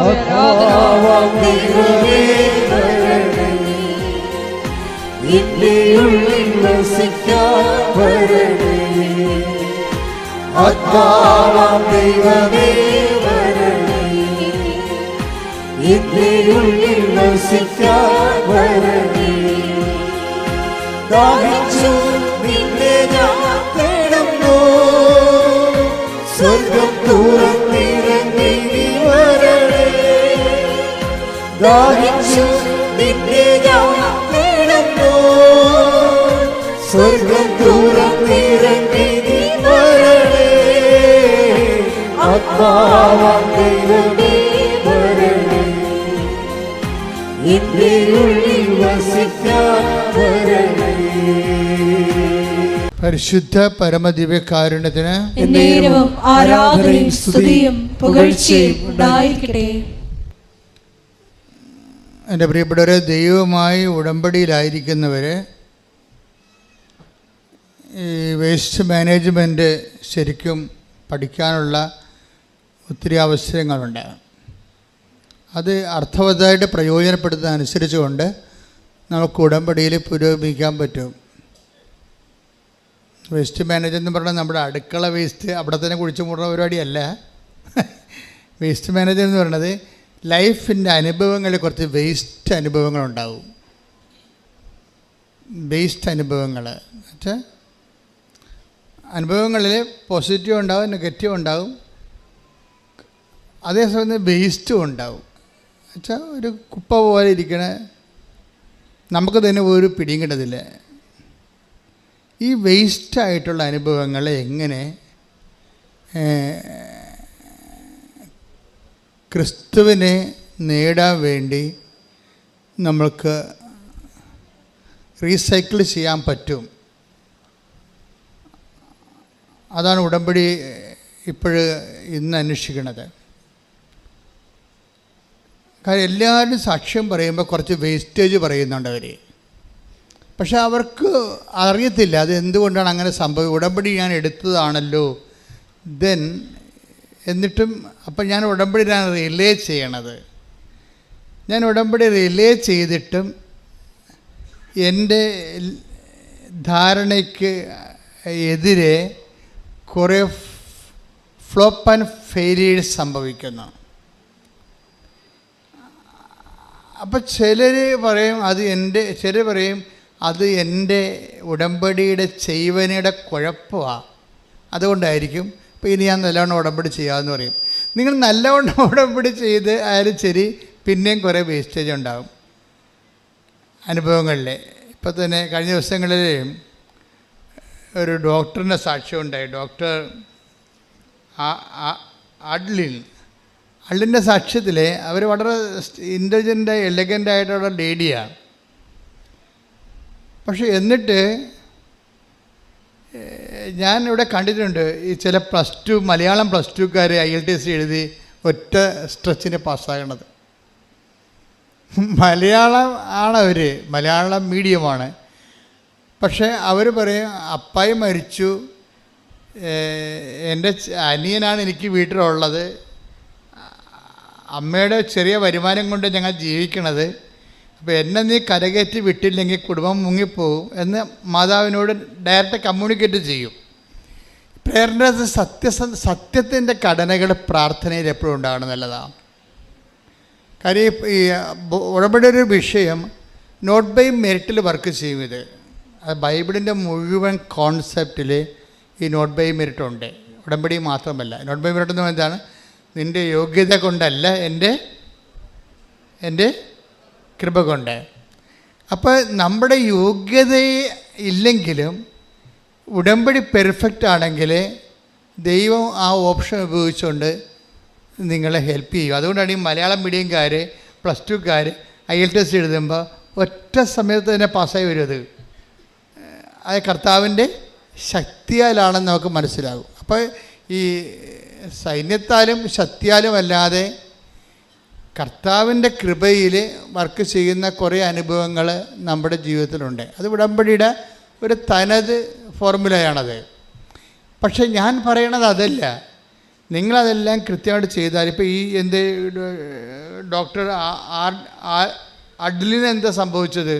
ആത്മാവാം ദൈവമേ വരണേ, എന്റെ ഉള്ളിൽ വസിക്കാൻ വരണേ. ആത്മാവാം ദൈവമേ വരണേ, എന്റെ ഉള്ളിൽ വസിക്കാൻ വരണേ. ദാഹിച്ചു നിന്നെ ഞാൻ തേടുന്നു, സ്വർഗം തുറന്നിറങ്ങി വരണേ. ദാഹിച്ചു നിന്നെ ഞാൻ തേടുന്നു, സ്വർഗം തുറന്നിറങ്ങി വരണേ. ആത്മാവാം ദൈവമേ വരണേ, എന്റെ ഉള്ളിൽ വസിക്കാൻ വരണേ. പരിശുദ്ധ പരമദിവ്യകാരുണ്യത്തിന് എന്നേരവും ആരാധനയും സ്തുതിയും പുകഴ്ചയും ഉണ്ടായിരിക്കട്ടെ. എൻ്റെ പ്രിയപ്പെട്ടവരെ, ദൈവവുമായി ഉടമ്പടിയിലായിരിക്കുന്നവർ ഈ വേസ്റ്റ് മാനേജ്മെൻറ്റ് ശരിക്കും പഠിക്കാനുള്ള ഒത്തിരി അവസരങ്ങളുണ്ട്. അത് അർത്ഥവത്തായിട്ട് പ്രയോജനപ്പെടുത്തുന്ന അനുസരിച്ചുകൊണ്ട് നമുക്ക് ഉടമ്പടിയിൽ പുരോഗമിക്കാൻ പറ്റും. വേസ്റ്റ് മാനേജ് എന്ന് പറഞ്ഞാൽ നമ്മുടെ അടുക്കള വേസ്റ്റ് അവിടെ തന്നെ കുഴിച്ചു മൂടുന്ന പരിപാടിയല്ല. വേസ്റ്റ് മാനേജർ എന്ന് പറയുന്നത് ലൈഫിൻ്റെ അനുഭവങ്ങളിൽ കുറച്ച് വേസ്റ്റ് അനുഭവങ്ങളുണ്ടാവും. വേസ്റ്റ് അനുഭവങ്ങൾ വെച്ചാൽ അനുഭവങ്ങളിൽ പോസിറ്റീവ് ഉണ്ടാവും, നെഗറ്റീവ് ഉണ്ടാവും, അതേസമയം വേസ്റ്റും ഉണ്ടാവും. വെച്ചാൽ ഒരു കുപ്പ പോലെ ഇരിക്കണ നമുക്ക് തന്നെ ഒരു പിടിയും കിട്ടത്തില്ല. ഈ വേസ്റ്റായിട്ടുള്ള അനുഭവങ്ങളെ എങ്ങനെ ക്രിസ്തുവിനെ നേടാൻ വേണ്ടി നമ്മൾക്ക് റീസൈക്കിൾ ചെയ്യാൻ പറ്റും, അതാണ് ഉടമ്പടി ഇന്ന് അന്വേഷിക്കുന്നത്. കാര്യം എല്ലാവരും സാക്ഷ്യം പറയുമ്പോൾ കുറച്ച് വേസ്റ്റേജ് പറയുന്നുണ്ട് അവർ. പക്ഷെ അവർക്ക് അറിയത്തില്ല അത് എന്തുകൊണ്ടാണ് അങ്ങനെ സംഭവിക്കുക. ഉടമ്പടി ഞാൻ എടുത്തതാണല്ലോ, ദെൻ എന്നിട്ടും അപ്പം ഞാൻ ഉടമ്പടിയിലാണ് റിലേ ചെയ്യണത്. ഞാൻ ഉടമ്പടി റിലേ ചെയ്തിട്ടും എൻ്റെ ധാരണയ്ക്ക് എതിരെ കുറേ ഫ്ലോപ്പ് ആൻഡ് ഫെയിലിയേഴ്സ് സംഭവിക്കുന്നു. അപ്പം ചിലർ പറയും അത് എൻ്റെ ഉടമ്പടിയുടെ ചെയ്വനയുടെ കുഴപ്പമാണ്, അതുകൊണ്ടായിരിക്കും. അപ്പോൾ ഇനി ഞാൻ നല്ലവണ്ണം ഉടമ്പടി ചെയ്യാമെന്ന് പറയും. നിങ്ങൾ നല്ലവണ്ണം ഉടമ്പടി ചെയ്ത് ആയാലും ശരി, പിന്നെയും കുറേ വേസ്റ്റേജ് ഉണ്ടാകും അനുഭവങ്ങളിൽ. ഇപ്പോൾ തന്നെ കഴിഞ്ഞ ദിവസങ്ങളിൽ ഒരു ഡോക്ടറിൻ്റെ സാക്ഷ്യം ഉണ്ടായി. ഡോക്ടർ അള്ളിൻ്റെ സാക്ഷ്യത്തിൽ അവർ വളരെ ഇൻ്റലിജൻ്റായി എലഗൻ്റായിട്ടുള്ള ലേഡിയാണ്. പക്ഷെ എന്നിട്ട് ഞാൻ ഇവിടെ കണ്ടിട്ടുണ്ട് ഈ ചില മലയാളം പ്ലസ് ടുക്കാർ IELTS എഴുതി ഒറ്റ സ്ട്രെച്ചിന് പാസ്സാകണത്. മലയാളം ആണവർ, മലയാളം മീഡിയമാണ്. പക്ഷേ അവർ പറയും അപ്പായി മരിച്ചു, എൻ്റെ അനിയനാണ് എനിക്ക് വീട്ടിലുള്ളത്, അമ്മയുടെ ചെറിയ വരുമാനം കൊണ്ട് ഞങ്ങൾ ജീവിക്കണത്, അപ്പോൾ എന്നെ നീ കരകയറ്റി വിട്ടില്ലെങ്കിൽ കുടുംബം മുങ്ങിപ്പോവും എന്ന് മാതാവിനോട് ഡയറക്റ്റ് കമ്മ്യൂണിക്കേറ്റ് ചെയ്യും. പ്രേരണ സത്യത്തിൻ്റെ ഘടനകൾ പ്രാർത്ഥനയിൽ എപ്പോഴും ഉണ്ടാകണം നല്ലതാണ്. കാര്യം ഈ ഉടമ്പടി ഒരു വിഷയം നോട്ട് ബൈ മെറിറ്റിൽ വർക്ക് ചെയ്യും. ഇത് ബൈബിളിൻ്റെ മുഴുവൻ കോൺസെപ്റ്റിൽ ഈ നോട്ട് ബൈ മെറിറ്റ് ഉണ്ട്, ഉടമ്പടി മാത്രമല്ല. നോട്ട് ബൈ മെറിറ്റ് എന്ന് പറഞ്ഞാൽ എന്താണ്? നിൻ്റെ യോഗ്യത കൊണ്ടല്ല, എൻ്റെ കൃപ കൊണ്ട്. അപ്പോൾ നമ്മുടെ യോഗ്യത ഇല്ലെങ്കിലും ഉടമ്പടി പെർഫെക്റ്റ് ആണെങ്കിൽ ദൈവം ആ ഓപ്ഷൻ ഉപയോഗിച്ചുകൊണ്ട് നിങ്ങളെ ഹെൽപ്പ് ചെയ്യും. അതുകൊണ്ടാണ് ഈ മലയാളം മീഡിയംകാർ പ്ലസ് ടുക്കാർ IELTS എഴുതുമ്പോൾ ഒറ്റ സമയത്ത് തന്നെ പാസ്സായി വരും. അത് കർത്താവിൻ്റെ ശക്തിയാലാണെന്ന് നമുക്ക് മനസ്സിലാകും. അപ്പോൾ ഈ സൈന്യത്താലും ശക്തിയാലും അല്ലാതെ കർത്താവിൻ്റെ കൃപയിൽ വർക്ക് ചെയ്യുന്ന കുറേ അനുഭവങ്ങൾ നമ്മുടെ ജീവിതത്തിലുണ്ട്. അത് ഉടമ്പടിയുടെ ഒരു തനത് ഫോർമുലയാണത്. പക്ഷെ ഞാൻ പറയണത് അതല്ല. നിങ്ങളതെല്ലാം കൃത്യമായിട്ട് ചെയ്താൽ, ഇപ്പോൾ ഈ എന്ത് ഡോക്ടർ അഡ്ലിന് എന്താ സംഭവിച്ചത്?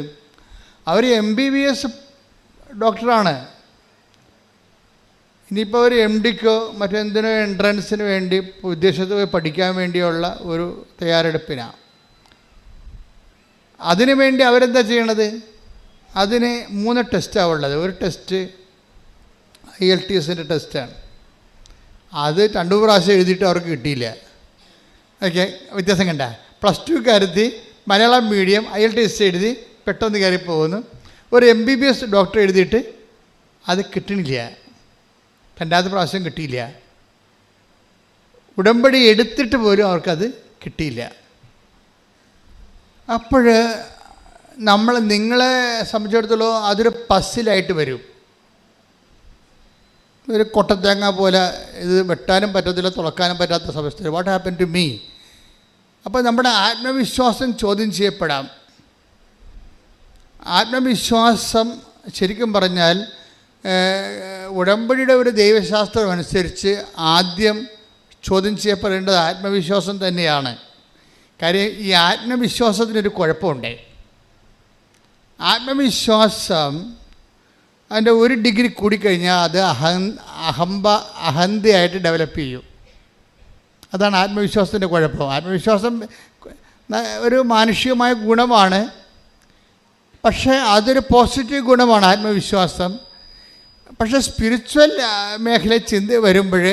അവർ MBBS ഡോക്ടറാണ്. ഇനിയിപ്പോൾ ഒരു MDക്കോ മറ്റെന്തിനോ എൻട്രൻസിന് വേണ്ടി വിദേശത്ത് പോയി പഠിക്കാൻ വേണ്ടിയുള്ള ഒരു തയ്യാറെടുപ്പിനാണ്. അതിനു വേണ്ടി അവരെന്താ ചെയ്യണത്? അതിന് 3 ടെസ്റ്റാണ് ഉള്ളത്. ഒരു ടെസ്റ്റ് IELTSൻ്റെ ടെസ്റ്റാണ്. അത് 2 പ്രാവശ്യം എഴുതിയിട്ട് അവർക്ക് കിട്ടിയില്ല. ഓക്കെ, വ്യത്യാസം കണ്ട. +2 കരുതി മലയാളം മീഡിയം IELTS എഴുതി പെട്ടെന്ന് കയറി പോകുന്നു. ഒരു MBBS ഡോക്ടർ എഴുതിയിട്ട് അത് കിട്ടണില്ല, 2ാമത്തെ പ്രാവശ്യം കിട്ടിയില്ല. ഉടമ്പടി എടുത്തിട്ട് പോലും അവർക്കത് കിട്ടിയില്ല. അപ്പോൾ നിങ്ങളെ സംബന്ധിച്ചിടത്തോളം അതൊരു പസിലായിട്ട് വരും. ഒരു കൊട്ടത്തേങ്ങ പോലെ ഇത് വെട്ടാനും പറ്റത്തില്ല, തുളക്കാനും പറ്റാത്ത അവസ്ഥ. What happen to me? അപ്പോൾ നമ്മുടെ ആത്മവിശ്വാസം ചോദ്യം ചെയ്യപ്പെടാം. ആത്മവിശ്വാസം ശരിക്കും പറഞ്ഞാൽ ഉടമ്പടിയുടെ ഒരു ദൈവശാസ്ത്രം അനുസരിച്ച് ആദ്യം ചോദ്യം ചെയ്യപ്പെടേണ്ടത് ആത്മവിശ്വാസം തന്നെയാണ്. കാര്യം ഈ ആത്മവിശ്വാസത്തിനൊരു കുഴപ്പമുണ്ട്. ആത്മവിശ്വാസം അതിൻ്റെ 1 ഡിഗ്രി കൂടിക്കഴിഞ്ഞാൽ അത് അഹന്തയായിട്ട് ഡെവലപ്പ് ചെയ്യും. അതാണ് ആത്മവിശ്വാസത്തിൻ്റെ കുഴപ്പം. ആത്മവിശ്വാസം ഒരു മാനുഷികമായ ഗുണമാണ്, പക്ഷേ അതൊരു പോസിറ്റീവ് ഗുണമാണ് ആത്മവിശ്വാസം. പക്ഷേ സ്പിരിച്വൽ മേഖലയിൽ ചിന്ത വരുമ്പോൾ,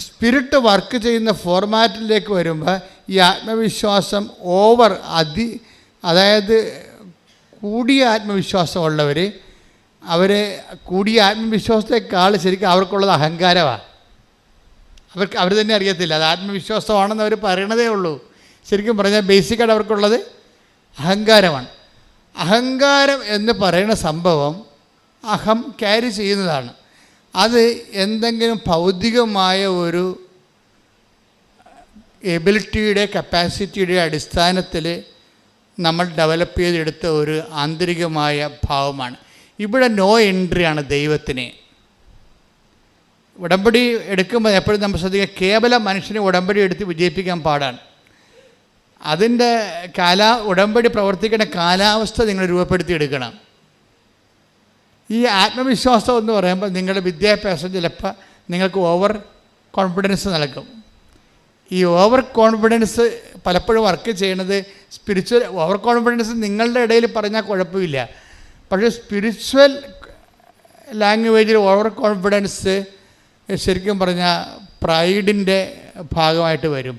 സ്പിരിറ്റ് വർക്ക് ചെയ്യുന്ന ഫോർമാറ്റിലേക്ക് വരുമ്പോൾ ഈ ആത്മവിശ്വാസം അതായത് കൂടിയ ആത്മവിശ്വാസമുള്ളവർ, കൂടിയ ആത്മവിശ്വാസത്തെക്കാൾ ശരിക്കും അവർക്കുള്ളത് അഹങ്കാരമാണ്. അവർ തന്നെ അറിയത്തില്ല അത് ആത്മവിശ്വാസമാണെന്ന് അവർ പറയണതേ ഉള്ളൂ. ശരിക്കും പറഞ്ഞാൽ ബേസിക്കായിട്ട് അവർക്കുള്ളത് അഹങ്കാരമാണ്. അഹങ്കാരം എന്ന് പറയുന്ന സംഭവം അഹം ക്യാരി ചെയ്യുന്നതാണ്. അത് എന്തെങ്കിലും ഭൗതികമായ ഒരു എബിലിറ്റിയുടെ കപ്പാസിറ്റിയുടെ അടിസ്ഥാനത്തിൽ നമ്മൾ ഡെവലപ്പ് ചെയ്തെടുത്ത ഒരു ആന്തരികമായ ഭാവമാണ്. ഇവിടെ നോ എൻട്രിയാണ് ദൈവത്തിന്. ഉടമ്പടി എടുക്കുമ്പോൾ എപ്പോഴും നമ്മൾ ശ്രദ്ധിക്കുക, കേവല മനുഷ്യനെ ഉടമ്പടി എടുത്ത് വിജയിപ്പിക്കാൻ പാടാണ്. അതിൻ്റെ ഉടമ്പടി പ്രവർത്തിക്കേണ്ട കാലാവസ്ഥ നിങ്ങൾ രൂപപ്പെടുത്തിയെടുക്കണം. ഈ ആത്മവിശ്വാസം എന്ന് പറയുമ്പോൾ നിങ്ങളുടെ വിദ്യാഭ്യാസം ചിലപ്പോൾ നിങ്ങൾക്ക് ഓവർ കോൺഫിഡൻസ് നൽകും. ഈ ഓവർ കോൺഫിഡൻസ് പലപ്പോഴും വർക്ക് ചെയ്യണത് സ്പിരിച്വൽ ഓവർ കോൺഫിഡൻസ് നിങ്ങളുടെ ഇടയിൽ പറഞ്ഞാൽ കുഴപ്പമില്ല. പക്ഷേ സ്പിരിച്വൽ ലാംഗ്വേജിൽ ഓവർ കോൺഫിഡൻസ് ശരിക്കും പറഞ്ഞാൽ പ്രൈഡിൻ്റെ ഭാഗമായിട്ട് വരും.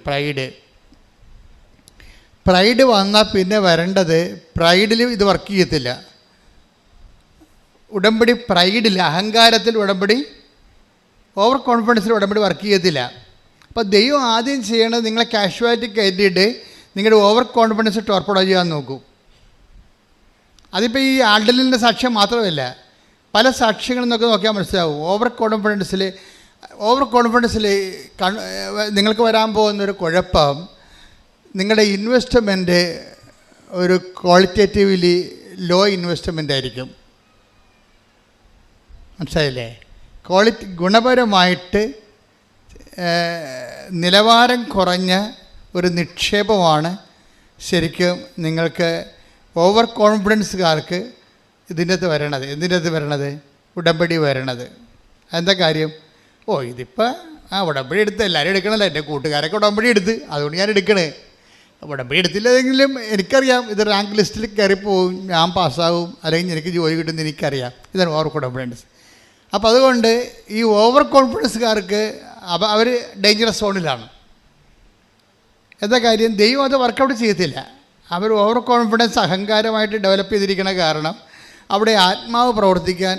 പ്രൈഡ് വന്നാൽ പിന്നെ വരേണ്ടത്, പ്രൈഡിൽ ഇത് വർക്ക് ചെയ്യത്തില്ല. ഉടമ്പടി പ്രൈഡിൽ, അഹങ്കാരത്തിൽ ഉടമ്പടി, ഓവർ കോൺഫിഡൻസിൽ ഉടമ്പടി വർക്ക് ചെയ്യത്തില്ല. അപ്പോൾ ദൈവം ആദ്യം ചെയ്യണത് നിങ്ങളെ കാഷ്വാലിറ്റി കയറ്റിയിട്ട് നിങ്ങളുടെ ഓവർ കോൺഫിഡൻസ് ടോർപ്പഡോ ചെയ്യാൻ നോക്കും. അതിപ്പോൾ ഈ ആൾഡലിൻ്റെ സാക്ഷ്യം മാത്രമല്ല, പല സാക്ഷ്യങ്ങളിൽ നിന്നൊക്കെ നോക്കിയാൽ മനസ്സിലാവും. ഓവർ കോൺഫിഡൻസിൽ നിങ്ങൾക്ക് വരാൻ പോകുന്നൊരു കുഴപ്പം, നിങ്ങളുടെ ഇൻവെസ്റ്റ്മെൻറ്റ് ഒരു ക്വാളിറ്റേറ്റീവ്ലി ലോ ഇൻവെസ്റ്റ്മെൻ്റ് ആയിരിക്കും. മനസ്സിലായില്ലേ? ഗുണപരമായിട്ട് നിലവാരം കുറഞ്ഞ ഒരു നിക്ഷേപമാണ് ശരിക്കും നിങ്ങൾക്ക് ഓവർ കോൺഫിഡൻസുകാർക്ക് ഇതിൻ്റെ അകത്ത് വരണത് ഉടമ്പടി വരണത്. എന്താ കാര്യം? ഇതിപ്പോൾ ഉടമ്പടി എടുത്ത് എല്ലാവരും എടുക്കണമല്ലോ, എൻ്റെ കൂട്ടുകാരൊക്കെ ഉടമ്പടി എടുത്ത്, അതുകൊണ്ട് ഞാൻ എടുക്കണേ. ഉടമ്പടി എടുത്തില്ലെങ്കിലും എനിക്കറിയാം ഇത് റാങ്ക് ലിസ്റ്റിൽ കയറിപ്പോവും, ഞാൻ പാസ്സാവും, അല്ലെങ്കിൽ എനിക്ക് ജോലി കിട്ടുമെന്ന് എനിക്കറിയാം. ഇതാണ് ഓവർ കോൺഫിഡൻസ്. അപ്പോൾ അതുകൊണ്ട് ഈ ഓവർ കോൺഫിഡൻസുകാർക്ക് അവർ ഡേഞ്ചറസ് സോണിലാണ്. എന്താ കാര്യം? ദൈവം അത് വർക്കൗട്ട് ചെയ്യത്തില്ല. അവർ ഓവർ കോൺഫിഡൻസ് അഹങ്കാരമായിട്ട് ഡെവലപ്പ് ചെയ്തിരിക്കണ കാരണം അവിടെ ആത്മാവ് പ്രവർത്തിക്കാൻ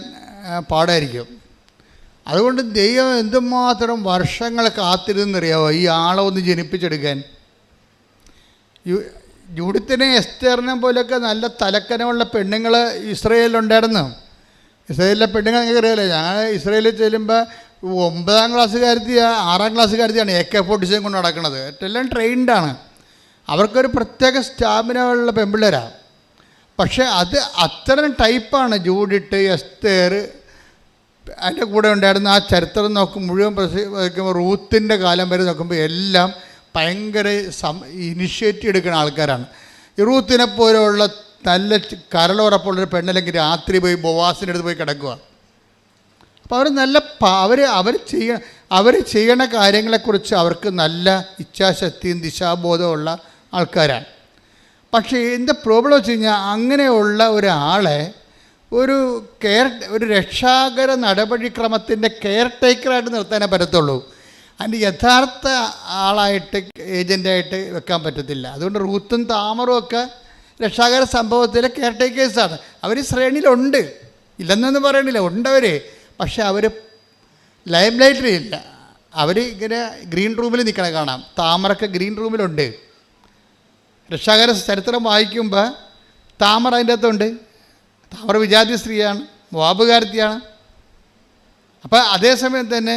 പാടായിരിക്കും. അതുകൊണ്ട് ദൈവം എന്തുമാത്രം വർഷങ്ങൾ കാത്തിരുന്നറിയാവോ ഈ ആളെ ഒന്ന് ജനിപ്പിച്ചെടുക്കാൻ. ജൂഡിത്തിനെ എസ്തേറിനെ പോലെയൊക്കെ നല്ല തലക്കനമുള്ള പെണ്ണുങ്ങൾ ഇസ്രയേലിലുണ്ടായിരുന്നു. ഇസ്രയേലിലെ പെണ്ണുങ്ങൾ നിങ്ങൾക്ക് അറിയാമല്ലോ. ഞങ്ങൾ ഇസ്രയേലിൽ ചെല്ലുമ്പോൾ 9ാം ക്ലാസ്സുകാരത്തിയാണ് 6ാം ക്ലാസ്സുകാരത്തിയാണ് AK-47 കൊണ്ട് നടക്കുന്നത്. എല്ലാം ട്രെയിൻഡാണ്. അവർക്കൊരു പ്രത്യേക സ്റ്റാമിന ഉള്ള പെൺപിള്ളേരാണ്. പക്ഷേ അത് അത്തരം ടൈപ്പാണ് ജൂഡിറ്റ്, എസ്തേർ, അതിൻ്റെ കൂടെ ഉണ്ടായിരുന്ന ആ ചരിത്രം മുഴുവൻ റൂത്തിൻ്റെ കാലം വരെ നോക്കുമ്പോൾ എല്ലാം ഭയങ്കര ഇനിഷ്യേറ്റീവ് എടുക്കുന്ന ആൾക്കാരാണ്. ഈ റൂത്തിനെ പോലെയുള്ള നല്ല കരളുറപ്പുള്ളൊരു പെണ്ണല്ലെങ്കിൽ രാത്രി പോയി ബോവാസിൻ്റെ അടുത്ത് പോയി കിടക്കുക. അപ്പോൾ അവർ നല്ല അവർ ചെയ്യണ കാര്യങ്ങളെക്കുറിച്ച് അവർക്ക് നല്ല ഇച്ഛാശക്തിയും ദിശാബോധമുള്ള ആൾക്കാരാണ്. പക്ഷേ എന്താ പ്രോബ്ലം വെച്ച് കഴിഞ്ഞാൽ അങ്ങനെയുള്ള ഒരാളെ ഒരു രക്ഷാകര നടപടിക്രമത്തിൻ്റെ കെയർ ടേക്കറായിട്ട് നിർത്താനേ പറ്റത്തുള്ളൂ. അതിൻ്റെ യഥാർത്ഥ ആളായിട്ട് ഏജൻ്റായിട്ട് വെക്കാൻ പറ്റത്തില്ല. അതുകൊണ്ട് റൂത്തും താമറും ഒക്കെ രക്ഷാകര സംഭവത്തിലെ കെയർ ടേക്കേഴ്സാണ്. അവർ ശ്രേണിയിലുണ്ട്, ഇല്ലെന്നൊന്നും പറയണില്ല, ഉണ്ടവർ. പക്ഷെ അവർ ലൈം ലൈറ്റിലില്ല. അവർ ഇങ്ങനെ ഗ്രീൻ റൂമിൽ നിൽക്കണ കാണാം. താമരൊക്കെ ഗ്രീൻ റൂമിലുണ്ട്. രക്ഷാകര ചരിത്രം വായിക്കുമ്പോൾ താമര അതിൻ്റെ അകത്തുണ്ട്. താമര വിജാതി സ്ത്രീയാണ്, മോവാബുകാരത്തിയാണ്. അപ്പോൾ അതേസമയം തന്നെ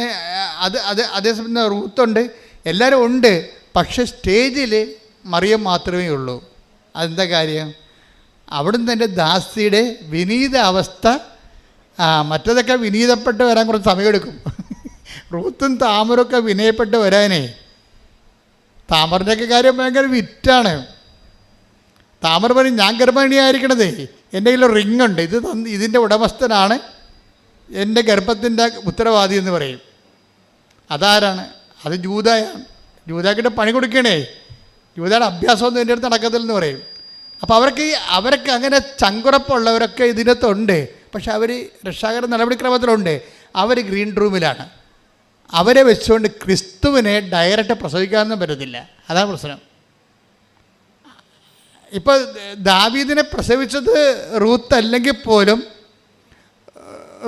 അതേസമയം റൂത്തുണ്ട്, എല്ലാവരും ഉണ്ട്. പക്ഷെ സ്റ്റേജിൽ മറിയം മാത്രമേ ഉള്ളൂ. അതെന്താ കാര്യം? അവിടുന്ന് തന്നെ ദാസിയുടെ വിനീത അവസ്ഥ. മറ്റതൊക്കെ വിനീതപ്പെട്ട് വരാൻ കുറച്ച് സമയമെടുക്കും. റൂത്തും താമരൊക്കെ വിനയപ്പെട്ട് വരാനേ. താമറിൻ്റെയൊക്കെ കാര്യം ഭയങ്കര വിറ്റാണ്. താമര പറയും, ഞാൻ ഗർഭിണിയായിരിക്കണതേ, എൻ്റെ കയ്യിൽ റിങ് ഉണ്ട്, ഇതിൻ്റെ ഉടമസ്ഥനാണ് എൻ്റെ ഗർഭത്തിൻ്റെ ഉത്തരവാദി എന്ന് പറയും. അതാരാണ്? അത് ജൂദയാണ്. ജൂദാക്കിട്ട് പണി കൊടുക്കണേ. ജൂദയുടെ അഭ്യാസമൊന്നും എൻ്റെ അടുത്ത് നടക്കത്തില്ലെന്ന് പറയും. അപ്പോൾ അവർക്ക് അങ്ങനെ ചങ്കുറപ്പുള്ളവരൊക്കെ ഇതിനകത്തുണ്ട്. പക്ഷെ അവർ രക്ഷാകര നടപടിക്രമത്തിലുണ്ട്. അവർ ഗ്രീൻ റൂമിലാണ്. അവരെ വെച്ചുകൊണ്ട് ക്രിസ്തുവിനെ ഡയറക്റ്റ് പ്രസവിക്കാനൊന്നും പറ്റത്തില്ല. അതാണ് പ്രശ്നം. ഇപ്പോൾ ദാവീദിനെ പ്രസവിച്ചത് റൂത്ത് അല്ലെങ്കിൽ പോലും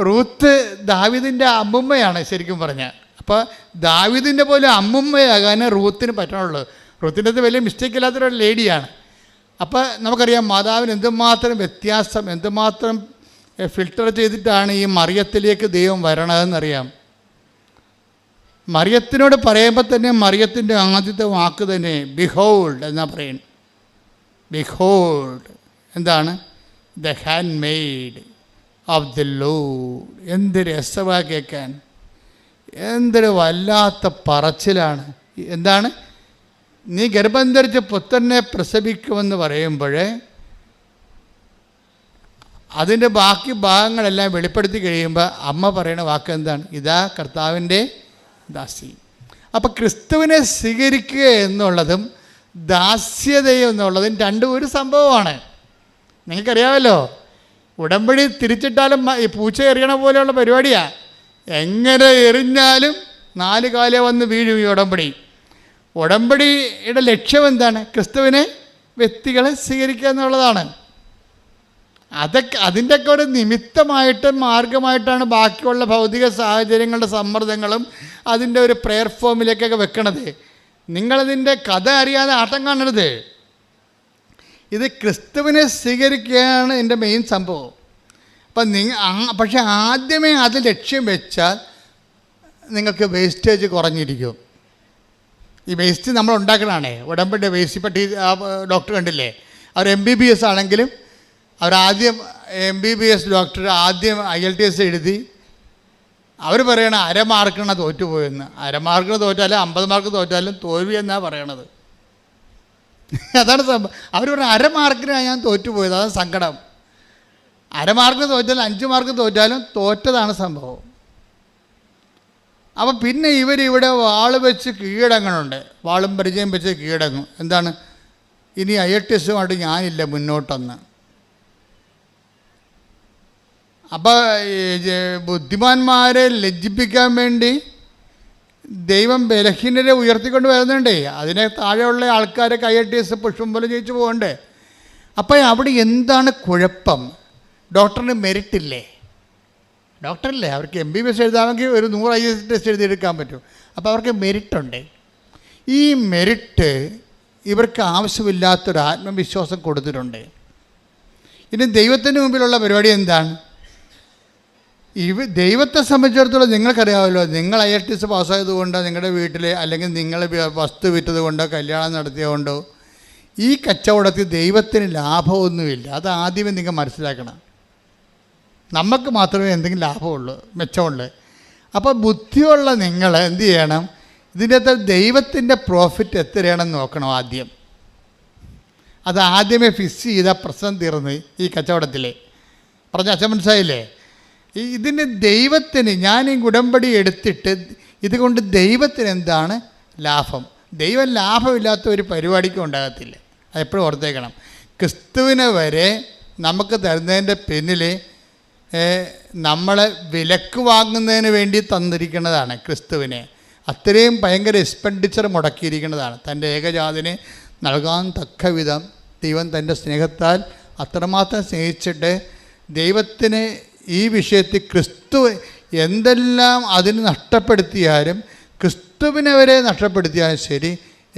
റൂത്ത് ദാവീദിൻ്റെ അമ്മുമ്മയാണ് ശരിക്കും പറഞ്ഞാൽ. അപ്പോൾ ദാവീദിൻ്റെ പോലും അമ്മുമ്മയാകാൻ റൂത്തിന് പറ്റണുള്ളൂ. റൂത്തിൻ്റെ അത് വലിയ മിസ്റ്റേക്ക് ഇല്ലാത്തൊരു ലേഡിയാണ്. അപ്പോൾ നമുക്കറിയാം മാതാവിന് എന്തുമാത്രം വ്യത്യാസം, എന്തുമാത്രം ഫിൽട്ടർ ചെയ്തിട്ടാണ് ഈ മറിയത്തിലേക്ക് ദൈവം വരണതെന്നറിയാം. മറിയത്തിനോട് പറയുമ്പോൾ തന്നെ മറിയത്തിൻ്റെ ആദ്യത്തെ വാക്ക് തന്നെ ബിഹോൾഡ് എന്നാ പറയുന്നത്. ബിഹോൾഡ് എന്താണ്? The hand made of the Lord. എന്ത് രസമാ കേൾക്കാൻ, എന്തൊരു വല്ലാത്ത പറച്ചിലാണ്. എന്താണ്? നീ ഗർഭം ധരിച്ച് പുത്രനെ പ്രസവിക്കുമെന്ന് പറയുമ്പോഴേ അതിൻ്റെ ബാക്കി ഭാഗങ്ങളെല്ലാം വെളിപ്പെടുത്തി കഴിയുമ്പോൾ അമ്മ പറയുന്ന വാക്ക് എന്താണ്? ഇതാ കർത്താവിൻ്റെ ദാസി. അപ്പോൾ ക്രിസ്തുവിനെ സ്വീകരിക്കുക എന്നുള്ളതും ദാസ്യതയും എന്നുള്ളതും രണ്ടും ഒരു സംഭവമാണ്. നിങ്ങൾക്കറിയാമല്ലോ, ഉടമ്പടി തിരിച്ചിട്ടാലും ഈ പൂച്ച എറിയണ പോലെയുള്ള പരിപാടിയാണ്. എങ്ങനെ എറിഞ്ഞാലും 4 കാലേ വന്ന് വീഴും ഈ ഉടമ്പടി. ഉടമ്പടിയുടെ ലക്ഷ്യം എന്താണ്? ക്രിസ്തുവിനെ വ്യക്തികളെ സ്വീകരിക്കുക എന്നുള്ളതാണ്. അതിൻ്റെയൊക്കെ ഒരു നിമിത്തമായിട്ട് മാർഗമായിട്ടാണ് ബാക്കിയുള്ള ഭൗതിക സാഹചര്യങ്ങളുടെ സമ്മർദ്ദങ്ങളും അതിൻ്റെ ഒരു പ്രെയർ ഫോമിലേക്കൊക്കെ വെക്കണത്. നിങ്ങളതിൻ്റെ കഥ അറിയാതെ ആട്ടം കാണരുത്. ഇത് ക്രിസ്തുവിനെ സ്വീകരിക്കുകയാണ് എൻ്റെ മെയിൻ സംഭവം. അപ്പം പക്ഷെ ആദ്യമേ അത് ലക്ഷ്യം വെച്ചാൽ നിങ്ങൾക്ക് വേസ്റ്റേജ് കുറഞ്ഞിരിക്കും. ഈ വേസ്റ്റ് നമ്മൾ ഉണ്ടാക്കണതാണേ, ഉടമ്പടി വേസ്റ്റ്. ഇപ്പം ഡോക്ടർ കണ്ടില്ലേ, അവർ MBBS ആണെങ്കിലും അവരാദ്യം MBBS ഡോക്ടർ ആദ്യം IELTS എഴുതി അവർ പറയണ 1/2 മാർക്കിനാണ് തോറ്റുപോയെന്ന്. 1/2 മാർക്കിന് തോറ്റാലും 50 മാർക്ക് തോറ്റാലും തോൽവി എന്നാണ് പറയണത്. അതാണ് സംഭവം. അവർ പറഞ്ഞ 1/2 മാർക്കിനാണ് ഞാൻ തോറ്റുപോയത്, അതാണ് സങ്കടം. 1/2 മാർക്കിന് തോറ്റാലും 5 മാർക്ക് തോറ്റാലും തോറ്റതാണ് സംഭവം. അപ്പം പിന്നെ ഇവരിവിടെ വാള് വെച്ച് കീഴടങ്ങണുണ്ട്. വാളും പരിചയം വെച്ച് കീഴടങ്ങും. എന്താണ്? ഇനി IELTSമായിട്ട് ഞാനില്ല മുന്നോട്ടെന്ന്. അപ്പോൾ ബുദ്ധിമാന്മാരെ ലജ്ജിപ്പിക്കാൻ വേണ്ടി ദൈവം ബലഹീനരെ ഉയർത്തിക്കൊണ്ട് വരുന്നുണ്ടേ. അതിനെ താഴെയുള്ള ആൾക്കാരെ IELTS പുഷ്പം പോലെ ജയിച്ചു പോകണ്ടേ. അപ്പോൾ അവിടെ എന്താണ് കുഴപ്പം? ഡോക്ടറിന് മെറിറ്റില്ലേ? ഡോക്ടറല്ലേ, അവർക്ക് MBBS എഴുതാമെങ്കിൽ ഒരു 100 IELTS എഴുതിയെടുക്കാൻ പറ്റും. അപ്പോൾ അവർക്ക് മെറിറ്റുണ്ട്. ഈ മെറിറ്റ് ഇവർക്ക് ആവശ്യമില്ലാത്തൊരു ആത്മവിശ്വാസം കൊടുത്തിട്ടുണ്ട്. ഇനി ദൈവത്തിന് മുമ്പിലുള്ള പരിപാടി എന്താണ്? ദൈവത്തെ സംബന്ധിച്ചിടത്തോളം നിങ്ങൾക്കറിയാമല്ലോ, നിങ്ങൾ IELTS പാസ്സായതുകൊണ്ടോ നിങ്ങളുടെ വീട്ടിൽ അല്ലെങ്കിൽ നിങ്ങൾ വസ്തു വിറ്റത് കൊണ്ടോ കല്യാണം നടത്തിയതുകൊണ്ടോ ഈ കച്ചവടത്തിൽ ദൈവത്തിന് ലാഭമൊന്നുമില്ല. അത് ആദ്യമേ നിങ്ങൾ മനസ്സിലാക്കണം. നമുക്ക് മാത്രമേ എന്തെങ്കിലും ലാഭമുള്ളൂ, മെച്ചമുള്ളൂ. അപ്പോൾ ബുദ്ധിയുള്ള നിങ്ങൾ എന്ത് ചെയ്യണം? ഇതിൻ്റെ അകത്ത് ദൈവത്തിൻ്റെ പ്രോഫിറ്റ് എത്രയാണെന്ന് നോക്കണം ആദ്യം. അത് ആദ്യമേ ഫിക്സ് ചെയ്താൽ പ്രശ്നം തീർന്ന് ഈ കച്ചവടത്തിൽ. പറഞ്ഞ അച്ഛൻ മനസ്സിലായില്ലേ? ഇതിന് ദൈവത്തിന് ഞാൻ ഈ ഉടമ്പടി എടുത്തിട്ട് ഇതുകൊണ്ട് ദൈവത്തിന് എന്താണ് ലാഭം? ദൈവം ലാഭമില്ലാത്ത ഒരു പരിപാടിക്കും ഉണ്ടാകത്തില്ല. അതെപ്പോഴും ഓർത്തേക്കണം. ക്രിസ്തുവിനെ വരെ നമുക്ക് തരുന്നതിൻ്റെ പിന്നിൽ നമ്മളെ വിലക്ക് വാങ്ങുന്നതിന് വേണ്ടി തന്നിരിക്കുന്നതാണ് ക്രിസ്തുവിനെ. അത്രയും ഭയങ്കര എക്സ്പെൻഡിച്ചർ മുടക്കിയിരിക്കുന്നതാണ്. തൻ്റെ ഏകജാതിനെ നൽകാൻ തക്ക വിധം ദൈവം തൻ്റെ സ്നേഹത്താൽ അത്രമാത്രം സ്നേഹിച്ചിട്ട് ദൈവത്തിന് ഈ വിഷയത്തിൽ ക്രിസ്തു എന്തെല്ലാം അതിന് നഷ്ടപ്പെടുത്തിയാലും, ക്രിസ്തുവിനെ വരെ നഷ്ടപ്പെടുത്തിയാലും ശരി,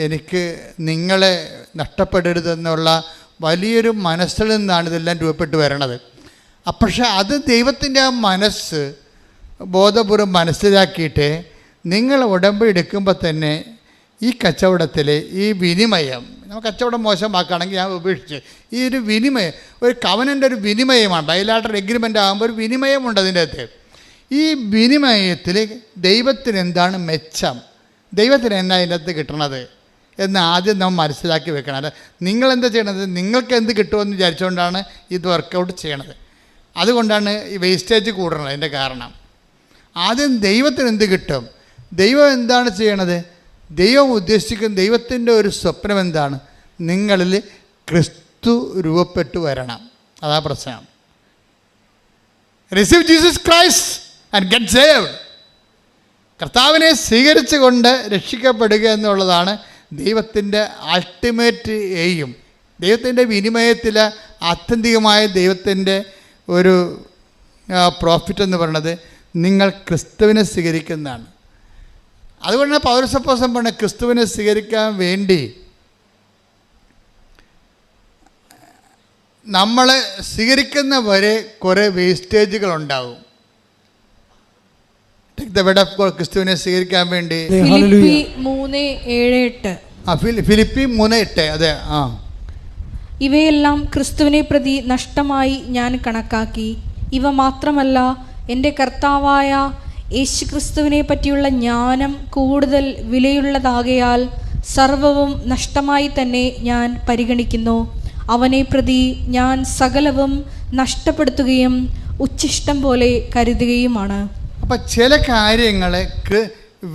എനിക്ക് നിങ്ങളെ നഷ്ടപ്പെടരുതെന്നുള്ള വലിയൊരു മനസ്സിൽ നിന്നാണ് ഇതെല്ലാം രൂപപ്പെട്ട് വരണത്. പക്ഷേ അത് ദൈവത്തിൻ്റെ ആ മനസ്സ് ബോധപൂർവ്വം മനസ്സിലാക്കിയിട്ട് നിങ്ങൾ ഉടമ്പടി എടുക്കുമ്പോൾ തന്നെ ഈ കച്ചവടത്തിൽ ഈ വിനിമയം, നമുക്ക് കച്ചവടം മോശമാക്കുകയാണെങ്കിൽ ഞാൻ ഉപേക്ഷിച്ച് ഈ ഒരു വിനിമയം, ഒരു കവനൻ്റെ ഒരു വിനിമയമാണ്. ബൈലാറ്ററൽ എഗ്രിമെൻ്റ് ആകുമ്പോൾ ഒരു വിനിമയമുണ്ട് അതിൻ്റെ അകത്ത്. ഈ വിനിമയത്തിൽ ദൈവത്തിന് എന്താണ് മെച്ചം, ദൈവത്തിന് എന്നാ അതിൻ്റെ അകത്ത് കിട്ടണത് എന്ന് ആദ്യം നമ്മൾ മനസ്സിലാക്കി വെക്കണം. അല്ല നിങ്ങളെന്താ ചെയ്യണത്? നിങ്ങൾക്ക് എന്ത് കിട്ടുമെന്ന് വിചാരിച്ചുകൊണ്ടാണ് ഇത് വർക്കൗട്ട് ചെയ്യണത്. അതുകൊണ്ടാണ് ഈ വേസ്റ്റേജ് കൂടുന്നത്. അതിൻ്റെ കാരണം ആദ്യം ദൈവത്തിന് എന്ത് കിട്ടും, ദൈവം എന്താണ് ചെയ്യണത്, ദൈവം ഉദ്ദേശിക്കുന്ന ദൈവത്തിൻ്റെ ഒരു സ്വപ്നം എന്താണ്? നിങ്ങളിൽ ക്രിസ്തു രൂപപ്പെട്ടു വരണം. അതാ പ്രശ്നം. Receive Jesus Christ and get saved. കർത്താവിനെ സ്വീകരിച്ചുകൊണ്ട് രക്ഷിക്കപ്പെടുക എന്നുള്ളതാണ് ദൈവത്തിൻ്റെ അൾട്ടിമേറ്റ് എയിം. ദൈവത്തിൻ്റെ വിനിമയത്തിൽ ആത്യന്തികമായ ദൈവത്തിൻ്റെ ഒരു പ്രോഫിറ്റ് എന്ന് പറയുന്നത് നിങ്ങൾ ക്രിസ്തുവിനെ സ്വീകരിക്കുന്നതാണ്. അതുകൊണ്ടാണ് പൗരസപ്പോസം പറഞ്ഞ ക്രിസ്തുവിനെ സ്വീകരിക്കാൻ വേണ്ടി നമ്മളെ സ്വീകരിക്കുന്നവരെ കുറേ വേസ്റ്റേജുകളുണ്ടാവും. ക്രിസ്തുവിനെ സ്വീകരിക്കാൻ വേണ്ടി ഫിലിപ്പി 3:8. അതെ, ഇവയെല്ലാം ക്രിസ്തുവിനെ പ്രതി നഷ്ടമായി ഞാൻ കണക്കാക്കി. ഇവ മാത്രമല്ല, എൻ്റെ കർത്താവായ യേശുക്രിസ്തുവിനെ പറ്റിയുള്ള ജ്ഞാനം കൂടുതൽ വിലയുള്ളതാകയാൽ സർവവും നഷ്ടമായി തന്നെ ഞാൻ പരിഗണിക്കുന്നു. അവനെ പ്രതി ഞാൻ സകലവും നഷ്ടപ്പെടുത്തുകയും ഉച്ഛിഷ്ടം പോലെ കരുതുകയുമാണ്. അപ്പം ചില കാര്യങ്ങൾ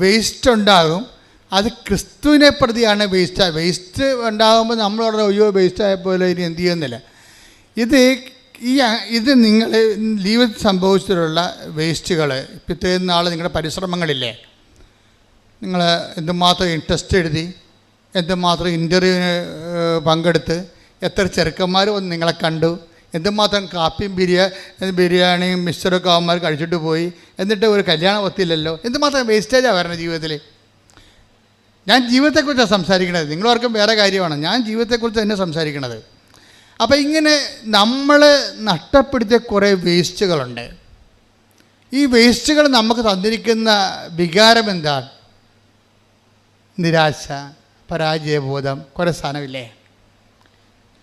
വേസ്റ്റ് ഉണ്ടാകും. അത് ക്രിസ്തുവിനെ പ്രതിയാണ് വേസ്റ്റ് ഉണ്ടാകുമ്പോൾ നമ്മൾ പറഞ്ഞ അയ്യോ വേസ്റ്റ് ആയപ്പോലെ ഇനി എന്ത് ചെയ്യുന്നില്ല. ഇത് നിങ്ങൾ ജീവിതത്തിൽ സംഭവിച്ചിട്ടുള്ള വേസ്റ്റുകൾ, പിറ്റേന്ന് നാൾ നിങ്ങളുടെ പരിശ്രമങ്ങളില്ലേ, നിങ്ങൾ എന്തുമാത്രം ഇൻട്രസ്റ്റ് എഴുതി, എന്തുമാത്രം ഇൻ്റർവ്യൂവിന് പങ്കെടുത്ത്, എത്ര ചെറുക്കന്മാർ വന്ന് നിങ്ങളെ കണ്ടു, എന്തുമാത്രം കാപ്പിയും ബിരിയാണിയും മിക്സറൊക്കെ അവന്മാർ കഴിച്ചിട്ട് പോയി, എന്നിട്ട് ഒരു കല്യാണം ഒത്തില്ലല്ലോ. എന്തുമാത്രം വേസ്റ്റേജാണ് വരണത് ജീവിതത്തിൽ. ഞാൻ ജീവിതത്തെക്കുറിച്ചാണ് സംസാരിക്കണത്, നിങ്ങളോർക്കും വേറെ കാര്യമാണ്. ഞാൻ ജീവിതത്തെക്കുറിച്ച് തന്നെ സംസാരിക്കണത്. അപ്പോൾ ഇങ്ങനെ നമ്മൾ നഷ്ടപ്പെടുത്തിയ കുറേ വേസ്റ്റുകളുണ്ട്. ഈ വേസ്റ്റുകൾ നമുക്ക് തന്നിരിക്കുന്ന വികാരം എന്താണ്? നിരാശ, പരാജയബോധം, കുറേ സാധനമില്ലേ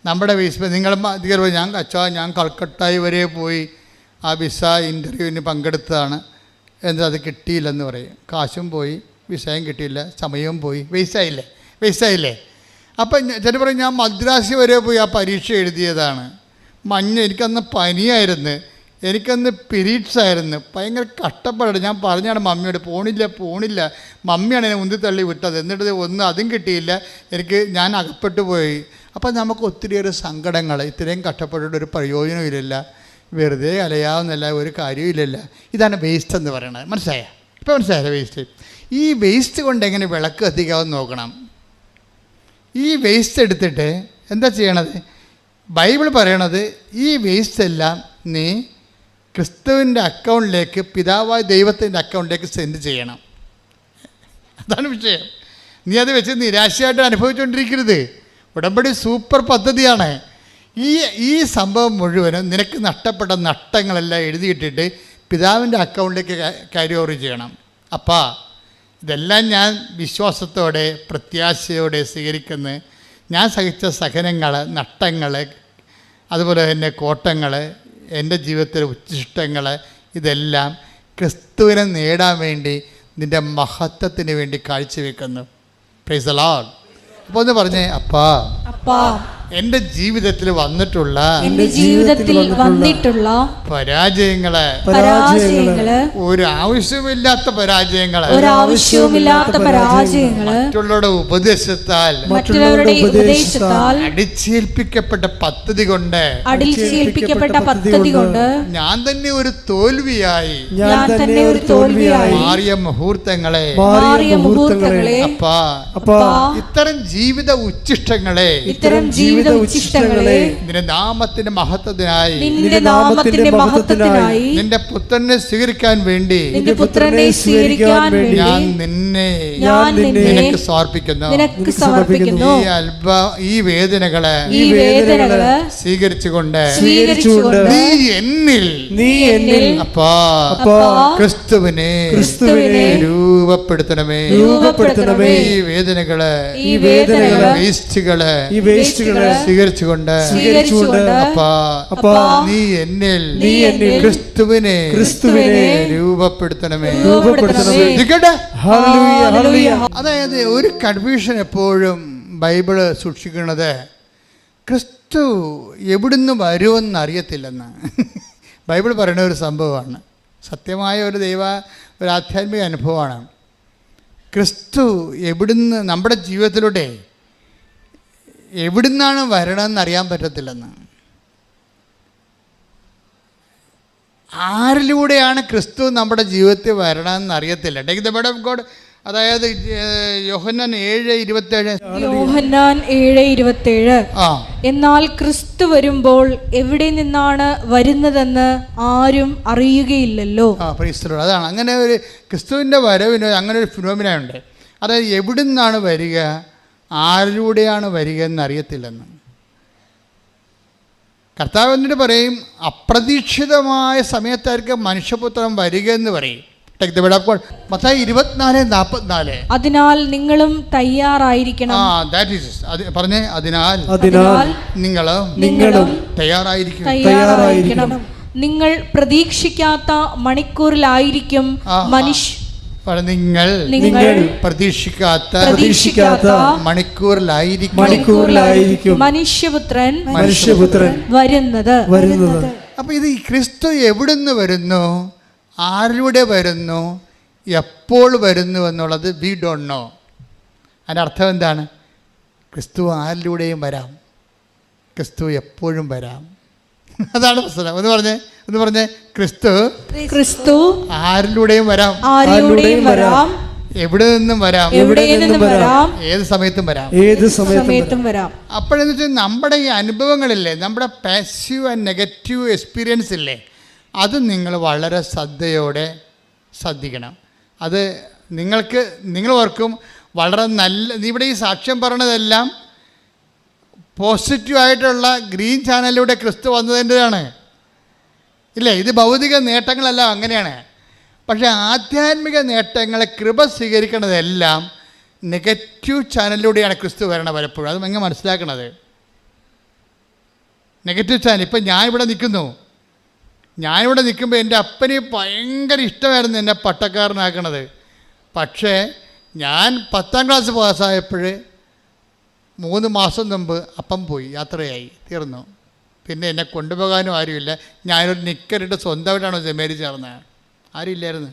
നമ്മുടെ വേസ്റ്റ്. നിങ്ങൾ ഞാൻ കൽക്കട്ടയിൽ വരെ പോയി ആ വിസ ഇൻ്റർവ്യൂവിന് പങ്കെടുത്തതാണ്, എന്നിട്ട് അത് കിട്ടിയില്ലെന്ന് പറയും. കാശും പോയി, വിസയും കിട്ടിയില്ല, സമയവും പോയി, വേസ്റ്റായില്ലേ. അപ്പം ചില പറയും ഞാൻ മദ്രാസ് വരെ പോയി ആ പരീക്ഷ എഴുതിയതാണ്. എനിക്കന്ന് പനിയായിരുന്നു, എനിക്കന്ന് പീരീഡ്സ് ആയിരുന്നു, ഭയങ്കര കഷ്ടപ്പാട്. ഞാൻ പറഞ്ഞാണ് മമ്മിയോട് പോണില്ല, മമ്മിയാണ് എന്നെ ഉന്തിത്തള്ളി വിട്ടത്. എന്നിട്ട് അതും കിട്ടിയില്ല, ഞാൻ അകപ്പെട്ടു പോയി. അപ്പം നമുക്ക് ഒത്തിരിയേറെ സങ്കടങ്ങൾ. ഇത്രയും കഷ്ടപ്പെട്ടിട്ട് ഒരു പ്രയോജനമില്ല, വെറുതെ അലയാവുന്നില്ല, ഒരു കാര്യമില്ലല്ല. ഇതാണ് വേസ്റ്റ് എന്ന് പറയുന്നത്. ഇപ്പോൾ മനസ്സിലായല്ലോ വേസ്റ്റ്. ഈ വേസ്റ്റ് കൊണ്ട് എങ്ങനെ വിളക്ക് കത്തിക്കാമെന്ന് നോക്കണം. ഈ വേസ്റ്റ് എടുത്തിട്ട് എന്താ ചെയ്യണത്? ബൈബിൾ പറയണത് ഈ വേസ്റ്റ് എല്ലാം നീ ക്രിസ്തുവിൻ്റെ അക്കൗണ്ടിലേക്ക്, പിതാവായ ദൈവത്തിൻ്റെ അക്കൗണ്ടിലേക്ക് സെൻഡ് ചെയ്യണം. അതാണ് വിഷയം. നീ അത് വെച്ച് നിരാശയായിട്ട് അനുഭവിച്ചുകൊണ്ടിരിക്കരുത്. ഉടമ്പടി സൂപ്പർ പദ്ധതിയാണ്. ഈ സംഭവം മുഴുവനും നിനക്ക് നഷ്ടപ്പെട്ട നഷ്ടങ്ങളെല്ലാം എഴുതിയിട്ടിട്ട് പിതാവിൻ്റെ അക്കൗണ്ടിലേക്ക് ക്യാരി ഓവർ ചെയ്യണം. അപ്പാ, ഇതെല്ലാം ഞാൻ വിശ്വാസത്തോടെ പ്രത്യാശയോടെ സ്വീകരിക്കുന്നു. ഞാൻ സഹിച്ച സഹനങ്ങൾ, നഷ്ടങ്ങൾ, അതുപോലെ തന്നെ കോട്ടങ്ങൾ, എൻ്റെ ജീവിതത്തിലെ ഉച്ഛിഷ്ടങ്ങൾ ഇതെല്ലാം ക്രിസ്തുവിനെ നേടാൻ വേണ്ടി നിൻ്റെ മഹത്വത്തിന് വേണ്ടി കാഴ്ചവെക്കുന്നു. Praise the Lord. അപ്പോൾ ഒന്ന് പറഞ്ഞേ, അപ്പാ എൻ്റെ ജീവിതത്തിൽ വന്നിട്ടുള്ള പരാജയങ്ങള് ഒരു ആവശ്യമില്ലാത്ത പരാജയങ്ങള് മറ്റുള്ളവരുടെ ഉപദേശത്താൽ അടിച്ചേൽപ്പിക്കപ്പെട്ട പദ്ധതി കൊണ്ട് ഞാൻ തന്നെ ഒരു തോൽവിയായി മാറിയ മുഹൂർത്തങ്ങളെ അപ്പാ ഇത്തരം ജീവിത ഉച്ഛിഷ്ടങ്ങളെ നിന്റെ നാമത്തിന്റെ മഹത്വത്തിനായി നിന്റെ പുത്രനെ സ്വീകരിക്കാൻ വേണ്ടി ഞാൻ നിന്നെ നിനക്ക് സമർപ്പിക്കുന്നു. ഈ വേദനകളെ സ്വീകരിച്ചുകൊണ്ട് നീ എന്നിൽ അപ്പാ ക്രിസ്തുവിനെ രൂപപ്പെടുത്തണമേ. ഈ വേദനകളെ വേസ്റ്റുകളെ സ്വീകരിച്ചുകൊണ്ട് അപ്പാ നീ എന്നിൽ ക്രിസ്തുവിനെ രൂപപ്പെടുത്തണമേ. അതായത് ഒരു കൺഫ്യൂഷൻ എപ്പോഴും ബൈബിള് സൂക്ഷിക്കുന്നത് ക്രിസ്തു എവിടുന്ന് വരുമെന്ന് അറിയത്തില്ലെന്ന് ബൈബിൾ പറയുന്ന ഒരു സംഭവമാണ്. സത്യമായ ഒരു ആധ്യാത്മിക അനുഭവമാണ്. ക്രിസ്തു എവിടുന്ന് നമ്മുടെ ജീവിതത്തിലൂടെ എവിടുന്നാണ് വരണമെന്ന് അറിയാൻ പറ്റത്തില്ലെന്ന്. ആരിലൂടെയാണ് ക്രിസ്തു നമ്മുടെ ജീവിതത്തിൽ വരണമെന്ന് അറിയത്തില്ല. Take the word of God. അതായത് യോഹന്നാൻ 7:27 എന്നാൽ ക്രിസ്തു വരുമ്പോൾ എവിടെ നിന്നാണ് വരുന്നതെന്ന് ആരും അറിയുകയില്ലല്ലോ. അതാണ് അങ്ങനെ ഒരു ക്രിസ്തുവിൻ്റെ വരവിന് അങ്ങനെ ഒരു ഫിനോമിനുണ്ട്. അതായത് എവിടുന്നാണ് വരിക, ആരിലൂടെയാണ് വരിക എന്നറിയത്തില്ലെന്ന്. കർത്താവ് എന്നിട്ട് പറയും അപ്രതീക്ഷിതമായ സമയത്തായിരിക്കും മനുഷ്യപുത്രൻ വരിക എന്ന് പറയും. മത്തായി 24:44 അതിനാൽ നിങ്ങളും തയ്യാറായിരിക്കണം. പറഞ്ഞേ, അതിനാൽ നിങ്ങളും തയ്യാറായിരിക്കണം. നിങ്ങൾ പ്രതീക്ഷിക്കാത്ത മണിക്കൂറിലായിരിക്കും നിങ്ങൾ പ്രതീക്ഷിക്കാത്ത മണിക്കൂറിലായിരിക്കും മനുഷ്യപുത്രൻ വരുന്നത്. അപ്പൊ ഇത് ക്രിസ്തു എവിടുന്ന് വരുന്നു, ആരിലൂടെ വരുന്നു, എപ്പോൾ വരുന്നു എന്നുള്ളത് വി ഡോണ്ട് നോ. അതിൻ്റെ അർത്ഥം എന്താണ്? ക്രിസ്തു ആരിലൂടെയും വരാം, ക്രിസ്തു എപ്പോഴും വരാം. അതാണ് പ്രശ്നം. ഒന്ന് പറഞ്ഞേ ക്രിസ്തു ആരിലൂടെയും വരാം, എവിടെ നിന്നും വരാം, ഏത് സമയത്തും വരാം. അപ്പോഴെന്ന് വെച്ചാൽ നമ്മുടെ ഈ അനുഭവങ്ങളില്ലേ, നമ്മുടെ പാസീവ് ആൻഡ് നെഗറ്റീവ് എക്സ്പീരിയൻസ് ഇല്ലേ, അത് നിങ്ങൾ വളരെ ശ്രദ്ധിക്കണം. അത് നിങ്ങൾ ഓർക്കും വളരെ നല്ല. ഇവിടെ ഈ സാക്ഷ്യം പറഞ്ഞതെല്ലാം പോസിറ്റീവായിട്ടുള്ള ഗ്രീൻ ചാനലിലൂടെ ക്രിസ്തു വന്നതിൻ്റെതാണ് ഇല്ലേ. ഇത് ഭൗതിക നേട്ടങ്ങളെല്ലാം അങ്ങനെയാണ്. പക്ഷേ ആധ്യാത്മിക നേട്ടങ്ങളെ കൃപ സ്വീകരിക്കുന്നതെല്ലാം നെഗറ്റീവ് ചാനലിലൂടെയാണ് ക്രിസ്തു വരണത് പലപ്പോഴും. അത് എങ്ങനെ മനസ്സിലാക്കണത്? Negative channel. ഇപ്പം ഞാനിവിടെ നിൽക്കുമ്പോൾ എൻ്റെ അപ്പന് ഭയങ്കര ഇഷ്ടമായിരുന്നു എന്നെ പട്ടക്കാരനാക്കണത്. പക്ഷേ ഞാൻ 10ാം ക്ലാസ് പാസ്സായപ്പോൾ 3 മാസം മുമ്പ് അപ്പം പോയി, യാത്രയായി, തീർന്നു. പിന്നെ എന്നെ കൊണ്ടുപോകാനും ആരുമില്ല. ഞാനൊരു നിക്കറിട്ട് സ്വന്തമായിട്ടാണ് സെമേരി ചേർന്നത്. ആരുമില്ലായിരുന്നു.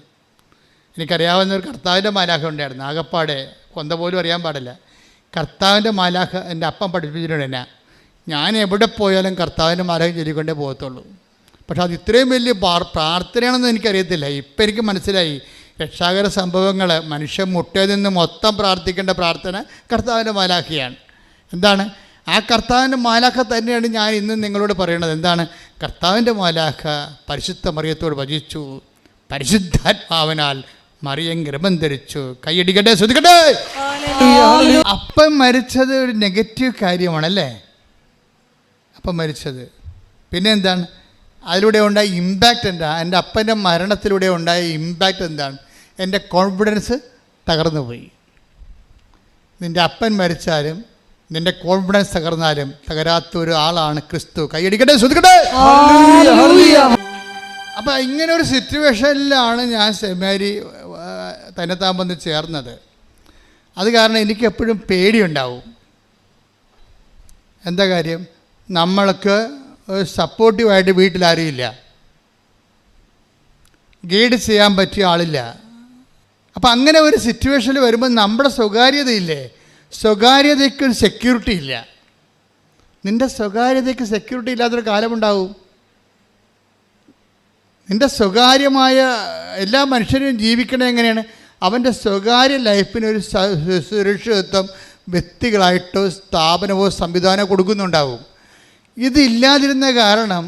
എനിക്കറിയാവുന്ന ഒരു കർത്താവിൻ്റെ മാലാഖ ഉണ്ടായിരുന്നു. ആകപ്പാടെ കൊന്ത പോലും അറിയാൻ പാടില്ല. കർത്താവിൻ്റെ മാലാഖ എൻ്റെ അപ്പം പഠിപ്പിച്ചിട്ടുണ്ട് എന്നെ. ഞാൻ എവിടെ പോയാലും കർത്താവിൻ്റെ മാലാഖ ചൊല്ലിക്കൊണ്ടേ പോകത്തുള്ളൂ. പക്ഷെ അത് ഇത്രയും വലിയ പ്രാർത്ഥനയാണെന്ന് എനിക്കറിയത്തില്ല. ഇപ്പം എനിക്ക് മനസ്സിലായി. രക്ഷാകര സംഭവങ്ങൾ മനുഷ്യൻ മുട്ടയിൽ നിന്ന് മൊത്തം പ്രാർത്ഥിക്കേണ്ട പ്രാർത്ഥന കർത്താവിൻ്റെ മാലാഖയാണ്. എന്താണ്? ആ കർത്താവിൻ്റെ മാലാഖ തന്നെയാണ് ഞാൻ ഇന്ന് നിങ്ങളോട് പറയണത്. എന്താണ്? കർത്താവിൻ്റെ മാലാഖ പരിശുദ്ധ മറിയത്തോട് വചിച്ചു, പരിശുദ്ധാത്മാവിനാൽ മറിയം ഗർഭം ധരിച്ചു. കൈയടിക്കട്ടെ, ശ്രദ്ധിക്കട്ടെ. അപ്പം മരിച്ചത് ഒരു നെഗറ്റീവ് കാര്യമാണല്ലേ, അപ്പം മരിച്ചത്. പിന്നെ എന്താണ് അതിലൂടെ ഉണ്ടായ ഇമ്പാക്റ്റ്? എന്താ? എൻ്റെ അപ്പൻ്റെ മരണത്തിലൂടെ ഉണ്ടായ ഇമ്പാക്റ്റ് എന്താണ്? എൻ്റെ കോൺഫിഡൻസ് തകർന്നു പോയി. നിൻ്റെ അപ്പൻ മരിച്ചാലും നിന്റെ കോൺഫിഡൻസ് തകർന്നാലും തകരാത്ത ഒരു ആളാണ് ക്രിസ്തു. കൈയടിക്കട്ടെ, ശ്രദ്ധിക്കട്ടെ. അപ്പം ഇങ്ങനെ ഒരു സിറ്റുവേഷനിലാണ് ഞാൻ സെമിനാരി തന്നെത്താൻ വന്ന് ചേർന്നത്. അത് കാരണം എനിക്ക് എപ്പോഴും പേടിയുണ്ടാവും. എന്താ കാര്യം? നമ്മൾക്ക് സപ്പോർട്ടീവായിട്ട് വീട്ടിലാരുമില്ല, ഗൈഡ് ചെയ്യാൻ പറ്റിയ ആളില്ല. അപ്പം അങ്ങനെ ഒരു സിറ്റുവേഷനിൽ വരുമ്പോൾ നമ്മുടെ സ്വകാര്യതയില്ലേ, സ്വകാര്യതയ്ക്കൊരു സെക്യൂരിറ്റി ഇല്ല. നിൻ്റെ സ്വകാര്യതയ്ക്ക് സെക്യൂരിറ്റി ഇല്ലാത്തൊരു കാലമുണ്ടാവും. നിൻ്റെ സ്വകാര്യമായ എല്ലാ മനുഷ്യരും ജീവിക്കണത് എങ്ങനെയാണ്? അവൻ്റെ സ്വകാര്യ ലൈഫിനൊരു സുരക്ഷിതത്വം വ്യക്തികളായിട്ടോ സ്ഥാപനമോ സംവിധാനമോ കൊടുക്കുന്നുണ്ടാവും. ഇതില്ലാതിരുന്ന കാരണം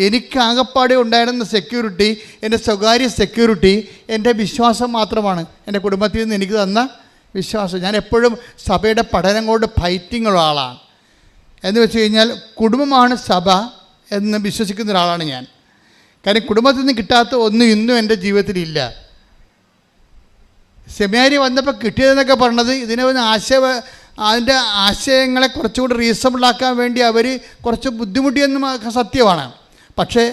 എനിക്ക് ആകപ്പാടെ ഉണ്ടായിരുന്ന സെക്യൂരിറ്റി, എൻ്റെ സ്വകാര്യ സെക്യൂരിറ്റി എൻ്റെ വിശ്വാസം മാത്രമാണ്. എൻ്റെ കുടുംബത്തിൽ നിന്ന് എനിക്ക് തന്ന വിശ്വാസം. ഞാൻ എപ്പോഴും സഭയുടെ പഠനം കൊണ്ട് ഫൈറ്റിങ്ങുള്ള ആളാണ്. എന്ന് വെച്ച് കഴിഞ്ഞാൽ കുടുംബമാണ് സഭ എന്ന് വിശ്വസിക്കുന്ന ഒരാളാണ് ഞാൻ. കാരണം കുടുംബത്തിൽ നിന്ന് കിട്ടാത്ത ഒന്നും ഇന്നും എൻ്റെ ജീവിതത്തിലില്ല. സെമിനാരി വന്നപ്പോൾ കിട്ടിയതെന്നൊക്കെ പറഞ്ഞത് ഇതിനെ ഒന്ന് അതിൻ്റെ ആശയങ്ങളെ കുറച്ചുകൂടി റീസണബിളാക്കാൻ വേണ്ടി അവർ കുറച്ച് ബുദ്ധിമുട്ടിയെന്നും സത്യമാണ്. പക്ഷേ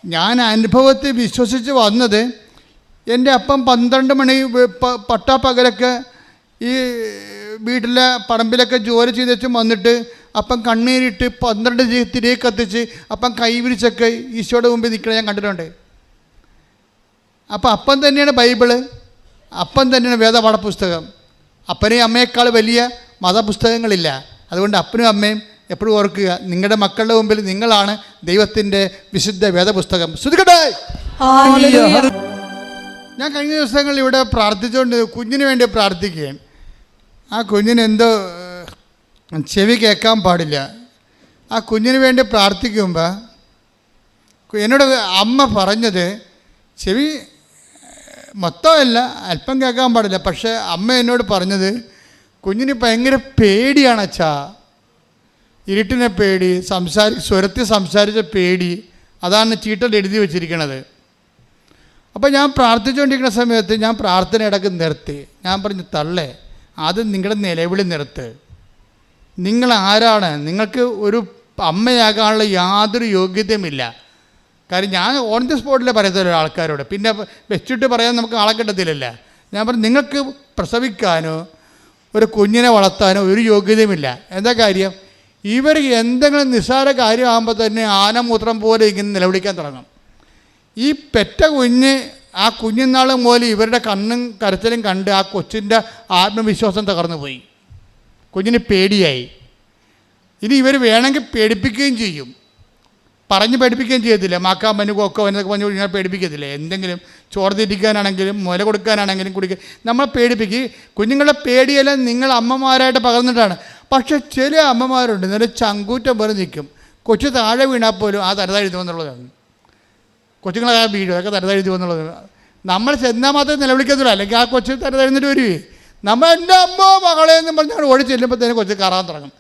ഞാൻ അനുഭവത്തിൽ വിശ്വസിച്ച് വന്നത്, എൻ്റെ അപ്പം 12 മണി പട്ടാപ്പകലൊക്കെ ഈ വീട്ടിലെ പറമ്പിലൊക്കെ ജോലി ചെയ്തും വന്നിട്ട് അപ്പം കണ്ണീരിട്ട് 12 തിരികെ കത്തിച്ച് അപ്പം കൈവിരിച്ചൊക്കെ ഈശോയുടെ മുമ്പിൽ നിൽക്കണ ഞാൻ കണ്ടിട്ടുണ്ട്. അപ്പം അപ്പം തന്നെയാണ് ബൈബിള്, അപ്പം തന്നെയാണ് വേദപാഠപുസ്തകം. അപ്പനെയും അമ്മയേക്കാൾ വലിയ മതപുസ്തകങ്ങളില്ല. അതുകൊണ്ട് അപ്പനും അമ്മയും എപ്പോഴും ഓർക്കുക, നിങ്ങളുടെ മക്കളുടെ മുമ്പിൽ നിങ്ങളാണ് ദൈവത്തിൻ്റെ വിശുദ്ധ വേദപുസ്തകം. ശ്രദ്ധിക്കട്ടെ. ഞാൻ കഴിഞ്ഞ ദിവസങ്ങളിൽ ഇവിടെ പ്രാർത്ഥിച്ചുകൊണ്ട് കുഞ്ഞിന് വേണ്ടി പ്രാർത്ഥിക്കുകയാണ്. ആ കുഞ്ഞിന് എന്തോ ചെവി കേൾക്കാൻ പാടില്ല. ആ കുഞ്ഞിന് വേണ്ടി പ്രാർത്ഥിക്കുമ്പോൾ എന്നോട് അമ്മ പറഞ്ഞത്, ചെവി മൊത്തമല്ല, അല്പം കേൾക്കാൻ പാടില്ല. പക്ഷേ അമ്മ എന്നോട് പറഞ്ഞത്, കുഞ്ഞിന് ഭയങ്കര പേടിയാണ് അച്ഛാ, ഇരുട്ടിനെ പേടി, സ്വരത്തിൽ സംസാരിച്ച പേടി, അതാണ് ചീട്ടൽ എഴുതി വെച്ചിരിക്കണത്. അപ്പോൾ ഞാൻ പ്രാർത്ഥിച്ചുകൊണ്ടിരിക്കുന്ന സമയത്ത് ഞാൻ പ്രാർത്ഥന ഇടയ്ക്ക് നിർത്തി. ഞാൻ പറഞ്ഞു, തള്ളേ, ആദ്യം നിങ്ങളുടെ നിലവിളി നിർത്ത്. നിങ്ങൾ ആരാണ്? നിങ്ങൾക്ക് ഒരു അമ്മയാകാനുള്ള യാതൊരു യോഗ്യതയുമില്ല. കാര്യം ഞാൻ ഓൺ ദി സ്പോട്ടിലേ പറയത്തില്ല ആൾക്കാരോട്, പിന്നെ വെച്ചിട്ട് പറയാൻ നമുക്ക് ആളെ കിട്ടത്തില്ലല്ല. ഞാൻ പറഞ്ഞു, നിങ്ങൾക്ക് പ്രസവിക്കാനോ ഒരു കുഞ്ഞിനെ വളർത്താനോ ഒരു യോഗ്യതയുമില്ല. എന്താ കാര്യം? ഇവർ എന്തെങ്കിലും നിസ്സാര കാര്യമാകുമ്പോൾ തന്നെ ആനമൂത്രം പോലെ ഇങ്ങനെ നിലവിളിക്കാൻ തുടങ്ങും. ഈ പെറ്റ കുഞ്ഞ്, ആ കുഞ്ഞുനാൾ മുതൽ ഇവരുടെ കണ്ണും കരച്ചിലും കണ്ട് ആ കൊച്ചിൻ്റെ ആത്മവിശ്വാസം തകർന്നു പോയി. കുഞ്ഞിന് പേടിയായി. ഇനി ഇവർ വേണമെങ്കിൽ പേടിപ്പിക്കുകയും ചെയ്യും, പറഞ്ഞ് പേടിപ്പിക്കുകയും ചെയ്യത്തില്ല. മാക്കാൻ മനു കൊക്കോ എന്നൊക്കെ പറഞ്ഞു കഴിഞ്ഞാൽ പേടിപ്പിക്കത്തില്ല. എന്തെങ്കിലും ചോറ് തിരിക്കാനാണെങ്കിലും മുല കൊടുക്കാനാണെങ്കിലും കുടിക്കുക, നമ്മളെ പേടിപ്പിക്കുക. കുഞ്ഞുങ്ങളുടെ പേടിയെല്ലാം നിങ്ങൾ അമ്മമാരായിട്ട് പകർന്നിട്ടാണ്. പക്ഷെ ചില അമ്മമാരുണ്ട് നല്ല ചങ്കൂറ്റം പോലെ നിൽക്കും. കൊച്ചു താഴെ വീണാൽ പോലും ആ തരതാഴ്ത്തു എന്നുള്ളതാണ്. കൊച്ചുങ്ങളെ ആ വീഴും, അതൊക്കെ തരതാഴ്ത്തു എന്നുള്ളത്. നമ്മൾ ചെന്നാൽ മാത്രമേ നിലവിളിക്കത്തില്ല, അല്ലെങ്കിൽ ആ കൊച്ചു തരതാഴ്ന്നിട്ട് വരുവേ. നമ്മൾ എൻ്റെ അമ്മോ മകളെന്നും പറഞ്ഞാൽ ഓടി ചെല്ലുമ്പോഴത്തേനും കൊച്ചു കയറാൻ തുടങ്ങും.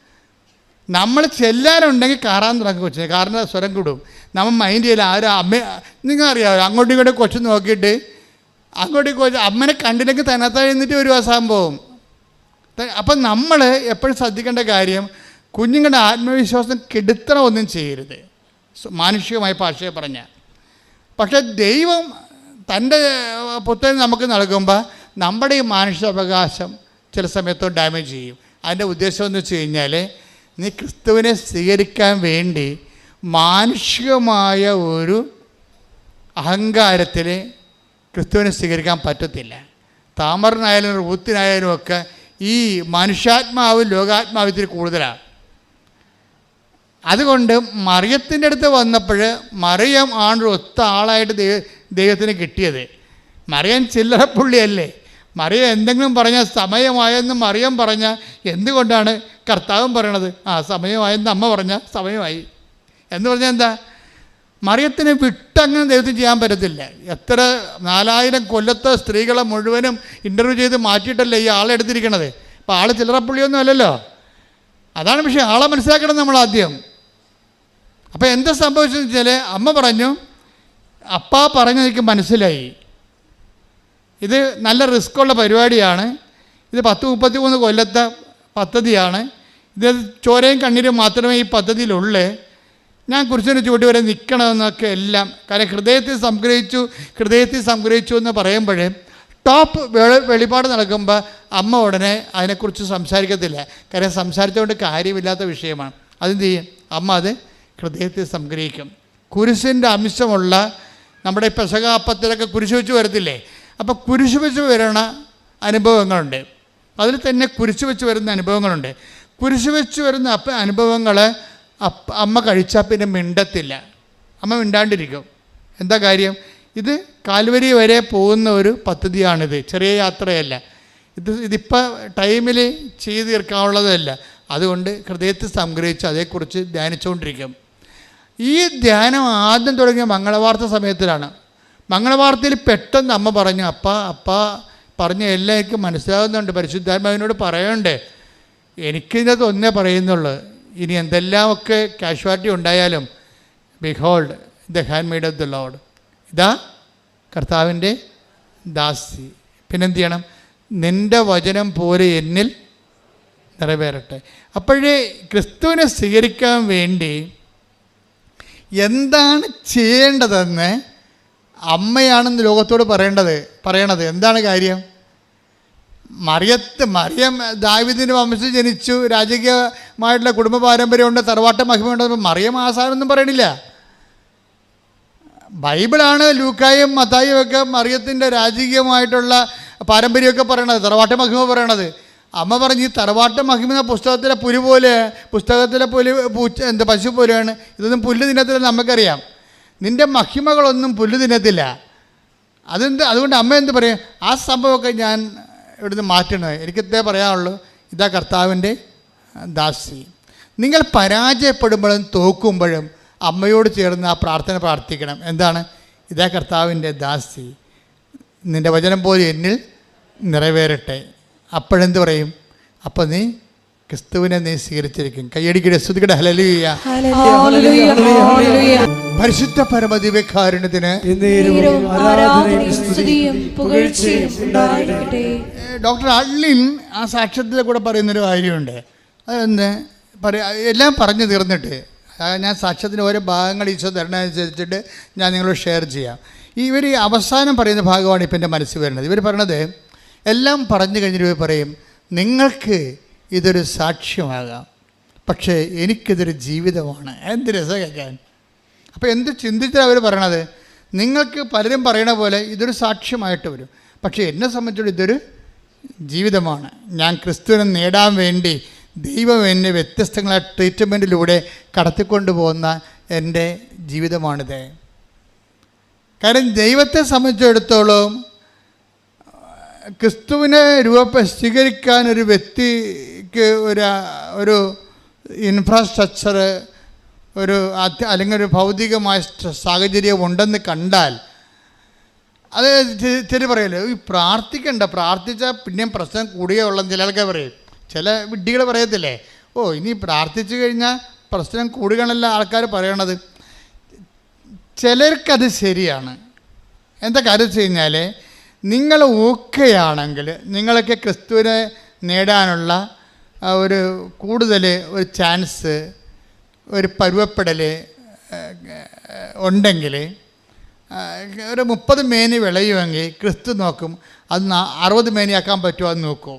നമ്മൾ ചെല്ലാനുണ്ടെങ്കിൽ കയറാൻ തുടങ്ങും കൊച്ചിനെ, കാരണം സ്വരം കൂടും. നമ്മൾ മൈൻഡ് ചെയ്യില്ല. ആരും അമ്മ, നിങ്ങൾക്കറിയാമല്ലോ, അങ്ങോട്ടും ഇങ്ങോട്ടും കൊച്ചു നോക്കിയിട്ട് അങ്ങോട്ടും കൊച്ചു അമ്മനെ കണ്ടില്ലെങ്കിൽ തന്നെത്താൻ എന്നിട്ട് ഒരു സംഭവം. അപ്പം നമ്മൾ എപ്പോഴും ശ്രദ്ധിക്കേണ്ട കാര്യം, കുഞ്ഞുങ്ങളുടെ ആത്മവിശ്വാസം കെടുത്തണം ഒന്നും ചെയ്യരുത്, മാനുഷികമായ ഭാഷയെ പറഞ്ഞാൽ. പക്ഷേ ദൈവം തൻ്റെ പുത്രനെ നമുക്ക് നൽകുമ്പോൾ നമ്മുടെ ഈ മാനുഷികാവകാശം ചില സമയത്ത് ഡാമേജ് ചെയ്യും. അതിൻ്റെ ഉദ്ദേശം എന്ന് വെച്ച് കഴിഞ്ഞാൽ, നീ ക്രിസ്തുവിനെ സ്വീകരിക്കാൻ വേണ്ടി മാനുഷികമായ ഒരു അഹങ്കാരത്തിൽ ക്രിസ്തുവിനെ സ്വീകരിക്കാൻ പറ്റത്തില്ല. താമറിനായാലും റൂത്തിനായാലും ഒക്കെ ഈ മനുഷ്യാത്മാവ് ലോകാത്മാവിത്തിൽ കൂടുതലാണ്. അതുകൊണ്ട് മറിയത്തിൻ്റെ അടുത്ത് വന്നപ്പോൾ മറിയം ആണ് ഒത്ത ആളായിട്ട് ദൈവത്തിന് കിട്ടിയത്. മറിയം ചില്ലറപ്പുള്ളിയല്ലേ. മറിയം എന്തെങ്കിലും പറഞ്ഞാൽ സമയമായെന്ന് മറിയം പറഞ്ഞാൽ എന്തുകൊണ്ടാണ് കർത്താവും പറയണത്? ആ സമയമായെന്ന് അമ്മ പറഞ്ഞാൽ സമയമായി എന്ന് പറഞ്ഞാൽ എന്താ? മറിയത്തിനെ വിട്ടങ്ങനെ ദൈവത്തിന് ചെയ്യാൻ പറ്റത്തില്ല. എത്ര 4000 കൊല്ലത്തെ സ്ത്രീകളെ മുഴുവനും ഇൻ്റർവ്യൂ ചെയ്ത് മാറ്റിയിട്ടല്ലേ ഈ ആളെ എടുത്തിരിക്കണത്. അപ്പോൾ ആൾ ചില്ലറപ്പുള്ളിയൊന്നും അല്ലല്ലോ. അതാണ് വിഷയം. ആളെ മനസ്സിലാക്കണം നമ്മൾ ആദ്യം. അപ്പോൾ എന്താ സംഭവിച്ചതെന്ന് വെച്ചാൽ, അമ്മ പറഞ്ഞു, അപ്പാ പറഞ്ഞത് എനിക്ക് മനസ്സിലായി, ഇത് നല്ല റിസ്ക്കുള്ള പരിപാടിയാണ്, ഇത് 10-33 കൊല്ലത്തെ പദ്ധതിയാണ്, ഇത് ചോരയും കണ്ണീരും മാത്രമേ ഈ പദ്ധതിയിലുള്ളൂ. ഞാൻ കുരിശിന് ചുവട് വരെ നിൽക്കണമെന്നൊക്കെ എല്ലാം കാരണം ഹൃദയത്തിൽ സംഗ്രഹിച്ചു എന്ന് പറയുമ്പോഴേ ടോപ്പ് വെളിപാട് നടക്കുമ്പോൾ അമ്മ ഉടനെ അതിനെക്കുറിച്ച് സംസാരിക്കത്തില്ല. കാര്യം സംസാരിച്ചുകൊണ്ട് കാര്യമില്ലാത്ത വിഷയമാണ്. അതെന്ത് ചെയ്യും? അമ്മ അത് ഹൃദയത്തിൽ സംഗ്രഹിക്കും. കുരിശിൻ്റെ അംശമുള്ള നമ്മുടെ പെസഹ അപ്പത്തിലൊക്കെ കുരിശ് വെച്ച് വരത്തില്ലേ? അപ്പോൾ കുരിശ് വെച്ച് വരുന്ന അനുഭവങ്ങളുണ്ട്. അതിൽ തന്നെ കുരിശ് വെച്ച് വരുന്ന അനുഭവങ്ങളുണ്ട്. കുരിശ് വെച്ച് വരുന്ന അനുഭവങ്ങൾ അമ്മ കഴിച്ചാൽ പിന്നെ മിണ്ടത്തില്ല. അമ്മ മിണ്ടാണ്ടിരിക്കും. എന്താ കാര്യം? ഇത് കാൽവരി വരെ പോകുന്ന ഒരു പദ്ധതിയാണിത്. ചെറിയ യാത്രയല്ല. ഇതിപ്പോൾ ടൈമിൽ ചെയ്ത് തീർക്കാനുള്ളതല്ല. അതുകൊണ്ട് ഹൃദയത്തിൽ സംഗ്രഹിച്ച് അതേക്കുറിച്ച് ധ്യാനിച്ചുകൊണ്ടിരിക്കും. ഈ ധ്യാനം ആദ്യം തുടങ്ങിയ മംഗളവാർത്ത സമയത്തിലാണ്. മംഗളവാർത്തയിൽ പെട്ടെന്ന് അമ്മ പറഞ്ഞു, അപ്പ പറഞ്ഞ എല്ലാം എനിക്ക് മനസ്സിലാകുന്നുണ്ട്, പരിശുദ്ധാത്മാവിനോട് പറയണ്ടേ, എനിക്കിതിനകത്ത് ഒന്നേ പറയുന്നുള്ളൂ, ഇനി എന്തെല്ലാമൊക്കെ കാഷ്വാലിറ്റി ഉണ്ടായാലും behold the hand made of the Lord, ഇതാ കർത്താവിൻ്റെ ദാസി. പിന്നെന്ത് ചെയ്യണം? നിൻ്റെ വചനം പോലെ എന്നിൽ നിറവേറട്ടെ. അപ്പോഴേ ക്രിസ്തുവിനെ സ്വീകരിക്കാൻ വേണ്ടി എന്താണ് ചെയ്യേണ്ടതെന്ന് അമ്മയാണെന്ന് ലോകത്തോട് പറയണത്. എന്താണ് കാര്യം? മറിയം ദാവീദിൻ്റെ വംശത്തിൽ ജനിച്ചു, രാജകീയമായിട്ടുള്ള കുടുംബ പാരമ്പര്യമുണ്ട്, തറവാട്ട മഹിമയുണ്ട്. മറിയം ആസാനൊന്നും പറയണില്ല. ബൈബിളാണ് ലൂക്കായും മത്തായും ഒക്കെ മറിയത്തിൻ്റെ രാജകീയമായിട്ടുള്ള പാരമ്പര്യമൊക്കെ പറയണത്, തറവാട്ട മഹിമ പറയണത്. അമ്മ പറഞ്ഞ് ഈ തറവാട്ട മഹിമ പുസ്തകത്തിലെ പശു പോലെയാണ്, ഇതൊന്നും പുല്ല് തിന്നത്തില്ല. നമുക്കറിയാം നിൻ്റെ മഹിമകളൊന്നും പുല്ല് തിന്നത്തില്ല. അതുകൊണ്ട് അമ്മ എന്ത് പറയും? ആ സംഭവമൊക്കെ ഞാൻ ഇവിടുന്ന് മാറ്റണത്. എനിക്കിതേ പറയാനുള്ളൂ, ഇതാ കർത്താവിൻ്റെ ദാസി. നിങ്ങൾ പരാജയപ്പെടുമ്പോഴും തോക്കുമ്പോഴും അമ്മയോട് ചേർന്ന് ആ പ്രാർത്ഥന പ്രാർത്ഥിക്കണം. എന്താണ്? ഇതാ കർത്താവിൻ്റെ ദാസി, നിൻ്റെ വചനം പോലെ എന്നിൽ നിറവേറട്ടെ. അപ്പോഴെന്ത് പറയും? അപ്പോൾ നീ ക്രിസ്തുവിനെ നീ സ്വീകരിച്ചിരിക്കും. കയ്യടിക്കടെ സ്തുതിക്കടെ ഹല്ലേലൂയ. പരിശുദ്ധ പരമദിവ്യകാരുണ്യത്തിന് ഡോക്ടർ അള്ളിൻ ആ സാക്ഷ്യത്തിലെ കൂടെ പറയുന്നൊരു കാര്യമുണ്ട്. അതെന്ന് എല്ലാം പറഞ്ഞു തീർന്നിട്ട് ഞാൻ സാക്ഷ്യത്തിൻ്റെ ഓരോ ഭാഗങ്ങൾ ഈശോ തരണമനുസരിച്ചിട്ട് ഞാൻ നിങ്ങളോട് ഷെയർ ചെയ്യാം. ഇവർ അവസാനം പറയുന്ന ഭാഗമാണ് ഇപ്പം എൻ്റെ മനസ്സിൽ വരുന്നത്. ഇവർ പറയണത് എല്ലാം പറഞ്ഞു കഴിഞ്ഞിട്ട് ഇവർ പറയും, നിങ്ങൾക്ക് ഇതൊരു സാക്ഷ്യമാകാം, പക്ഷേ എനിക്കിതൊരു ജീവിതമാണ്. എന്ത് രസം കേൾക്കാൻ. അപ്പോൾ എന്ത് ചിന്തിച്ചാണ് അവർ പറയണത്? നിങ്ങൾക്ക് പലരും പറയണ പോലെ ഇതൊരു സാക്ഷ്യമായിട്ട് വരും, പക്ഷേ എന്നെ സംബന്ധിച്ചിടത്തോളം ഇതൊരു ജീവിതമാണ്. ഞാൻ ക്രിസ്തുവിനെ നേടാൻ വേണ്ടി ദൈവം എന്നെ വ്യത്യസ്തങ്ങളായ ട്രീറ്റ്മെൻറ്റിലൂടെ കടത്തിക്കൊണ്ടു പോകുന്ന എൻ്റെ ജീവിതമാണിത്. കാരണം ദൈവത്തെ സംബന്ധിച്ചിടത്തോളം ക്രിസ്തുവിനെ സ്വീകരിക്കാൻ ഒരു വ്യക്തിക്ക് ഒരു ഇൻഫ്രാസ്ട്രക്ചർ അല്ലെങ്കിൽ ഒരു ഭൗതികമായ സാഹചര്യം ഉണ്ടെന്ന് കണ്ടാൽ അത് ശരി പറയല്ലോ, ഈ പ്രാർത്ഥിച്ചാൽ പിന്നെയും പ്രശ്നം കൂടുകയേ ഉള്ളെന്ന് ചില ആൾക്കാർ പറയും. ചില വിഡ്ഢികൾ പറയത്തില്ലേ, ഇനി പ്രാർത്ഥിച്ചു കഴിഞ്ഞാൽ പ്രശ്നം കൂടുകയാണല്ലോ ആൾക്കാർ പറയണത്. ചിലർക്കത് ശരിയാണ്. എന്താ കാര്യം വെച്ച് കഴിഞ്ഞാൽ, നിങ്ങൾ ഓക്കെയാണെങ്കിൽ നിങ്ങളൊക്കെ ക്രിസ്തുവിനെ നേടാനുള്ള ഒരു കൂടുതൽ ഒരു ചാൻസ്, ഒരു പരുവപ്പെടൽ ഉണ്ടെങ്കിൽ, ഒരു 30 മേനി വിളയുമെങ്കിൽ ക്രിസ്തു നോക്കും അത് 60 മേനിയാക്കാൻ പറ്റുമോ എന്ന് നോക്കും.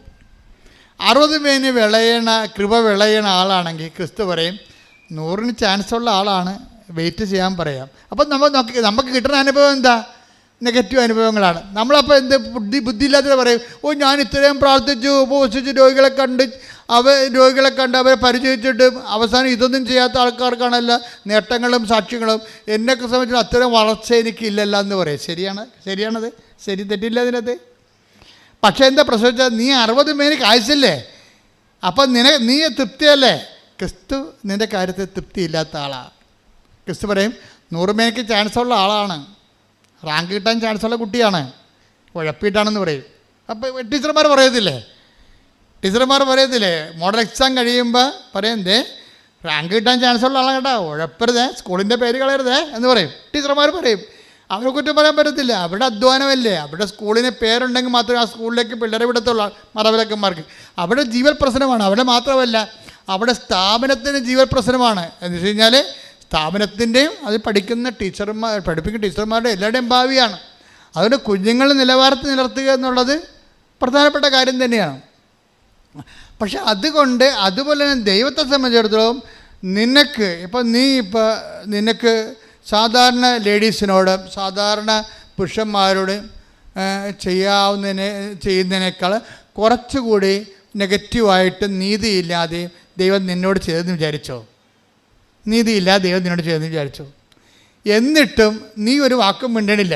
60 മേനി കൃപ വിളയണ ആളാണെങ്കിൽ ക്രിസ്തു പറയും 100-ന് ചാൻസുള്ള ആളാണ്, വെയിറ്റ് ചെയ്യാൻ പറയാം. അപ്പം നമുക്ക് കിട്ടുന്ന അനുഭവം എന്താ? നെഗറ്റീവ് അനുഭവങ്ങളാണ്. നമ്മളപ്പോൾ എന്ത് ബുദ്ധിയില്ലാത്തത് പറയും, ഞാൻ ഇത്രയും പ്രാർത്ഥിച്ചു, ഉപവസിച്ച് രോഗികളെ കണ്ട് അവരെ പരിചയിച്ചിട്ട് അവസാനം ഇതൊന്നും ചെയ്യാത്ത ആൾക്കാർക്കാണല്ലോ നേട്ടങ്ങളും സാക്ഷ്യങ്ങളും. എന്നെയൊക്കെ സംബന്ധിച്ച് അത്തരം വളർച്ച എനിക്കില്ലല്ലോ എന്ന് പറയും. ശരിയാണത്, ശരി, തെറ്റില്ല അതിനകത്ത്. പക്ഷേ എന്താ പ്രശ്നം? നീ 60 മേനി കാഴ്ചയില്ലേ, അപ്പം നീ തൃപ്തിയല്ലേ? ക്രിസ്തു നിൻ്റെ കാര്യത്തിൽ തൃപ്തിയില്ലാത്ത ആളാണ്. ക്രിസ്തു പറയും 100 മേനിക്ക് ചാൻസുള്ള ആളാണ്, റാങ്ക് കിട്ടാൻ ചാൻസുള്ള കുട്ടിയാണ്, ഉഴപ്പിയിട്ടാണെന്ന് പറയും. അപ്പോൾ ടീച്ചർമാർ പറയത്തില്ലേ മോഡൽ എക്സാം കഴിയുമ്പോൾ പറയന്തേ റാങ്ക് കിട്ടാൻ ചാൻസുള്ള ആളാണ് കേട്ടോ, ഉഴപ്പരുതേ, സ്കൂളിൻ്റെ പേര് കളയരുതേ എന്ന് പറയും. ടീച്ചർമാർ പറയും. അവരെ കുറ്റം പറയാൻ പറ്റത്തില്ല, അവരുടെ അധ്വാനമല്ലേ. അവരുടെ സ്കൂളിന് പേരുണ്ടെങ്കിൽ മാത്രമേ ആ സ്കൂളിലേക്ക് പിള്ളേരെ വിടത്തുള്ളൂ. മാതാപിതാക്കന്മാർക്ക് അവിടെ ജീവൽ പ്രശ്നമാണ്. അവിടെ മാത്രമല്ല അവിടെ സ്ഥാപനത്തിന് ജീവപ്രശ്നമാണ്. എന്ന് വെച്ച് കഴിഞ്ഞാൽ സ്ഥാപനത്തിൻ്റെയും അത് പഠിക്കുന്ന പഠിപ്പിക്കുന്ന ടീച്ചർമാരുടെ എല്ലാവരുടെയും ഭാവിയാണ്. അതുകൊണ്ട് കുഞ്ഞുങ്ങളുടെ നിലവാരത്തിൽ നിലർത്തുക എന്നുള്ളത് പ്രധാനപ്പെട്ട കാര്യം തന്നെയാണ്. പക്ഷെ അതുകൊണ്ട് അതുപോലെ തന്നെ ദൈവത്തെ സംബന്ധിച്ചിടത്തോളം നിനക്ക് സാധാരണ ലേഡീസിനോട് സാധാരണ പുരുഷന്മാരോട് ചെയ്യുന്നതിനേക്കാൾ കുറച്ചുകൂടി നെഗറ്റീവായിട്ട് നീതിയില്ലാതെ ദൈവം നിന്നോട് ചെയ്തെന്ന് വിചാരിച്ചോ? നീതിയില്ലാതെ ദൈവം നിന്നോട് ചെയ്തെന്ന് വിചാരിച്ചോ? എന്നിട്ടും നീ ഒരു വാക്കും മിണ്ടണില്ല.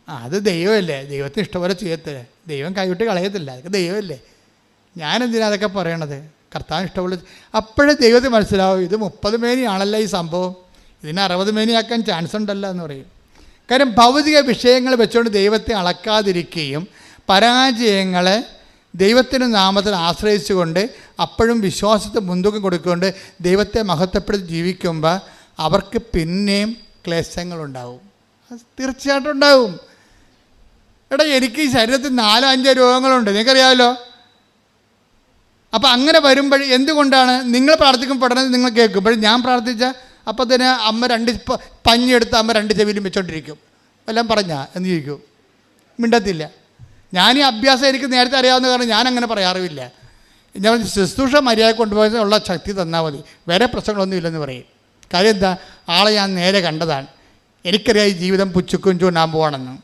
അത് ദൈവമല്ലേ, ദൈവത്തിന് ഇഷ്ടംപോലെ ചെയ്യത്തില്ല, ദൈവം കൈവിട്ട് കളയത്തില്ല, അതൊക്കെ ദൈവമല്ലേ, ഞാനെന്തിനാ അതൊക്കെ പറയണത്, കർത്താൻ ഇഷ്ടംപോലെ. അപ്പോഴേ ദൈവത്തിന് മനസ്സിലാവും ഇത് 30 മേനിയാണല്ലോ ഈ സംഭവം, ഇതിനെ 60 മേനിയാക്കാൻ ചാൻസ് ഉണ്ടല്ലോ എന്ന് പറയും. കാര്യം ഭൗതിക വിഷയങ്ങൾ വെച്ചുകൊണ്ട് ദൈവത്തെ അളക്കാതിരിക്കുകയും പരാജയങ്ങളെ ദൈവത്തിൻ്റെ നാമത്തിൽ ആശ്രയിച്ചുകൊണ്ട് അപ്പോഴും വിശ്വാസത്തെ മുൻതൂക്കം കൊടുച്ചുകൊണ്ട് ദൈവത്തെ മഹത്വപ്പെടുത്തി ജീവിക്കുമ്പോൾ അവർക്ക് പിന്നെയും ക്ലേശങ്ങളുണ്ടാവും. അത് തീർച്ചയായിട്ടും ഉണ്ടാവും. എനിക്ക് ഈ ശരീരത്തിൽ 4-5 രോഗങ്ങളുണ്ട്, നിങ്ങൾക്കറിയാമല്ലോ. അപ്പോൾ അങ്ങനെ വരുമ്പോൾ എന്തുകൊണ്ടാണ് നിങ്ങൾ പ്രാർത്ഥിക്കുമ്പോൾ പഠനം നിങ്ങൾ കേൾക്കും, ഞാൻ പ്രാർത്ഥിച്ച അപ്പോൾ തന്നെ അമ്മ 2 പഞ്ഞെടുത്ത് അമ്മ 2 ചെവിയിലും വെച്ചോണ്ടിരിക്കും, എല്ലാം പറഞ്ഞാൽ എന്ന് ചോദിക്കും, മിണ്ടത്തില്ല. ഞാൻ ഈ അഭ്യാസം എനിക്ക് നേരത്തെ അറിയാവുന്ന കാരണം ഞാൻ അങ്ങനെ പറയാറുമില്ല. ഞാൻ ശുശ്രൂഷ മര്യാദ കൊണ്ടുപോയി ഉള്ള ശക്തി തന്നാൽ മതി, വേറെ പ്രശ്നങ്ങളൊന്നും ഇല്ലെന്ന് പറയും. കാര്യം എന്താ, ആളെ ഞാൻ നേരെ കണ്ടതാണ്, എനിക്കറിയാം ഈ ജീവിതം പുച്ചുക്കും ചൂണ്ടാൻ പോവാണെന്ന്.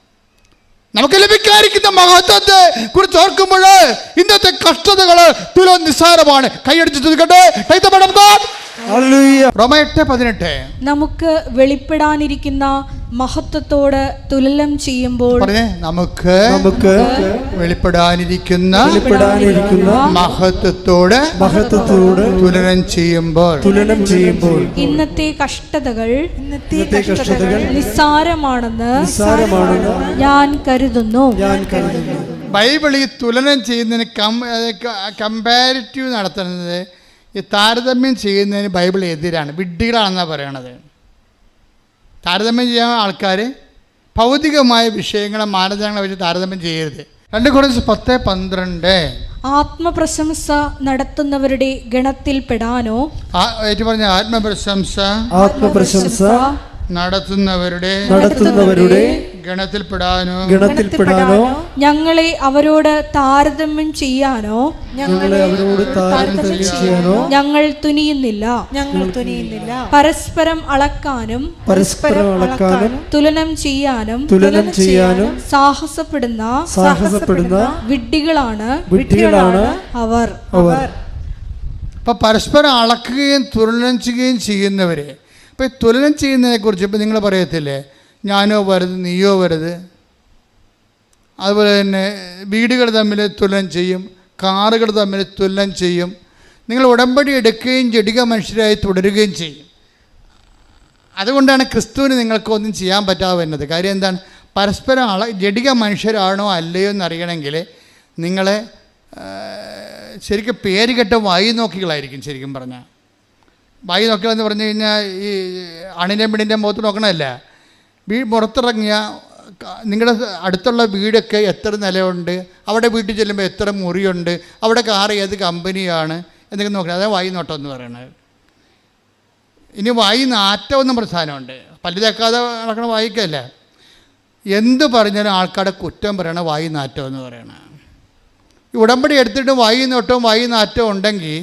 നമുക്ക് ലഭിക്കാതിരിക്കുന്ന മഹത്വത്തെ കുറിച്ച് ഓർക്കുമ്പോൾ ഇന്നത്തെ കഷ്ടതകൾ തുലം നിസ്സാരമാണ്. കൈയടിച്ച് തുതിക്കട്ടെ. റോമ 8:18 നമുക്ക് വെളിപ്പെടാനിരിക്കുന്ന മഹത്വത്തോട് തുലനം ചെയ്യുമ്പോൾ നമുക്ക് വെളിപ്പെടാനിരിക്കുന്ന മഹത്വത്തോട് തുലനം ചെയ്യുമ്പോൾ ഇന്നത്തെ കഷ്ടതകൾ നിസ്സാരമാണെന്ന് ഞാൻ കരുതുന്നു. ബൈബിൾ ഈ തുലനം ചെയ്യുന്നതിന് കമ്പാരിറ്റീവ് നടത്തുന്നത്, ഈ താരതമ്യം ചെയ്യുന്നതിന് ബൈബിൾ എതിരാണ്, വിഡ്ഢികളാണെന്നാണ് പറയണത്. താരതമ്യം ചെയ്യാൻ ആൾക്കാർ ഭൗതികമായ വിഷയങ്ങളെ മാനദണ്ഡങ്ങളെ വെച്ച് താരതമ്യം ചെയ്യരുത്. 2 Corinthians 10:12 ആത്മപ്രശംസ നടത്തുന്നവരുടെ ഗണത്തിൽ പെടാനോ, ആത്മപ്രശംസ നടത്തുന്നവരുടെ ഗണത്തിൽപ്പെടാനോ ഞങ്ങളെ അവരോട് താരതമ്യം ചെയ്യാനോ ഞങ്ങൾ തുനിയുന്നില്ല. പരസ്പരം അളക്കാനും തുലനം ചെയ്യാനും സാഹസപ്പെടുന്ന വിഡ്ഢികളാണ് അവർ. അപ്പോൾ പരസ്പരം അളക്കുകയും തുലനം ചെയ്യുകയും ചെയ്യുന്നവരെ, ഇപ്പോൾ ഈ തുലനം ചെയ്യുന്നതിനെക്കുറിച്ച് ഇപ്പോൾ നിങ്ങൾ പറയത്തില്ലേ, ഞാനോ വരരുത് നീയോ വരരുത്. അതുപോലെ തന്നെ വീടുകൾ തമ്മിൽ തുലനം ചെയ്യും, കാറുകൾ തമ്മിൽ തുലനം ചെയ്യും. നിങ്ങൾ ഉടമ്പടി എടുക്കുകയും ജഡിക മനുഷ്യരായി തുടരുകയും ചെയ്യും. അതുകൊണ്ടാണ് ക്രിസ്തുവിന് നിങ്ങൾക്കൊന്നും ചെയ്യാൻ പറ്റാതെ വരുന്നത്. കാര്യം എന്താണ്, പരസ്പരം ജഡിക മനുഷ്യരാണോ അല്ലയോ എന്നറിയണമെങ്കിൽ നിങ്ങളെ ശരിക്കും പേരുകെട്ട വായി നോക്കികളായിരിക്കും. ശരിക്കും പറഞ്ഞാൽ വായി നോക്കികളെന്ന് പറഞ്ഞു കഴിഞ്ഞാൽ ഈ അണിൻ്റെ പെണ്ണിൻ്റെ മുഖത്ത് നോക്കണമല്ല, പുറത്തിറങ്ങിയ നിങ്ങളുടെ അടുത്തുള്ള വീടൊക്കെ എത്ര നിലയുണ്ട്, അവിടെ വീട്ടിൽ ചെല്ലുമ്പോൾ എത്ര മുറിയുണ്ട്, അവിടെ കാർ ഏത് കമ്പനിയാണ് എന്നൊക്കെ നോക്കണം. അതാണ് വായി നോട്ടം എന്ന് പറയുന്നത്. ഇനി വായി നാറ്റം എന്നും പ്രധാനമുണ്ട്. പല്ല് തേക്കാതെ നടക്കണ വായിക്കല്ല. എന്ത് പറഞ്ഞാലും ആൾക്കാരുടെ കുറ്റം പറയണ വായി നാറ്റം എന്ന് പറയണത്. ഈ ഉടമ്പടി എടുത്തിട്ട് വായി നോട്ടവും വായി നാറ്റവും ഉണ്ടെങ്കിൽ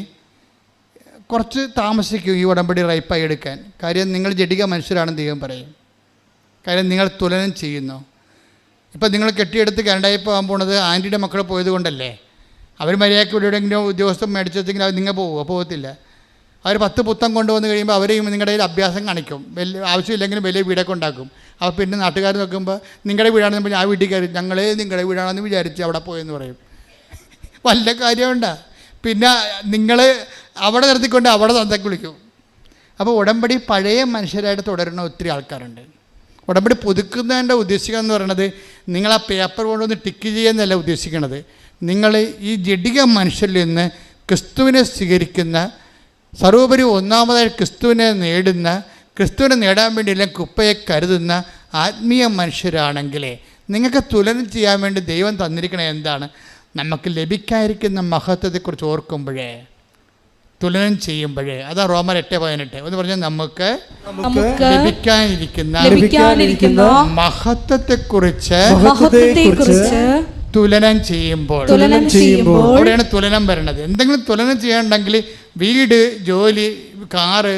കുറച്ച് താമസിക്കും ഈ ഉടമ്പടി റൈപ്പായി എടുക്കാൻ. കാര്യം നിങ്ങൾ ജഡിക മനുഷ്യരാണെന്ന് ദൈവം പറയും. കാര്യം നിങ്ങൾ തുലനം ചെയ്യുന്നു. ഇപ്പം നിങ്ങൾ കെട്ടിയെടുത്ത് കാനഡയിൽ പോകാൻ പോണത് ആൻറ്റിയുടെ മക്കൾ പോയത് കൊണ്ടല്ലേ. അവർ മര്യാദയ്ക്ക് എവിടെയെങ്കിലും ഉദ്യോഗസ്ഥൻ മേടിച്ചെങ്കിൽ അത് നിങ്ങൾ പോകത്തില്ല. അവർ 10 പുത്തം കൊണ്ടുവന്ന് കഴിയുമ്പോൾ അവരെയും നിങ്ങളുടെ കയ്യിൽ അഭ്യാസം കാണിക്കും. വലിയ ആവശ്യമില്ലെങ്കിലും വലിയ വീടൊക്കെ ഉണ്ടാക്കും. അപ്പോൾ പിന്നെ നാട്ടുകാർ നോക്കുമ്പോൾ നിങ്ങളുടെ വീടാണെന്ന് പറഞ്ഞാൽ ആ വീട്ടിൽ കയറി ഞങ്ങളെ നിങ്ങളുടെ വീടാണെന്ന് വിചാരിച്ച് അവിടെ പോയെന്ന് പറയും. വല്ല കാര്യമുണ്ടാ? പിന്നെ നിങ്ങൾ അവിടെ നിർത്തിക്കൊണ്ട് അവിടെ തന്തയ്ക്ക് വിളിക്കും. അപ്പോൾ ഉടമ്പടി പഴയ മനുഷ്യരായിട്ട് തുടരുന്ന ഒത്തിരി ആൾക്കാരുണ്ട്. ഉടമ്പടി പുതുക്കുന്നതിൻ്റെ ഉദ്ദേശിക്കുക എന്ന് പറയുന്നത് നിങ്ങൾ ആ പേപ്പർ കൊണ്ടൊന്ന് ടിക്ക് ചെയ്യുന്നതല്ല ഉദ്ദേശിക്കുന്നത്. നിങ്ങൾ ഈ ജഡിക മനുഷ്യരിൽ നിന്ന് ക്രിസ്തുവിനെ സ്വീകരിക്കുന്ന, സർവോപരി ഒന്നാമതായി ക്രിസ്തുവിനെ നേടുന്ന, ക്രിസ്തുവിനെ നേടാൻ വേണ്ടിയെല്ലാം കുപ്പയെ കരുതുന്ന ആത്മീയ മനുഷ്യരാണെങ്കിൽ നിങ്ങൾക്ക് തുലനം ചെയ്യാൻ വേണ്ടി ദൈവം തന്നിരിക്കണത് എന്താണ്? നമുക്ക് ലഭിക്കാതിരിക്കുന്ന മഹത്വത്തെക്കുറിച്ച് ഓർക്കുമ്പോഴേ തുലനം ചെയ്യുമ്പോഴേ, അതാ റോമർ 8:18 എന്ന് പറഞ്ഞാൽ നമുക്ക് നമുക്ക് ലഭിക്കാനിരിക്കുന്ന മഹത്വത്തെക്കുറിച്ച് തുലനം ചെയ്യുമ്പോൾ അവിടെയാണ് തുലനം വരണത്. എന്തെങ്കിലും തുലനം ചെയ്യണമെങ്കിൽ വീട്, ജോലി, കാറ്,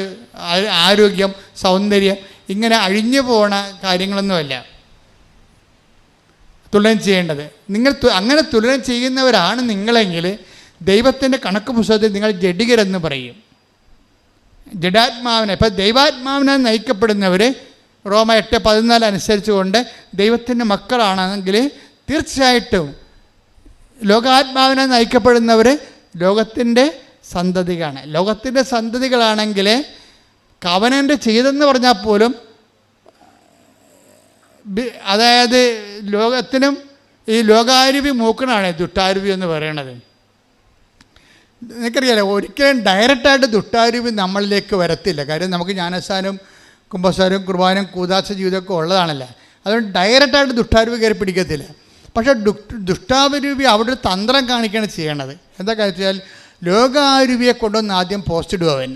ആരോഗ്യം, സൗന്ദര്യം, ഇങ്ങനെ അഴിഞ്ഞു പോണ കാര്യങ്ങളൊന്നുമല്ല തുലനം ചെയ്യേണ്ടത്. നിങ്ങൾ അങ്ങനെ തുലനം ചെയ്യുന്നവരാണ് നിങ്ങളെങ്കിൽ ദൈവത്തിൻ്റെ കണക്ക് പുസ്തകത്തിൽ നിങ്ങൾ ജഡികരെന്ന് പറയും. ജഡാത്മാവിനെ, ഇപ്പം ദൈവാത്മാവിനെ നയിക്കപ്പെടുന്നവർ റോമ 8:14 അനുസരിച്ചുകൊണ്ട് ദൈവത്തിൻ്റെ മക്കളാണെങ്കിൽ തീർച്ചയായിട്ടും ലോകാത്മാവിനെ നയിക്കപ്പെടുന്നവർ ലോകത്തിൻ്റെ സന്തതികളാണ്. ലോകത്തിൻ്റെ സന്തതികളാണെങ്കിൽ കവനൻ്റ് ചെയ്തെന്ന് പറഞ്ഞാൽ പോലും, അതായത് ലോകത്തിനും ഈ ലോകാരൂപി മൂക്കനാണ് ദുഷ്ടാരൂപി എന്ന് പറയണത്. നിനക്കറിയാലോ, ഒരിക്കലും ഡയറക്റ്റായിട്ട് ദുഷ്ടാരൂപി നമ്മളിലേക്ക് വരത്തില്ല. കാര്യം നമുക്ക് ജ്ഞാനസ്ഥാനം, കുംഭസാരവും, കുർബാനയും, കൂദാശ ജീവിതമൊക്കെ ഉള്ളതാണല്ലോ. അതുകൊണ്ട് ഡയറക്റ്റായിട്ട് ദുഷ്ടാരൂപി കയറി പിടിക്കത്തില്ല. പക്ഷേ ദുഷ്ടാരൂപി അവിടെ ഒരു തന്ത്രം കാണിക്കുകയാണ് ചെയ്യണത്. എന്താ വെച്ചാൽ ലോകാരൂപിയെ കൊണ്ടുവന്ന് ആദ്യം പോസ്റ്റ് ഇടും.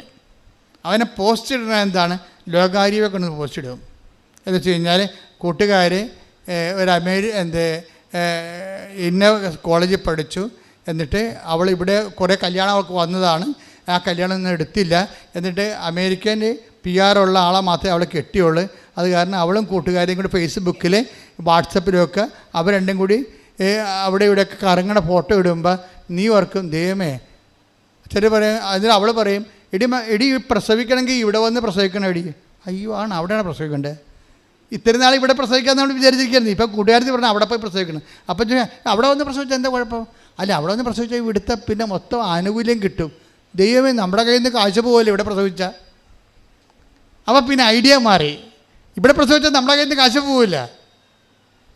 അവനെ പോസ്റ്റ് ഇടുന്നത് എന്താണ്? ലോകാരൂപിയെ കൊണ്ടുവന്ന് പോസ്റ്റ് ഇടും. എന്ന് വെച്ച് കഴിഞ്ഞാൽ കൂട്ടുകാർ ഒരു ഇന്ന കോളേജിൽ പഠിച്ചു, എന്നിട്ട് അവൾ ഇവിടെ കുറേ കല്യാണം അവൾക്ക് വന്നതാണ്, ആ കല്യാണം ഒന്നും എടുത്തില്ല, എന്നിട്ട് അമേരിക്കൻ PR ഉള്ള ആളെ മാത്രമേ അവളെ കെട്ടിയുള്ളൂ. അത് കാരണം അവളും കൂട്ടുകാരെയും കൂടി ഫേസ്ബുക്കിൽ, വാട്സപ്പിലുമൊക്കെ അവർ രണ്ടും കൂടി അവിടെ ഇവിടെയൊക്കെ കറങ്ങണ ഫോട്ടോ ഇടുമ്പോൾ നീ ഓർക്കും, ദൈവമേ. ചെറിയ പറയും, അതിന് അവൾ പറയും, എടി പ്രസവിക്കണമെങ്കിൽ ഇവിടെ വന്ന് പ്രസവിക്കണം. അയ്യോ ആണ്, അവിടെയാണ് പ്രസവിക്കേണ്ടത്. ഇത്രയും നാൾ ഇവിടെ പ്രസവിക്കാമെന്ന് നമ്മൾ വിചാരിച്ചിരിക്കുന്നത്. ഇപ്പം കൂട്ടുകാരത്തി പറഞ്ഞാൽ അവിടെ പോയി പ്രസവിക്കണം. അപ്പം അവിടെ വന്ന് പ്രസവിച്ചാൽ എന്താ കുഴപ്പം? അല്ല, അവിടെ വന്ന് പ്രസവിച്ചാൽ ഇവിടുത്തെ പിന്നെ മൊത്തം ആനുകൂല്യം കിട്ടും. ദൈവമേ, നമ്മുടെ കയ്യിൽ നിന്ന് കാഴ്ച പോകല്ലേ ഇവിടെ പ്രസവിച്ചാൽ. അപ്പം പിന്നെ ഐഡിയ മാറി. ഇവിടെ പ്രസവിച്ചാൽ നമ്മുടെ കയ്യിൽ നിന്ന് കാശ് പോവില്ല.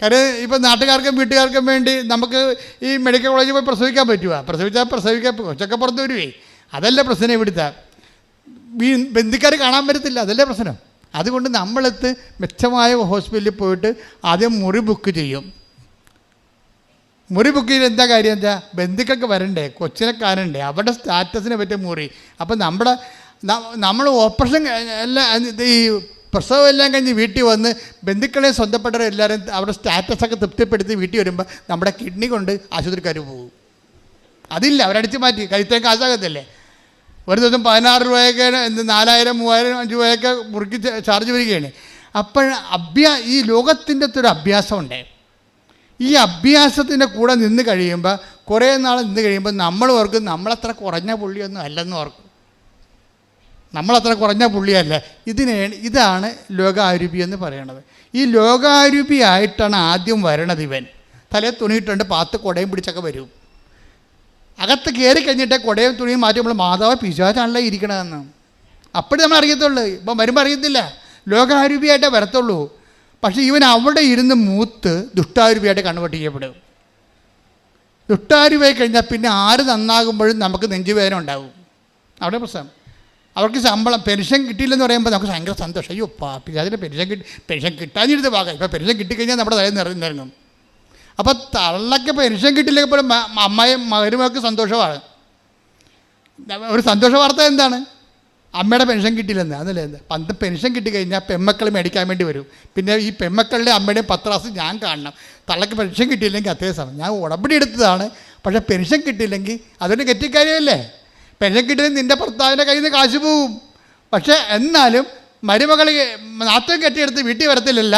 കാര്യം ഇപ്പം നാട്ടുകാർക്കും വീട്ടുകാർക്കും വേണ്ടി നമുക്ക് ഈ മെഡിക്കൽ കോളേജിൽ പോയി പ്രസവിക്കാൻ പറ്റുമോ? പ്രസവിക്കാൻ കൊച്ചൊക്കെ പുറത്ത് വരുവേ. അതല്ല പ്രശ്നം. ഇവിടുത്തെ ബന്ധുക്കാർ കാണാൻ പറ്റത്തില്ല, അതല്ലേ പ്രശ്നം. അതുകൊണ്ട് നമ്മളെടുത്ത് മെച്ചമായ ഹോസ്പിറ്റലിൽ പോയിട്ട് ആദ്യം മുറി ബുക്ക് ചെയ്യും. മുറി ബുക്ക് ചെയ്ത് എന്താ കാര്യം? എന്താ, ബന്ധുക്കൾക്ക് വരണ്ടേ, കൊച്ചിനെ കാണണ്ടേ, അവരുടെ സ്റ്റാറ്റസിനെ പറ്റിയ മുറി. അപ്പം നമ്മൾ ഓപ്പറേഷൻ എല്ലാം, ഈ പ്രസവം എല്ലാം കഴിഞ്ഞ് വീട്ടിൽ വന്ന് ബന്ധുക്കളെ സ്വന്തപ്പെട്ടവരെ എല്ലാവരും അവരുടെ സ്റ്റാറ്റസൊക്കെ തൃപ്തിപ്പെടുത്തി വീട്ടിൽ വരുമ്പോൾ നമ്മുടെ കിഡ്നി കൊണ്ട് ആശുപത്രിക്കാർ പോകും. അതില്ല, അവരടിച്ച് മാറ്റി കഴുത്തേക്ക് കാശാകത്തില്ലേ. ഒരു ദിവസം 16 രൂപയൊക്കെ 4000, 3000, 5 രൂപയൊക്കെ മുറുക്കി ചാർജ് വരികയാണ്. അപ്പോൾ ഈ ലോകത്തിൻ്റെ ഒരു അഭ്യാസമുണ്ട്. ഈ അഭ്യാസത്തിൻ്റെ കൂടെ നിന്ന് കഴിയുമ്പോൾ, കുറേ നാൾ നിന്ന് കഴിയുമ്പോൾ നമ്മൾ ഓർക്കും നമ്മളത്ര കുറഞ്ഞ പുള്ളിയൊന്നും അല്ലെന്ന് ഓർക്കും. നമ്മളത്ര കുറഞ്ഞ പുള്ളിയല്ല. ഇതാണ് ലോകാരൂപി എന്ന് പറയണത്. ഈ ലോകാരൂപി ആയിട്ടാണ് ആദ്യം വരണത്. ഇവൻ തലേ തുണിയിട്ടുണ്ട്, പാത്ത് കുടയും പിടിച്ചൊക്കെ വരും. അകത്ത് കയറി കഴിഞ്ഞിട്ട് കുടയും തുണിയും മാറ്റി നമ്മൾ മാതാവ് പിശാചാണല്ലോ ഇരിക്കണതെന്ന് അപ്പോഴും നമ്മൾ അറിയത്തുള്ളൂ. ഇപ്പം വരുമ്പോൾ അറിയത്തില്ല, ലോകാരൂപിയായിട്ടേ വരത്തുള്ളൂ. പക്ഷേ ഇവൻ അവിടെ ഇരുന്ന് മൂത്ത് ദുഷ്ടാരൂപിയായിട്ട് കൺവേർട്ട് ചെയ്യപ്പെടും. ദുഷ്ടാരൂപിയായി കഴിഞ്ഞാൽ പിന്നെ ആര് നന്നാകുമ്പോഴും നമുക്ക് നെഞ്ചുവേദന ഉണ്ടാകും. അവിടെ പ്രശ്നം. അവർക്ക് ശമ്പളം, പെൻഷൻ കിട്ടിയില്ലെന്ന് പറയുമ്പോൾ നമുക്ക് ഭയങ്കര സന്തോഷം. അയ്യോ പിശാചിൻ്റെ പെൻഷൻ കിട്ടാഞ്ഞിരുന്ന ഭാഗം. ഇപ്പോൾ പെൻഷൻ കിട്ടിക്കഴിഞ്ഞാൽ നമ്മുടെ തലയിൽ നിറങ്ങും. അപ്പോൾ തള്ളക്ക് പെൻഷൻ കിട്ടിയില്ലെങ്കിലും അമ്മയും മകരുമൊക്കെ സന്തോഷമാണ്. ഒരു സന്തോഷ വാർത്ത എന്താണ്? അമ്മയുടെ പെൻഷൻ കിട്ടിയില്ലെന്ന്. അതല്ലേ എന്താ, പെൻഷൻ കിട്ടിക്കഴിഞ്ഞാൽ പെമ്മക്കൾ മേടിക്കാൻ വേണ്ടി വരും. പിന്നെ ഈ പെമ്മക്കളുടെ അമ്മയുടെയും 10 ക്ലാസ് ഞാൻ കാണണം. തള്ളക്ക് പെൻഷൻ കിട്ടിയില്ലെങ്കിൽ അതേ സമയം ഞാൻ ഉടമ്പടി എടുത്തതാണ്, പക്ഷേ പെൻഷൻ കിട്ടിയില്ലെങ്കിൽ അതൊരു കെറ്റിക്കാര്യമല്ലേ. പെൻഷൻ കിട്ടിയില്ലെങ്കിൽ നിൻ്റെ ഭർത്താവിൻ്റെ കയ്യിൽ നിന്ന് കാശ് പോവും. പക്ഷേ എന്നാലും മരുമകൾ നാത്തം കെട്ടിയെടുത്ത് വീട്ടിൽ വരത്തില്ലല്ല,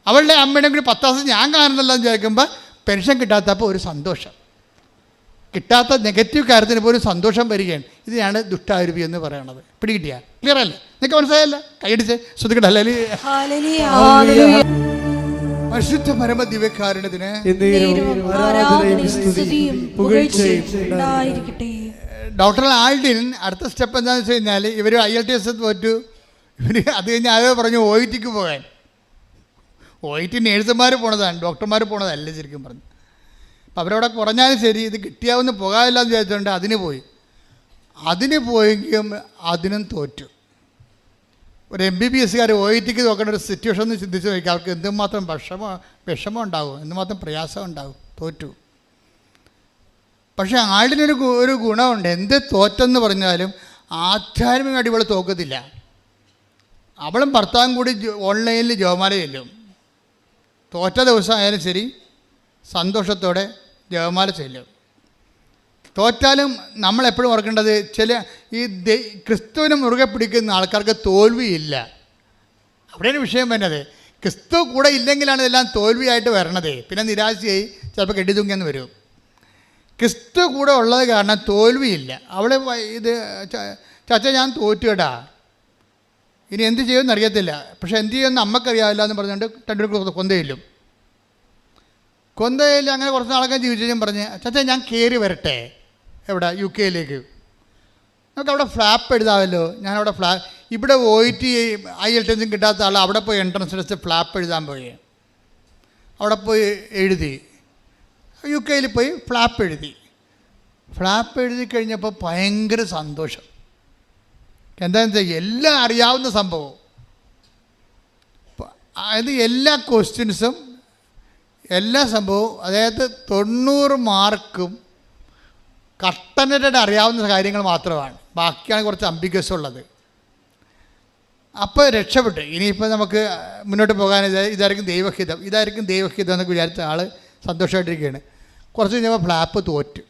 അവളുടെ അമ്മയുടെ കൂടി 10 ക്ലാസ് ഞാൻ കാണുന്നല്ലോ എന്ന് ചോദിക്കുമ്പോൾ പെൻഷൻ കിട്ടാത്തപ്പോൾ ഒരു സന്തോഷം. കിട്ടാത്ത നെഗറ്റീവ് കാര്യത്തിന് പോലും സന്തോഷം വരികയാണ്. ഇതിനാണ് ദുഷ്ടാരൂപി എന്ന് പറയണത്. പിടികിട്ടിയ? ക്ലിയർ അല്ലേ? നിങ്ങൾക്ക് മനസ്സിലായല്ല? കൈയടിച്ച് ശ്രദ്ധിക്കട്ടെ. പരിശുദ്ധ പരമ ദിവ്യകാരുണ്യത്തിന് ഡോക്ടർ ആൾഡിൻ അടുത്ത സ്റ്റെപ്പ് എന്താണെന്ന് വെച്ച് കഴിഞ്ഞാൽ ഇവർ IELTS തോറ്റു. ഇവർ അത് കഴിഞ്ഞ് ആരോ പറഞ്ഞു OITക്ക് പോകാൻ. OIT നേഴ്സുമാർ പോണതാണ്, ഡോക്ടർമാർ പോണതല്ല ശരിക്കും പറഞ്ഞു. അപ്പം അവരവിടെ കുറഞ്ഞാലും ശരി, ഇത് കിട്ടിയാവുന്ന പോകാമില്ല എന്ന് വിചാരിച്ചുകൊണ്ട് അതിന് പോയെങ്കിലും അതിനും തോറ്റു. ഒരു MBBSകാർ OITക്ക് നോക്കേണ്ട ഒരു സിറ്റുവേഷൻ ഒന്ന് ചിന്തിച്ച് നോക്കുക. അവർക്ക് എന്തുമാത്രം വിഷമം ഉണ്ടാകും, എന്തുമാത്രം പ്രയാസം ഉണ്ടാകും. തോറ്റു. പക്ഷേ ഒരു ഗുണമുണ്ട്. എന്ത് തോറ്റെന്ന് പറഞ്ഞാലും ആധ്യാത്മികമായിട്ട് ഇവൾ തോക്കത്തില്ല. അവളും ഭർത്താവും കൂടി ഓൺലൈനിൽ ജപമാല ചെല്ലും. തോറ്റ ദിവസം ആയാലും ശരി സന്തോഷത്തോടെ ജപമാല ചെല്ലും. തോറ്റാലും നമ്മളെപ്പോഴും ഓർക്കേണ്ടത് ഈ ക്രിസ്തുവിനെ മുറുകെ പിടിക്കുന്ന ആൾക്കാർക്ക് തോൽവിയില്ല. അവിടെയാണ് വിഷയം വരുന്നത്. ക്രിസ്തു കൂടെ ഇല്ലെങ്കിലാണ് ഇതെല്ലാം തോൽവിയായിട്ട് വരണത്. പിന്നെ നിരാശയായി ചിലപ്പോൾ കെട്ടിത്തൂങ്ങിയെന്ന് വരും. ക്രിസ്തു കൂടെ ഉള്ളത് കാരണം തോൽവിയില്ല. അവൾ ചാച്ച ഞാൻ തോറ്റുകടാ, ഇനി എന്ത് ചെയ്യുമെന്ന് അറിയത്തില്ല, പക്ഷെ എന്ത് ചെയ്യുമെന്ന് അമ്മക്കറിയാവില്ല എന്ന് പറഞ്ഞുകൊണ്ട് രണ്ടുപേരും കൊന്തയില്ലും. അങ്ങനെ കുറച്ച് നാളൊക്കെ ജീവിച്ചു. ഞാൻ പറഞ്ഞ് ചാച്ച ഞാൻ കയറി വരട്ടെ എവിടെ UK നമുക്ക് അവിടെ ഫ്ലാപ്പ് എഴുതാമല്ലോ. ഞാനവിടെ ഇവിടെ OET IELTS കിട്ടാത്ത ആൾ അവിടെ പോയി എൻട്രൻസ് ടെസ്റ്റ് ഫ്ലാപ്പ് എഴുതാൻ പോയി. അവിടെ പോയി എഴുതി, UK പോയി ഫ്ലാപ്പ് എഴുതി കഴിഞ്ഞപ്പോൾ ഭയങ്കര സന്തോഷം. എന്താണെന്ന് വെച്ചാൽ എല്ലാം അറിയാവുന്ന സംഭവം. അതായത് എല്ലാ ക്വസ്റ്റ്യൻസും എല്ലാ സംഭവവും, അതായത് 90 മാർക്കും കട്ടനയുടെ അറിയാവുന്ന കാര്യങ്ങൾ മാത്രമാണ്. ബാക്കിയാണ് കുറച്ച് അംബിഗസ് ഉള്ളത്. അപ്പോൾ രക്ഷപ്പെട്ടു. ഇനിയിപ്പോൾ നമുക്ക് മുന്നോട്ട് പോകാൻ ഇതായിരിക്കും ദൈവഹിതം എന്നൊക്കെ വിചാരിച്ച ആൾ സന്തോഷമായിട്ടിരിക്കുകയാണ്. കുറച്ച് കഴിഞ്ഞപ്പോൾ ഫ്ലാപ്പ് തോറ്റു.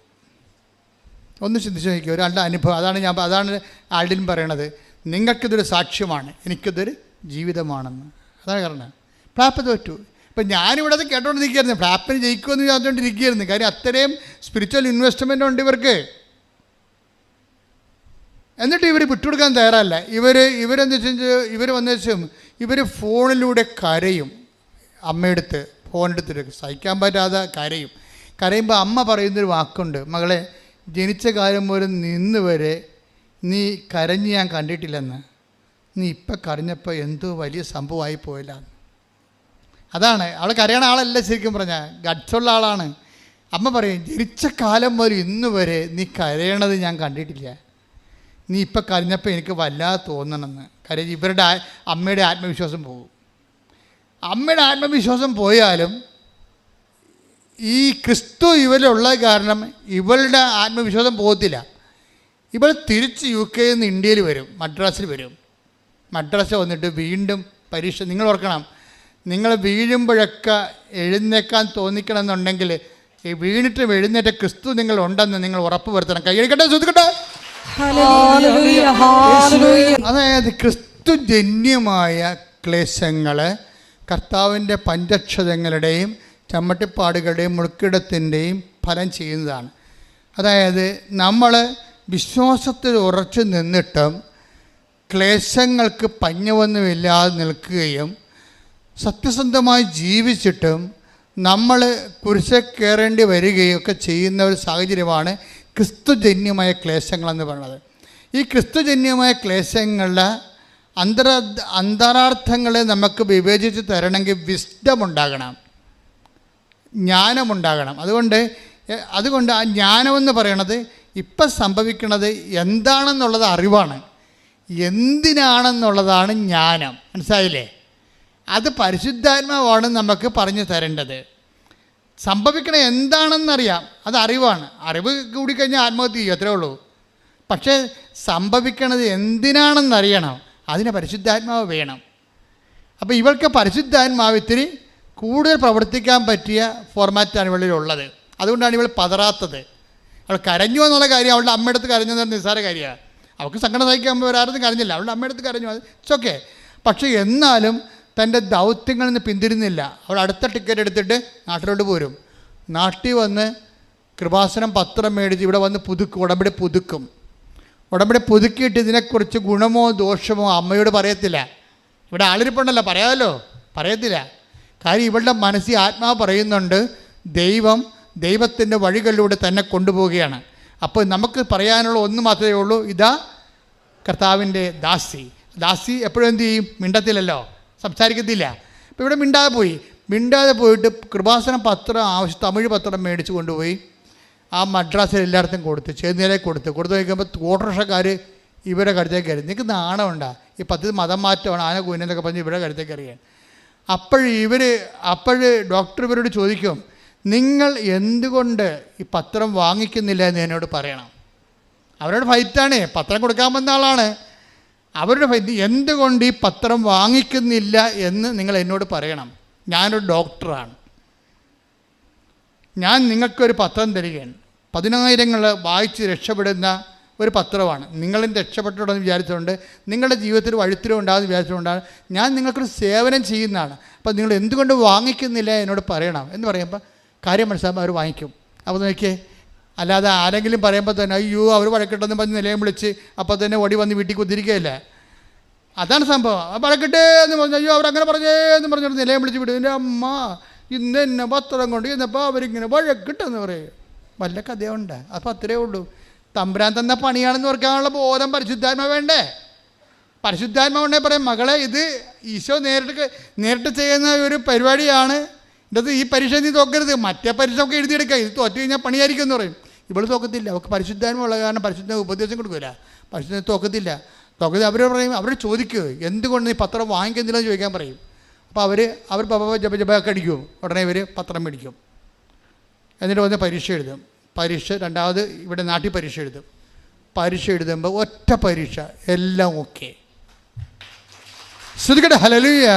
ഒന്ന് ചിന്തിച്ച് നോക്കിയോ, ഒരാളുടെ അനുഭവം. അതാണ് ആൾഡിൻ പറയണത്, നിങ്ങൾക്കിതൊരു സാക്ഷ്യമാണ്, എനിക്കിതൊരു ജീവിതമാണെന്ന്. അതാണ് കാരണം. ഫ്ലാപ്പ് തോറ്റു. ഇപ്പം ഞാനിവിടെ അത് കേട്ടോണ്ടിരിക്കുകയായിരുന്നു. ഫ്ലാപ്പിന് ജയിക്കുമെന്ന് വിചാരിച്ചുകൊണ്ടിരിക്കുകയായിരുന്നു. കാര്യം അത്രയും സ്പിരിച്വൽ ഇൻവെസ്റ്റ്മെൻ്റ് ഉണ്ട് ഇവർക്ക്. എന്നിട്ട് ഇവർ വിട്ടുകൊടുക്കാൻ തയ്യാറല്ല. ഇവരെന്താ വെച്ചാൽ ഇവർ ഫോണിലൂടെ കരയും. അമ്മയെടുത്ത് ഫോണെടുത്തിട്ട് സഹിക്കാൻ പറ്റാതെ കരയുമ്പോൾ അമ്മ പറയുന്നൊരു വാക്കുണ്ട്, മകളെ ജനിച്ച കാലം മുതൽ നിന്ന് വരെ നീ കരഞ്ഞ് ഞാൻ കണ്ടിട്ടില്ലെന്ന്, നീ ഇപ്പം കരഞ്ഞപ്പോൾ എന്തോ വലിയ സംഭവമായി പോയില്ല. അതാണ് അവൾ കരയണ ആളല്ല, ശരിക്കും പറഞ്ഞാൽ ഗഡ്സുള്ള ആളാണ്. അമ്മ പറയും ജനിച്ച കാലം മുതൽ ഇന്ന് വരെ നീ കരയണത് ഞാൻ കണ്ടിട്ടില്ല, നീ ഇപ്പം കരഞ്ഞപ്പോൾ എനിക്ക് വല്ലാതെ തോന്നണമെന്ന്. കാര്യം ഇവരുടെ അമ്മയുടെ ആത്മവിശ്വാസം പോകും. അമ്മയുടെ ആത്മവിശ്വാസം പോയാലും ഈ ക്രിസ്തു ഇവരിലുള്ള കാരണം ഇവളുടെ ആത്മവിശ്വാസം പോകത്തില്ല. ഇവൾ തിരിച്ച് UK നിന്ന് ഇന്ത്യയിൽ വരും, മദ്രാസിൽ വരും. മദ്രാസ് വന്നിട്ട് വീണ്ടും പരീക്ഷ. നിങ്ങൾ ഓർക്കണം, നിങ്ങൾ വീഴുമ്പോഴൊക്കെ എഴുന്നേക്കാൻ തോന്നിക്കണമെന്നുണ്ടെങ്കിൽ ഈ വീണിട്ടും എഴുന്നേറ്റ ക്രിസ്തു നിങ്ങൾ ഉണ്ടെന്ന് നിങ്ങൾ ഉറപ്പ് വരുത്തണം. കൈയടിക്കട്ടെ, ശ്രദ്ധിക്കട്ടെ. അതായത് ക്രിസ്തുജന്യമായ ക്ലേശങ്ങൾ കർത്താവിൻ്റെ പഞ്ചക്ഷതങ്ങളുടെയും ചമ്മട്ടിപ്പാടുകളുടെയും മുൾക്കിടത്തിൻ്റെയും ഫലം ചെയ്യുന്നതാണ്. അതായത് നമ്മൾ വിശ്വാസത്തിൽ ഉറച്ചു നിന്നിട്ടും ക്ലേശങ്ങൾക്ക് പഞ്ഞമൊന്നുമില്ലാതെ നിൽക്കുകയും സത്യസന്ധമായി ജീവിച്ചിട്ടും നമ്മൾ കുരിശിൽ കയറേണ്ടി വരികയും ഒക്കെ ചെയ്യുന്ന ഒരു സാഹചര്യമാണ് ക്രിസ്തുജന്യമായ ക്ലേശങ്ങളെന്ന് പറയുന്നത്. ഈ ക്രിസ്തുജന്യമായ ക്ലേശങ്ങളുടെ അന്തരാർത്ഥങ്ങളെ നമുക്ക് വിവേചിച്ച് തരണമെങ്കിൽ വിസ്ഡം ഉണ്ടാകണം, ജ്ഞാനമുണ്ടാകണം. അതുകൊണ്ട് ആ ജ്ഞാനമെന്ന് പറയണത് ഇപ്പം സംഭവിക്കുന്നത് എന്താണെന്നുള്ളത് അറിവാണ്, എന്തിനാണെന്നുള്ളതാണ് ജ്ഞാനം. മനസ്സിലായില്ലേ? അത് പരിശുദ്ധാത്മാവാണ് നമുക്ക് പറഞ്ഞു തരേണ്ടത്. സംഭവിക്കണത് എന്താണെന്നറിയാം, അത് അറിവാണ്. അറിവ് കൂടിക്കഴിഞ്ഞാൽ ആത്മഹത്യ ചെയ്യും, അത്രേ ഉള്ളൂ. പക്ഷേ സംഭവിക്കണത് എന്തിനാണെന്നറിയണം, അതിന് പരിശുദ്ധാത്മാവ് വേണം. അപ്പോൾ ഇവൾക്ക് പരിശുദ്ധാത്മാവ് ഇത്തിരി കൂടുതൽ പ്രവർത്തിക്കാൻ പറ്റിയ ഫോർമാറ്റാണ് ഇവളിലുള്ളത്. അതുകൊണ്ടാണ് ഇവൾ പതറാത്തത്. അവൾ കരഞ്ഞു എന്നുള്ള കാര്യം, അവളുടെ അമ്മയടുത്ത് കരഞ്ഞു എന്ന് പറഞ്ഞാൽ നിസ്സാര കാര്യമാണ്. അവൾക്ക് സങ്കടം സഹിക്കുമ്പോൾ ഒരാളും കരഞ്ഞില്ല, അവളുടെ അമ്മയടുത്ത് കരഞ്ഞു, അത് ഇറ്റ്സ് ഓക്കെ. പക്ഷേ എന്നാലും തൻ്റെ ദൗത്യങ്ങളിൽ നിന്ന് പിന്തിരുന്നില്ല. അവൾ അടുത്ത ടിക്കറ്റ് എടുത്തിട്ട് നാട്ടിലോട്ട് പോരും. നാട്ടിൽ വന്ന് കൃപാസനം പത്രം മേടിച്ച് ഇവിടെ വന്ന് ഉടമ്പടി പുതുക്കിയിട്ട് ഇതിനെക്കുറിച്ച് ഗുണമോ ദോഷമോ അമ്മയോട് പറയത്തില്ല. ഇവിടെ ആളിരിപ്പുണ്ടല്ലോ, പറയത്തില്ല. കാര്യം ഇവളുടെ മനസ്സിൽ ആത്മാവ് പറയുന്നുണ്ട്, ദൈവത്തിൻ്റെ വഴികളിലൂടെ തന്നെ കൊണ്ടുപോവുകയാണ്. അപ്പോൾ നമുക്ക് പറയാനുള്ള ഒന്ന് മാത്രമേ ഉള്ളൂ, ഇതാ കർത്താവിൻ്റെ ദാസി എപ്പോഴും എന്ത് ചെയ്യും? മിണ്ടത്തില്ലല്ലോ, സംസാരിക്കത്തില്ല. അപ്പോൾ ഇവിടെ മിണ്ടാതെ പോയിട്ട് കൃപാസനം തമിഴ് പത്രം മേടിച്ച് കൊണ്ടുപോയി ആ മദ്രാസിൽ എല്ലായിടത്തും ചേന്നേരെ കൊടുത്ത് നോക്കുമ്പോൾ ഓട്ടോറിക്ഷക്കാർ ഇവരെ കരുത്തേക്ക് അറിയാം. നിങ്ങൾക്ക് നാണമുണ്ടാ? ഈ 10 മതം മാറ്റമാണ്, ആന കൂനെന്നൊക്കെ പറഞ്ഞ് ഇവരെ കരുത്തേക്ക് അറിയാൻ. അപ്പോൾ ഡോക്ടർ ഇവരോട് ചോദിക്കും, നിങ്ങൾ എന്തുകൊണ്ട് ഈ പത്രം വാങ്ങിക്കുന്നില്ല എന്ന് എന്നോട് പറയണം. അവരുടെ ഫൈറ്റാണ്, പത്രം കൊടുക്കാൻ വന്ന ആളാണ്. അവരുടെ ഫൈറ്റ്, എന്തുകൊണ്ട് ഈ പത്രം വാങ്ങിക്കുന്നില്ല എന്ന് നിങ്ങൾ എന്നോട് പറയണം. ഞാനൊരു ഡോക്ടറാണ്. ഞാൻ നിങ്ങൾക്കൊരു പത്രം തരികയാണ്. 10,000 വായിച്ച് രക്ഷപ്പെടുന്ന ഒരു പത്രമാണ്. നിങ്ങളും രക്ഷപ്പെട്ടുണ്ടെന്ന് വിചാരിച്ചുകൊണ്ട്, നിങ്ങളുടെ ജീവിതത്തിൽ വഴുത്തിലും ഉണ്ടാകുമെന്ന് വിചാരിച്ചുകൊണ്ടാണ് ഞാൻ നിങ്ങൾക്കൊരു സേവനം ചെയ്യുന്നതാണ്. അപ്പോൾ നിങ്ങൾ എന്തുകൊണ്ട് വാങ്ങിക്കുന്നില്ല എന്നോട് പറയണം എന്ന് പറയുമ്പോൾ കാര്യം മനസ്സിലാകുമ്പോൾ അവർ വാങ്ങിക്കും. അപ്പോൾ നോക്കിയേ, അല്ലാതെ ആരെങ്കിലും പറയുമ്പോൾ തന്നെ അയ്യോ അവർ വഴക്കിട്ടെന്ന് പറഞ്ഞ് നിലയം വിളിച്ച് അപ്പോൾ തന്നെ ഓടി വന്ന് വീട്ടിൽ കുത്തിരിക്കുകയല്ലേ. അതാണ് സംഭവം. ആ വഴക്കിട്ടേ എന്ന് പറഞ്ഞു, അയ്യോ അവരങ്ങനെ പറഞ്ഞേ എന്ന് പറഞ്ഞിട്ട് നിലയം വിളിച്ച് വിടും. എൻ്റെ അമ്മ ഇന്ന് എന്നെ പത്രം കൊണ്ട് ഇന്നപ്പോൾ അവരിങ്ങനെ വഴക്കിട്ടെന്ന് പറയും. വല്ല കഥയുണ്ട്. അപ്പോൾ അത്രയേ ഉള്ളൂ. തമ്പുരാൻ തന്ന പണിയാണെന്ന് ഓർക്കാനുള്ള ബോധം പരിശുദ്ധാത്മ വേണ്ടേ? പരിശുദ്ധാത്മ ഉണ്ടെങ്കിൽ പറയും, മകളെ ഇത് ഈശോ നേരിട്ട് ചെയ്യുന്ന ഒരു പരിപാടിയാണ്. ഇന്നത് ഈ പരീക്ഷ നീ തോക്കരുത്, മറ്റേ പരീക്ഷ ഒക്കെ എഴുതിയെടുക്കുക, ഇത് തോറ്റു കഴിഞ്ഞാൽ പണിയായിരിക്കും എന്ന് പറയും. ഇവൾ തോക്കത്തില്ല. അവൾക്ക് പരിശുദ്ധാത്മ ഉള്ള കാരണം പരിശുദ്ധ ഉപദേശം കൊടുക്കില്ല. പരിശുദ്ധ തോക്കത്തില്ല. അവർ പറയും, അവർ ചോദിക്കുക എന്തുകൊണ്ട് നീ പത്രം വാങ്ങിക്കുന്നില്ലെന്ന് ചോദിക്കാൻ പറയും. അപ്പോൾ അവർ ജപജപൊക്കെ അടിക്കും. ഉടനെ ഇവർ പത്രം മേടിക്കും. എന്നിട്ട് വന്ന് പരീക്ഷ എഴുതും. പരീക്ഷ രണ്ടാമത് ഇവിടെ നാട്ടിൽ പരീക്ഷ എഴുതും. പരീക്ഷ എഴുതുമ്പോൾ ഒറ്റ പരീക്ഷ എല്ലാം ഓക്കെ. ശ്രദ്ധിക്കട്ടെ. ഹല്ലേലൂയ.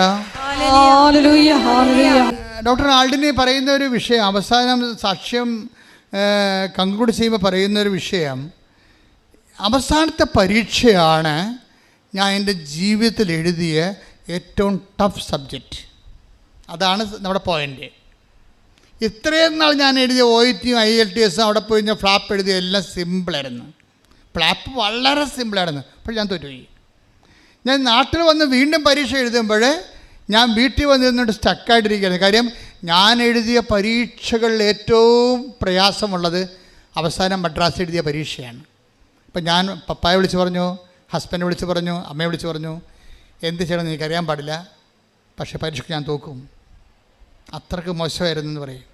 ഡോക്ടർ ആൾഡിനെ പറയുന്ന ഒരു വിഷയം, അവസാനം സാക്ഷ്യം കൺക്ലൂഡ് ചെയ്യുമ്പോൾ പറയുന്ന ഒരു വിഷയം, അവസാനത്തെ പരീക്ഷയാണ് ഞാൻ എൻ്റെ ജീവിതത്തിൽ എഴുതിയ ഏറ്റവും ടഫ് സബ്ജക്റ്റ്. അതാണ് നമ്മുടെ പോയിൻ്റ്. ഇത്രയും നാൾ ഞാൻ എഴുതിയ OET IELTS അവിടെ പോയി ഞാൻ ഫ്ലാപ്പ് എഴുതിയ എല്ലാം സിമ്പിളായിരുന്നു. ഫ്ലാപ്പ് വളരെ സിമ്പിളായിരുന്നു. അപ്പോൾ ഞാൻ തോറ്റുപോയി. ഞാൻ നാട്ടിൽ വന്ന് വീണ്ടും പരീക്ഷ എഴുതുമ്പോൾ ഞാൻ വീട്ടിൽ വന്നിരുന്നിട്ട് സ്റ്റക്കായിട്ടിരിക്കുകയാണ്. കാര്യം ഞാൻ എഴുതിയ പരീക്ഷകളിൽ ഏറ്റവും പ്രയാസമുള്ളത് അവസാനം മദ്രാസ് എഴുതിയ പരീക്ഷയാണ്. അപ്പം ഞാൻ പപ്പായെ വിളിച്ച് പറഞ്ഞു, ഹസ്ബൻഡ് വിളിച്ച് പറഞ്ഞു, അമ്മയെ വിളിച്ച് പറഞ്ഞു, എന്ത് ചെയ്യണമെന്ന് എനിക്കറിയാൻ പാടില്ല, പക്ഷേ പരീക്ഷയ്ക്ക് ഞാൻ തോക്കും. അത്രയ്ക്ക് മോശമായിരുന്നു എന്ന് പറയും.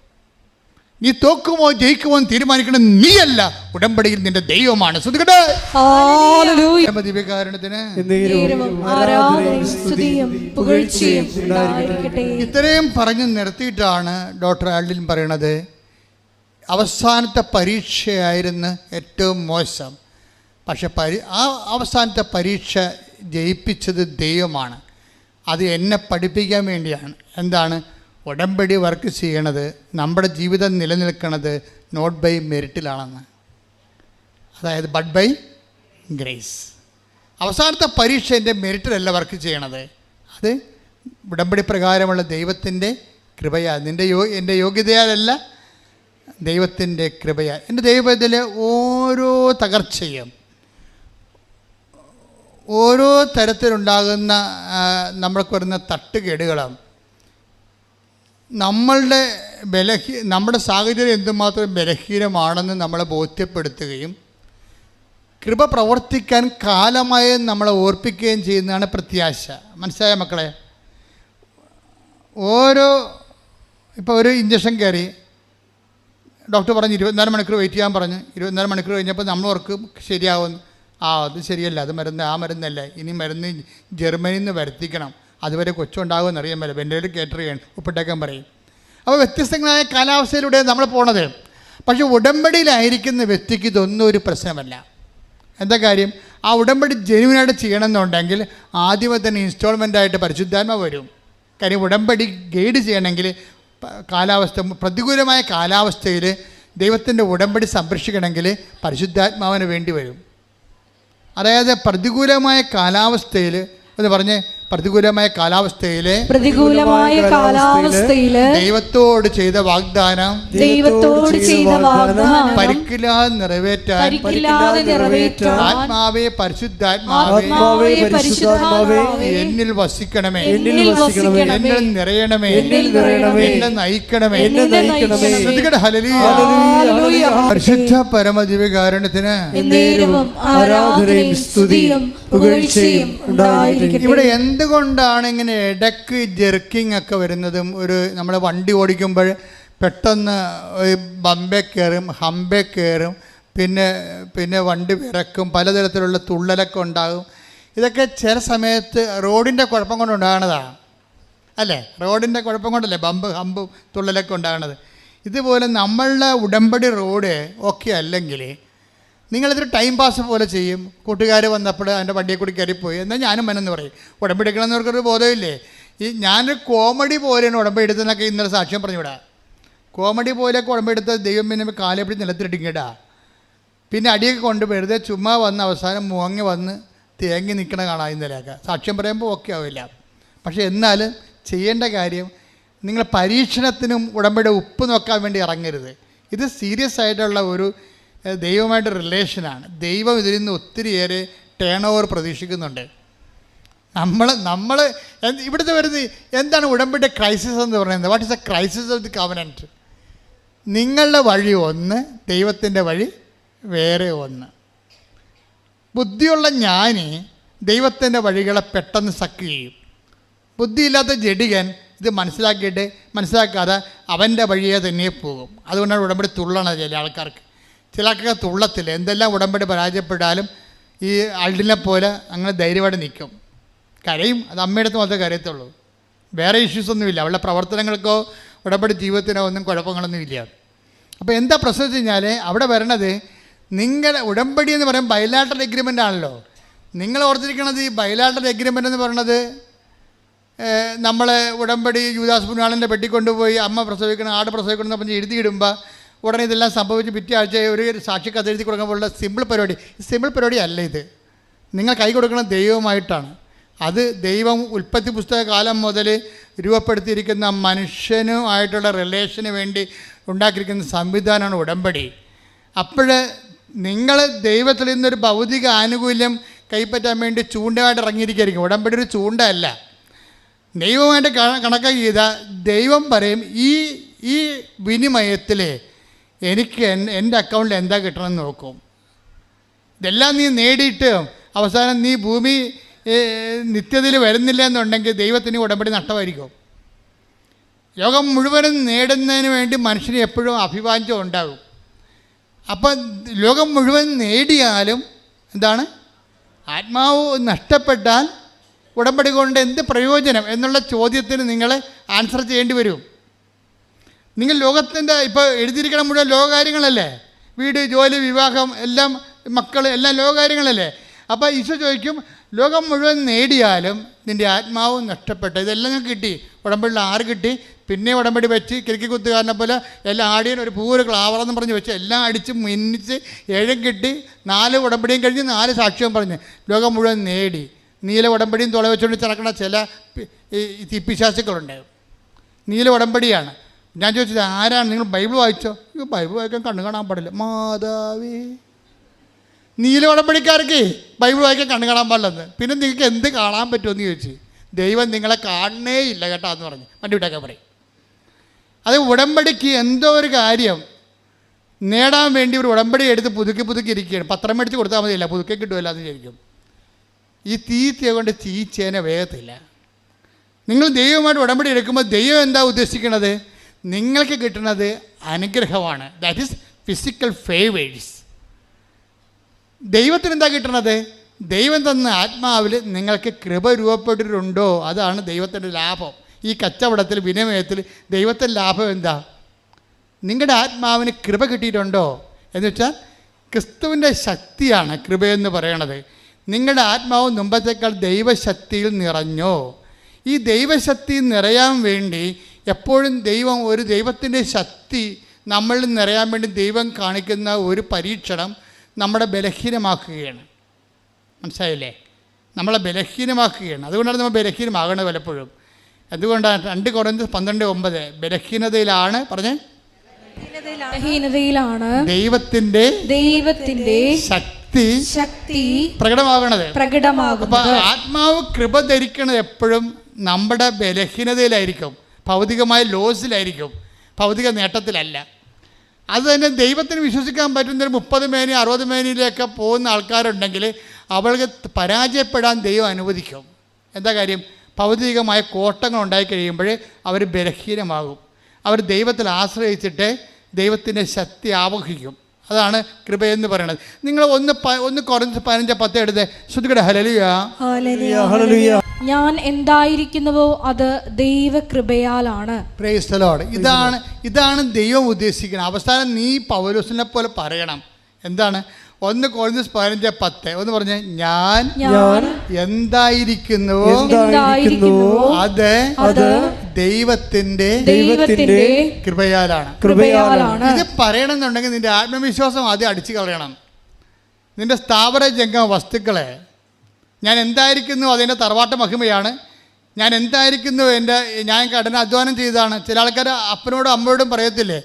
നീ തോക്കുമോ ജയിക്കുമോ എന്ന് തീരുമാനിക്കണം നീയല്ല, ഉടമ്പടിയിൽ നിന്റെ ദൈവമാണ്. ദിവ്യകാരുണ്യത്തിന് ഇത്രയും പറഞ്ഞു നിർത്തിയിട്ടാണ് ഡോക്ടർ ആൽഡിൻ പറയണത്, അവസാനത്തെ പരീക്ഷയായിരുന്നു ഏറ്റവും മോശം. പക്ഷെ ആ അവസാനത്തെ പരീക്ഷ ജയിപ്പിച്ചത് ദൈവമാണ്. അത് എന്നെ പഠിപ്പിക്കാൻ വേണ്ടിയാണ്. എന്താണ്? ഉടമ്പടി വർക്ക് ചെയ്യണത്, നമ്മുടെ ജീവിതം നിലനിൽക്കുന്നത് നോട്ട് ബൈ മെറിറ്റിലാണെന്ന്. അതായത് ബട്ട് ബൈ ഗ്രേസ്. അവസാനത്തെ പരീക്ഷ എൻ്റെ മെറിറ്റിലല്ല വർക്ക് ചെയ്യണത്, അത് ഉടമ്പടി പ്രകാരമുള്ള ദൈവത്തിൻ്റെ കൃപയാൽ. എൻ്റെ യോഗ്യതയാലല്ല, ദൈവത്തിൻ്റെ കൃപയാൽ. എൻ്റെ ദൈവത്തിലെ ഓരോ തകർച്ചയും, ഓരോ തരത്തിലുണ്ടാകുന്ന നമ്മൾക്ക് വരുന്ന തട്ടുകേടുകളും നമ്മുടെ സാഹചര്യം എന്തുമാത്രം ബലഹീനമാണെന്ന് നമ്മളെ ബോധ്യപ്പെടുത്തുകയും കൃപ പ്രവർത്തിക്കാൻ കാലമായി നമ്മളെ ഓർപ്പിക്കുകയും ചെയ്യുന്നതാണ് പ്രത്യാശ. മനസ്സിലായ മക്കളെ? ഇപ്പോൾ ഒരു ഇഞ്ചക്ഷൻ കയറി, ഡോക്ടർ പറഞ്ഞ് 24 മണിക്കൂർ വെയിറ്റ് ചെയ്യാൻ പറഞ്ഞു. 24 മണിക്കൂർ കഴിഞ്ഞപ്പോൾ നമ്മൾ ഓർക്കും ശരിയാവുമെന്ന്. അത് ശരിയല്ല, അത് മരുന്ന്, ആ മരുന്നല്ല, ഇനി മരുന്ന് ജർമ്മനിയിൽ നിന്ന് വരുത്തിക്കണം, അതുവരെ കൊച്ചുണ്ടാകുമെന്ന് അറിയാൻ പറ്റില്ല, വെൻ്റിലേറ്റർ കയറ്റർ ചെയ്യണം, ഉപ്പിട്ടേക്കാൻ പറയും. അപ്പോൾ വ്യത്യസ്തങ്ങളായ കാലാവസ്ഥയിലൂടെ നമ്മൾ പോണത്. പക്ഷേ ഉടമ്പടിയിലായിരിക്കുന്ന വ്യക്തിക്ക് ഇതൊന്നും ഒരു പ്രശ്നമല്ല. എന്താ കാര്യം? ആ ഉടമ്പടി ജെനുവിനായിട്ട് ചെയ്യണമെന്നുണ്ടെങ്കിൽ ആദ്യമേ തന്നെ ഇൻസ്റ്റാൾമെൻ്റായിട്ട് പരിശുദ്ധാത്മ വരും. കാര്യം ഉടമ്പടി ഗൈഡ് ചെയ്യണമെങ്കിൽ പ്രതികൂലമായ കാലാവസ്ഥയിൽ ദൈവത്തിൻ്റെ ഉടമ്പടി സംരക്ഷിക്കണമെങ്കിൽ പരിശുദ്ധാത്മാവിന് വേണ്ടി വരും. അതായത് പ്രതികൂലമായ കാലാവസ്ഥയിൽ എന്ന് പറഞ്ഞ്, പ്രതികൂലമായ കാലാവസ്ഥയിൽ ദൈവത്തോട് ചെയ്ത വാഗ്ദാനം പരിക്കില്ലാതെ നിറവേറ്റാൻ ആത്മാവേ പരിശുദ്ധാത്മാവേ എന്നിൽ വസിക്കണമേ, എന്നിൽ നിറയണമേ, എന്നെ നയിക്കണമേ. പരിശുദ്ധ പരമദിവ്യകാരുണ്യത്തിന് ആരാധനയും സ്തുതിയും പുകഴ്ചയും ഉണ്ടായിരിക്കട്ടെ. ഇവിടെ എന്തുകൊണ്ടാണ് ഇങ്ങനെ ഇടയ്ക്ക് ജെർക്കിംഗ് ഒക്കെ വരുന്നതും, നമ്മൾ വണ്ടി ഓടിക്കുമ്പോൾ പെട്ടെന്ന് ബമ്പേ കയറും, ഹമ്പേ കയറും, പിന്നെ വണ്ടി വിറക്കും, പലതരത്തിലുള്ള തുള്ളലൊക്കെ ഉണ്ടാകും. ഇതൊക്കെ ചില സമയത്ത് റോഡിൻ്റെ കുഴപ്പം കൊണ്ട് ഉണ്ടാകണതാണ്, അല്ലേ? റോഡിൻ്റെ കുഴപ്പം കൊണ്ടല്ലേ ഹമ്പും തുള്ളലൊക്കെ ഉണ്ടാകണത്. ഇതുപോലെ നമ്മളുടെ ഉടമ്പടി റോഡ് ഒക്കെ അല്ലെങ്കിൽ നിങ്ങളിതൊരു ടൈം പാസ് പോലെ ചെയ്യും. കൂട്ടുകാർ വന്നപ്പോൾ എൻ്റെ വണ്ടിയെ കൂടി കയറിപ്പോയി, എന്നാൽ ഞാനും മനെന്ന് പറയും. ഉടമ്പടി എടുക്കണമെന്നവർക്കൊരു ബോധമില്ലേ? ഞാനൊരു കോമഡി പോലെയാണ് ഉടമ്പടി എടുത്തതെന്നൊക്കെ ഇന്നലെ സാക്ഷ്യം പറഞ്ഞുവിടാ. കോമഡി പോലെയൊക്കെ ഉടമ്പടി എടുത്ത് ദൈവം പിന്നെ കാലെ പിടിച്ച് നിലത്തിട്ടിങ്ങിടാ. പിന്നെ അടിയൊക്കെ കൊണ്ട് വെറുതെ ചുമ്മാ വന്ന് അവസാനം മുങ്ങി വന്ന് തേങ്ങി നിൽക്കണ കാണാം. ഇന്നലെയൊക്കെ സാക്ഷ്യം പറയുമ്പോൾ ഓക്കെ ആവില്ല. പക്ഷേ എന്നാലും ചെയ്യേണ്ട കാര്യം, നിങ്ങൾ പരീക്ഷണത്തിനും ഉടമ്പടി ഉപ്പ് നോക്കാൻ വേണ്ടി ഇറങ്ങരുത്. ഇത് സീരിയസ് ആയിട്ടുള്ള ഒരു ദൈവമായിട്ട് റിലേഷനാണ്. ദൈവം ഇതിൽ നിന്ന് ഒത്തിരിയേറെ ടേൺ ഓവർ പ്രതീക്ഷിക്കുന്നുണ്ട്. നമ്മൾ ഇവിടുത്തെ വരുന്നത് എന്താണ് ഉടമ്പടി ക്രൈസിസ് എന്ന് പറയുന്നത്? What is A crisis of the covenant? നിങ്ങളുടെ വഴി ഒന്ന്, ദൈവത്തിൻ്റെ വഴി വേറെ ഒന്ന്. ബുദ്ധിയുള്ള ജ്ഞാനി ദൈവത്തിൻ്റെ വഴികളെ പെട്ടെന്ന് സക്ക് ചെയ്യും. ബുദ്ധിയില്ലാത്ത ജഡികൻ ഇത് മനസ്സിലാക്കാതെ അവൻ്റെ വഴിയെ തന്നെ പോകും. അതുകൊണ്ടാണ് ഉടമ്പടി തുള്ളണത്. ചില ആൾക്കാർക്ക് തുള്ളത്തില്ല. എന്തെല്ലാം ഉടമ്പടി പരാജയപ്പെട്ടാലും ഈ അൾഡിനെ പോലെ അങ്ങനെ ധൈര്യമായിട്ട് നിൽക്കും. കരയും, അത് അമ്മയുടെ അടുത്ത് മാത്രമേ കരയത്തുള്ളൂ. വേറെ ഇഷ്യൂസൊന്നുമില്ല. അവളുടെ പ്രവർത്തനങ്ങൾക്കോ ഉടമ്പടി ജീവിതത്തിനോ ഒന്നും കുഴപ്പങ്ങളൊന്നുമില്ല. അപ്പോൾ എന്താ പ്രശ്നം വെച്ച് കഴിഞ്ഞാൽ അവിടെ വരണത്, നിങ്ങളുടെ ഉടമ്പടി എന്ന് പറയുമ്പോൾ ബൈലാറ്ററൽ എഗ്രിമെൻ്റ് ആണല്ലോ. നിങ്ങൾ ഓർത്തിരിക്കണത് ഈ ബൈലാറ്ററൽ എഗ്രിമെൻ്റ് എന്ന് പറയണത് നമ്മൾ ഉടമ്പടി യൂദാസ് പുണ്യാളൻ്റെ പെട്ടിക്കൊണ്ടുപോയി അമ്മ പ്രസവിക്കണം, ആട് പ്രസവിക്കണം എന്ന് പറഞ്ഞ് എഴുതിയിടുമ്പോൾ ഉടനെ ഇതെല്ലാം സംഭവിച്ച് പിറ്റേ ആഴ്ച ഒരു സാക്ഷി കത്ത് എഴുതി കൊടുക്കുമ്പോഴുള്ള സിമ്പിൾ പരിപാടി അല്ല ഇത്. നിങ്ങൾ കൈ കൊടുക്കുന്നത് ദൈവമായിട്ടാണ്. അത് ദൈവം ഉൽപ്പത്തി പുസ്തക കാലം മുതൽ രൂപപ്പെടുത്തിയിരിക്കുന്ന മനുഷ്യനുമായിട്ടുള്ള റിലേഷന് വേണ്ടി ഉണ്ടാക്കിയിരിക്കുന്ന സംവിധാനമാണ് ഉടമ്പടി. അപ്പോൾ നിങ്ങൾ ദൈവത്തിൽ നിന്നൊരു ഭൗതിക ആനുകൂല്യം കൈപ്പറ്റാൻ വേണ്ടി ചൂണ്ടയായിട്ട് ഇറങ്ങിയിരിക്കുകയായിരിക്കും. ഉടമ്പടി ഒരു ചൂണ്ടയല്ല. ദൈവമായിട്ട് കണക്കാക്കി ചെയ്താൽ ദൈവം പറയും, ഈ വിനിമയത്തിൽ എനിക്ക് എൻ്റെ അക്കൗണ്ടിൽ എന്താ കിട്ടണമെന്ന് നോക്കും. ഇതെല്ലാം നീ നേടിയിട്ട് അവസാനം നീ ഭൂമി നിത്യതയിൽ വരുന്നില്ല എന്നുണ്ടെങ്കിൽ ദൈവത്തിന് ഉടമ്പടി നഷ്ടമായിരിക്കും. ലോകം മുഴുവനും നേടുന്നതിന് വേണ്ടി മനുഷ്യന് എപ്പോഴും അഭിവാഞ്ചം ഉണ്ടാകും. അപ്പം ലോകം മുഴുവൻ നേടിയാലും എന്താണ്, ആത്മാവ് നഷ്ടപ്പെട്ടാൽ ഉടമ്പടി കൊണ്ട് എന്ത് പ്രയോജനം എന്നുള്ള ചോദ്യത്തിന് നിങ്ങൾ ആൻസർ ചെയ്യേണ്ടി വരും. നിങ്ങൾ ലോകത്തിൻ്റെ ഇപ്പോൾ എഴുതിയിരിക്കണം മുഴുവൻ ലോകകാര്യങ്ങളല്ലേ? വീട്, ജോലി, വിവാഹം, എല്ലാം മക്കൾ, എല്ലാം ലോകകാര്യങ്ങളല്ലേ? അപ്പോൾ ഈശോ ചോദിക്കും, ലോകം മുഴുവൻ നേടിയാലും നിൻ്റെ ആത്മാവ് നഷ്ടപ്പെട്ട ഇതെല്ലാം ഞാൻ കിട്ടി. ഉടമ്പടിയിൽ 6 കിട്ടി. പിന്നെ ഉടമ്പടി വെച്ച് കിരിക്കി കുത്തുകാരനെ പോലെ എല്ലാം ആടിയൻ ഒരു പൂര് ക്ലാവറെന്ന് പറഞ്ഞ് വെച്ച് എല്ലാം അടിച്ച് മിന്നിച്ച് 7 കിട്ടി. 4 ഉടമ്പടിയും കഴിഞ്ഞ് 4 സാക്ഷ്യവും പറഞ്ഞ് ലോകം മുഴുവൻ നേടി. നീല ഉടമ്പടിയും തുള വെച്ചുകൊണ്ട് ചിലക്കണ ചില ഈ പിശാചുക്കളുണ്ട്. നീല ഉടമ്പടിയാണ്. ഞാൻ ചോദിച്ചത് ആരാണ്? നിങ്ങൾ ബൈബിൾ വായിച്ചോ? ബൈബിൾ വായിക്കാൻ കണ്ണു കാണാൻ പാടില്ല. മാതാവേ, നീല ഉടമ്പടിക്കാർക്ക് ബൈബിൾ വായിക്കാൻ കണ്ണു കാണാൻ പാടില്ലെന്ന്. പിന്നെ നിങ്ങൾക്ക് എന്ത് കാണാൻ പറ്റുമെന്ന് ചോദിച്ചു. ദൈവം നിങ്ങളെ കാണണേ ഇല്ല കേട്ടോ എന്ന് പറഞ്ഞു വണ്ടി വിട്ടൊക്കെ പറയും. അത് ഉടമ്പടിക്ക് എന്തോ ഒരു കാര്യം നേടാൻ വേണ്ടി ഒരു ഉടമ്പടി എടുത്ത് പുതുക്കി ഇരിക്കുകയാണ്. പത്രം മേടിച്ച് കൊടുത്താൽ മതിയില്ല, പുതുക്കി കിട്ടുമല്ലോ എന്ന് വിചാരിക്കും. ഈ തീറ്റയെ കൊണ്ട് തീച്ചേനെ വേഗത്തില്ല. നിങ്ങൾ ദൈവമായിട്ട് ഉടമ്പടി എടുക്കുമ്പോൾ ദൈവം എന്താ ഉദ്ദേശിക്കുന്നത്? നിങ്ങൾക്ക് കിട്ടുന്നത് അനുഗ്രഹമാണ്. That is physical favours. ദൈവത്തിന് എന്താ കിട്ടണത്? ദൈവം തന്ന ആത്മാവിൽ നിങ്ങൾക്ക് കൃപ രൂപപ്പെട്ടിട്ടുണ്ടോ? അതാണ് ദൈവത്തിൻ്റെ ലാഭം. ഈ കച്ചവടത്തിൽ, വിനിമയത്തിൽ ദൈവത്തിൻ്റെ ലാഭം എന്താ? നിങ്ങളുടെ ആത്മാവിന് കൃപ കിട്ടിയിട്ടുണ്ടോ എന്ന് വെച്ചാൽ ക്രിസ്തുവിൻ്റെ ശക്തിയാണ് കൃപയെന്ന് പറയണത്. നിങ്ങളുടെ ആത്മാവ് മുമ്പത്തേക്കാൾ ദൈവശക്തിയിൽ നിറഞ്ഞോ? ഈ ദൈവശക്തി നിറയാൻ വേണ്ടി എപ്പോഴും ദൈവത്തിൻ്റെ ശക്തി നമ്മളിൽ നിറയാൻ വേണ്ടി ദൈവം കാണിക്കുന്ന ഒരു പരീക്ഷണം നമ്മളെ ബലഹീനമാക്കുകയാണ്. മനസ്സിലായില്ലേ? നമ്മളെ ബലഹീനമാക്കുകയാണ്. അതുകൊണ്ടാണ് നമ്മൾ ബലഹീനമാകണത് പലപ്പോഴും. അതുകൊണ്ടാണ് 2 കൊരിന്ത്യർ 12:9 ബലഹീനതയിലാണ് പറഞ്ഞേ, ബലഹീനതയിലാണ് ദൈവത്തിന്റെ ശക്തി പ്രകടമാകണത്. അപ്പൊ ആത്മാവ് കൃപ ധരിക്കണത് എപ്പോഴും നമ്മുടെ ബലഹീനതയിലായിരിക്കും, ഭൗതികമായ ലോസിലായിരിക്കും, ഭൗതിക നേട്ടത്തിലല്ല. അത് തന്നെ ദൈവത്തിന് വിശ്വസിക്കാൻ പറ്റുന്നൊരു 30 മേനി 60 മേനിയിലൊക്കെ പോകുന്ന ആൾക്കാരുണ്ടെങ്കിൽ അവൾക്ക് പരാജയപ്പെടാൻ ദൈവം അനുവദിക്കും. എന്താ കാര്യം? ഭൗതികമായ കോട്ടങ്ങൾ ഉണ്ടായി കഴിയുമ്പോൾ അവർ ബലഹീനമാകും. അവർ ദൈവത്തിൽ ആശ്രയിച്ചിട്ട് ദൈവത്തിൻ്റെ ശക്തി ആവഹിക്കും. അതാണ് കൃപയെന്ന് പറയുന്നത്. നിങ്ങൾ ഒന്ന് കുറഞ്ഞ് 15:10 എടുത്ത് ശ്രുതികട ഹല്ലേലൂയ. ഞാൻ എന്തായിരിക്കുന്നുവോ അത് ദൈവകൃപയാലാണ്. Praise the Lord. ഇതാണ് ദൈവം ഉദ്ദേശിക്കുന്നത്. അവസാനം നീ പൗലോസിനെ പോലെ പറയണം. എന്താണ്? 1 Corinthians 15:10 ഒന്ന് പറഞ്ഞേ. ഞാൻ എന്തായിരിക്കുന്നുവോ അത് ദൈവത്തിന്റെ കൃപയാലാണ്. ഇത് പറയണമെന്നുണ്ടെങ്കിൽ നിന്റെ ആത്മവിശ്വാസം ആദ്യം അടിച്ചു കളയണം. നിന്റെ സ്ഥാവര ജംഗമ വസ്തുക്കളെ ഞാൻ എന്തായിരിക്കുന്നു അതിൻ്റെ തറവാട്ട് മഹിമയാണ്. ഞാൻ എന്തായിരിക്കുന്നു ഞാൻ കഠിനാധ്വാനം ചെയ്തതാണ്. ചില ആൾക്കാർ അപ്പനോടും അമ്മയോടും പറയത്തില്ലേ,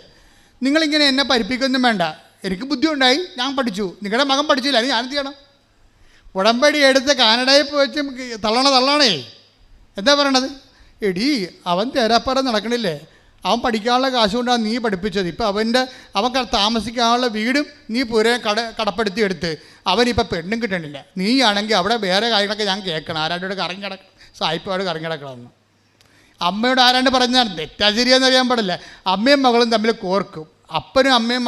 നിങ്ങളിങ്ങനെ എന്നെ പഠിപ്പിക്കൊന്നും വേണ്ട, എനിക്ക് ബുദ്ധി ഉണ്ടായി, ഞാൻ പഠിച്ചു, നിങ്ങളുടെ മകൻ പഠിച്ചില്ല, അല്ലെങ്കിൽ ഞാനെന്ത് ചെയ്യണം? ഉടമ്പടി എടുത്ത് കാനഡയിൽ വെച്ച് തള്ളണേ. എന്താ പറയണത്? എടീ, അവൻ തേരാപ്പാറ നടക്കണില്ലേ, അവൻ പഠിക്കാനുള്ള കാശ് കൊണ്ടാണ് നീ പഠിപ്പിച്ചത്. ഇപ്പം അവൻ താമസിക്കാനുള്ള വീടും നീ പുരേ കടപ്പെടുത്തി എടുത്ത് അവനിപ്പോൾ പെണ്ണും കിട്ടണില്ല. നീ ആണെങ്കിൽ അവിടെ വേറെ കാര്യങ്ങളൊക്കെ ഞാൻ കേൾക്കണം, ആരാണ്ടോട് കറങ്ങി കിടക്കണം, സായിപ്പോട് കറങ്ങി കിടക്കണമെന്ന്. അമ്മയോട് ആരാണ്ട് പറഞ്ഞാൽ തെറ്റാ ശരിയെന്ന് അറിയാൻ പാടില്ല. അമ്മയും മകളും തമ്മിൽ കോർക്കും. അപ്പനും അമ്മയും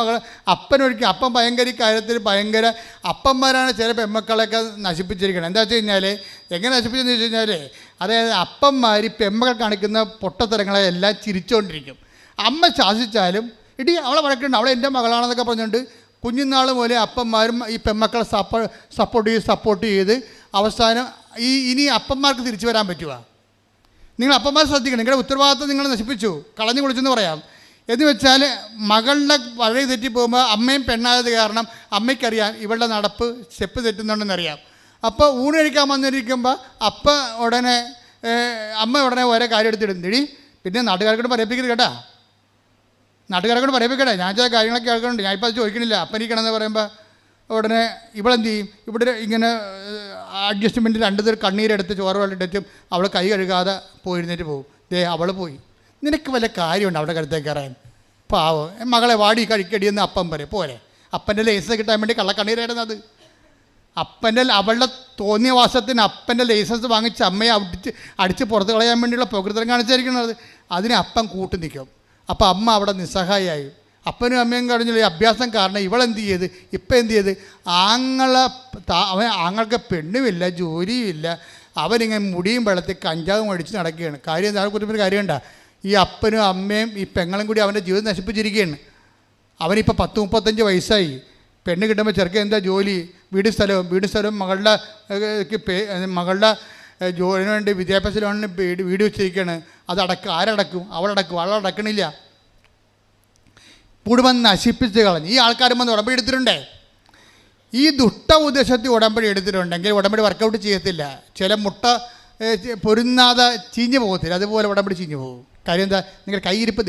അപ്പനൊരിക്കലും അപ്പം ഭയങ്കര കാര്യത്തിൽ ഭയങ്കര അപ്പന്മാരാണ് ചില പെമ്മക്കളെയൊക്കെ നശിപ്പിച്ചിരിക്കുന്നത്. എന്താ വെച്ച് കഴിഞ്ഞാൽ എങ്ങനെ നശിപ്പിച്ചെന്ന് വെച്ച് കഴിഞ്ഞാൽ, അതായത് അപ്പന്മാർ പെമ്മക്കൾ കാണിക്കുന്ന പൊട്ടത്തരങ്ങളെ എല്ലാം ചിരിച്ചുകൊണ്ടിരിക്കും. അമ്മ ശാസിച്ചാലും ഇടി അവളെ വഴക്കുണ്ട്, അവളെ എൻ്റെ മകളാണെന്നൊക്കെ പറഞ്ഞുകൊണ്ട് കുഞ്ഞുനാൾ പോലെ അപ്പന്മാരും ഈ പെമ്മക്കളെ സപ്പോർട്ട് ചെയ്ത് അവസാനം ഇനി അപ്പന്മാർക്ക് തിരിച്ചു വരാൻ പറ്റുക? നിങ്ങൾ അപ്പന്മാർ ശ്രദ്ധിക്കണം. നിങ്ങളുടെ ഉത്തരവാദിത്വം നിങ്ങൾ നശിപ്പിച്ചു, കളഞ്ഞു കുളിച്ചെന്ന് പറയാം. എന്ന് വെച്ചാൽ മകളുടെ വഴി തെറ്റിപ്പോകുമ്പോൾ അമ്മയും പെണ്ണായത് കാരണം അമ്മയ്ക്കറിയാം ഇവളുടെ നടപ്പ് സ്റ്റെപ്പ് തെറ്റുന്നുണ്ടെന്നറിയാം. അപ്പോൾ ഊണ് കഴിക്കാൻ വന്നിരിക്കുമ്പോൾ അമ്മ ഉടനെ ഓരോ കാര്യം എടുത്തിടും. തിടി പിന്നെ നാട്ടുകാർക്കൊണ്ട് പറയിപ്പിക്കരുത് കേട്ടാ, നാട്ടുകാരെക്കൊണ്ട് പറയിപ്പിക്കട്ടെ. ഞാൻ ചില കാര്യങ്ങളൊക്കെ കേൾക്കുന്നുണ്ട്, ഞാൻ ഇപ്പോൾ അത് ചോദിക്കണില്ല. അപ്പനിക്കണമെന്ന് പറയുമ്പോൾ ഉടനെ ഇവളെന്ത് ചെയ്യും? ഇവിടെ ഇങ്ങനെ അഡ്ജസ്റ്റ്മെൻറ്റ് 2 തരം കണ്ണീരെടുത്ത് ചോറ് വെള്ളിട്ടും അവൾ കൈ കഴുകാതെ പോയിരുന്നിട്ട് പോകും. അവൾ പോയി. നിനക്ക് വല്ല കാര്യമുണ്ട് അവിടെ കരുത്തേക്ക് കയറാൻ? പാവം മകളെ വാടി കഴിക്കടിയെന്ന് അപ്പം പറയും. പോരെ, അപ്പൻ്റെ ലൈസൻസ് കിട്ടാൻ വേണ്ടി കള്ളക്കണ്ണീരായിരുന്നത്. അവളുടെ തോന്നിയ വാസത്തിന് അപ്പൻ്റെ ലൈസൻസ് വാങ്ങിച്ച് അമ്മയെ അടിച്ച് പുറത്ത് കളയാൻ വേണ്ടിയുള്ള പ്രകൃതം കാണിച്ചിരിക്കുന്നത്. അതിന് അപ്പം കൂട്ടു നിൽക്കും. അപ്പോൾ അമ്മ അവിടെ നിസ്സഹായായി. അപ്പനും അമ്മയും കഴിഞ്ഞില്ല ഈ അഭ്യാസം കാരണം ഇവളെന്ത് ചെയ്ത് ഇപ്പം എന്ത് ചെയ്ത് ആങ്ങൾക്ക് പെണ്ണുമില്ല, ജോലിയുമില്ല, അവനിങ്ങനെ മുടിയും വെള്ളത്തിൽ കഞ്ചാവും അടിച്ച് നടക്കുകയാണ്. കാര്യം എന്താ കുറിച്ചൊരു കാര്യമുണ്ട? ഈ അപ്പനും അമ്മയും ഈ പെങ്ങളും കൂടി അവൻ്റെ ജീവിതം നശിപ്പിച്ചിരിക്കുകയാണ്. അവനിപ്പോൾ 10-35 വയസ്സായി. പെണ്ണ് കിട്ടുമ്പോൾ ചെറുക്കൻ എന്താ ജോലി? വീട് സ്ഥലവും മകളുടെ ജോലിന് വേണ്ടി വിദ്യാഭ്യാസ ലോണിന് വീട് വെച്ചിരിക്കുകയാണ്. ആരടക്കും? അവളടക്കണില്ല. കുടുംബം നശിപ്പിച്ച് കളഞ്ഞു. ഈ ആൾക്കാരും വന്ന് ഉടമ്പടി എടുത്തിട്ടുണ്ടേ. ഈ ദുഷ്ട ഉദ്ദേശത്തിൽ ഉടമ്പടി എടുത്തിട്ടുണ്ടെങ്കിൽ ഉടമ്പടി വർക്കൗട്ട് ചെയ്യത്തില്ല. ചില മുട്ട പൊരുന്നാതെ ചീഞ്ഞു പോകത്തില്ല, അതുപോലെ ഉടമ്പടി ചീഞ്ഞു പോകും. കാര്യം എന്താ? നിങ്ങളുടെ കയ്യിരിപ്പ്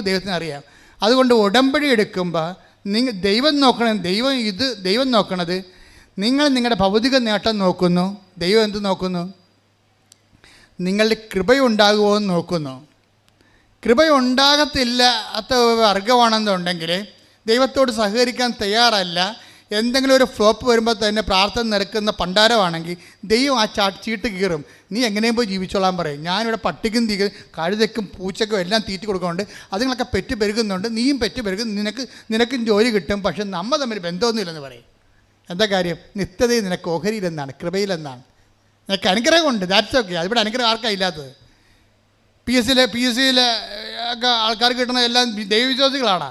ദൈവത്തിന് അറിയാം. അതുകൊണ്ട് ഉടമ്പടി എടുക്കുമ്പോൾ ദൈവം നോക്കണത് നിങ്ങൾ നിങ്ങളുടെ ഭൗതിക നേട്ടം നോക്കുന്നു. ദൈവം എന്ത് നോക്കുന്നു? നിങ്ങളുടെ കൃപയുണ്ടാകുമോ എന്ന് നോക്കുന്നു. കൃപയുണ്ടാകത്തില്ലാത്ത വർഗമാണെന്നുണ്ടെങ്കിൽ ദൈവത്തോട് സഹകരിക്കാൻ തയ്യാറല്ല, എന്തെങ്കിലും ഒരു ഫ്ലോപ്പ് വരുമ്പോൾ തന്നെ പ്രാർത്ഥന നിരക്കുന്ന പണ്ടാരമാണെങ്കിൽ ദൈവം ആ ചീട്ട് കീറും. നീ എങ്ങനെയും പോയി ജീവിച്ചോളാൻ പറയും. ഞാനിവിടെ പട്ടിക്കും കഴുതയ്ക്കും പൂച്ചക്കും എല്ലാം തീറ്റി കൊടുക്കുന്നുണ്ട്, അതുങ്ങളൊക്കെ പെറ്റ് പെരുകുന്നുണ്ട്, നീയും പെറ്റ് പെരുകും, നിനക്കും ജോലി കിട്ടും, പക്ഷെ നമ്മൾ തമ്മിൽ ബന്ധമൊന്നുമില്ലെന്ന് പറയും. എന്താ കാര്യം? നിത്യതയിൽ നിനക്ക് ഓഹരിയിലെന്നാണ്, കൃപയിലെന്നാണ്. നിനക്ക് അനുഗ്രഹമുണ്ട്, ദാറ്റ്സ് ഓക്കെ. അതിവിടെ അനുഗ്രഹം ആർക്കാണ് ഇല്ലാത്തത്? PSC ഒക്കെ ആൾക്കാർക്ക് കിട്ടുന്ന എല്ലാം ദൈവവിശ്വാസികളാണ്.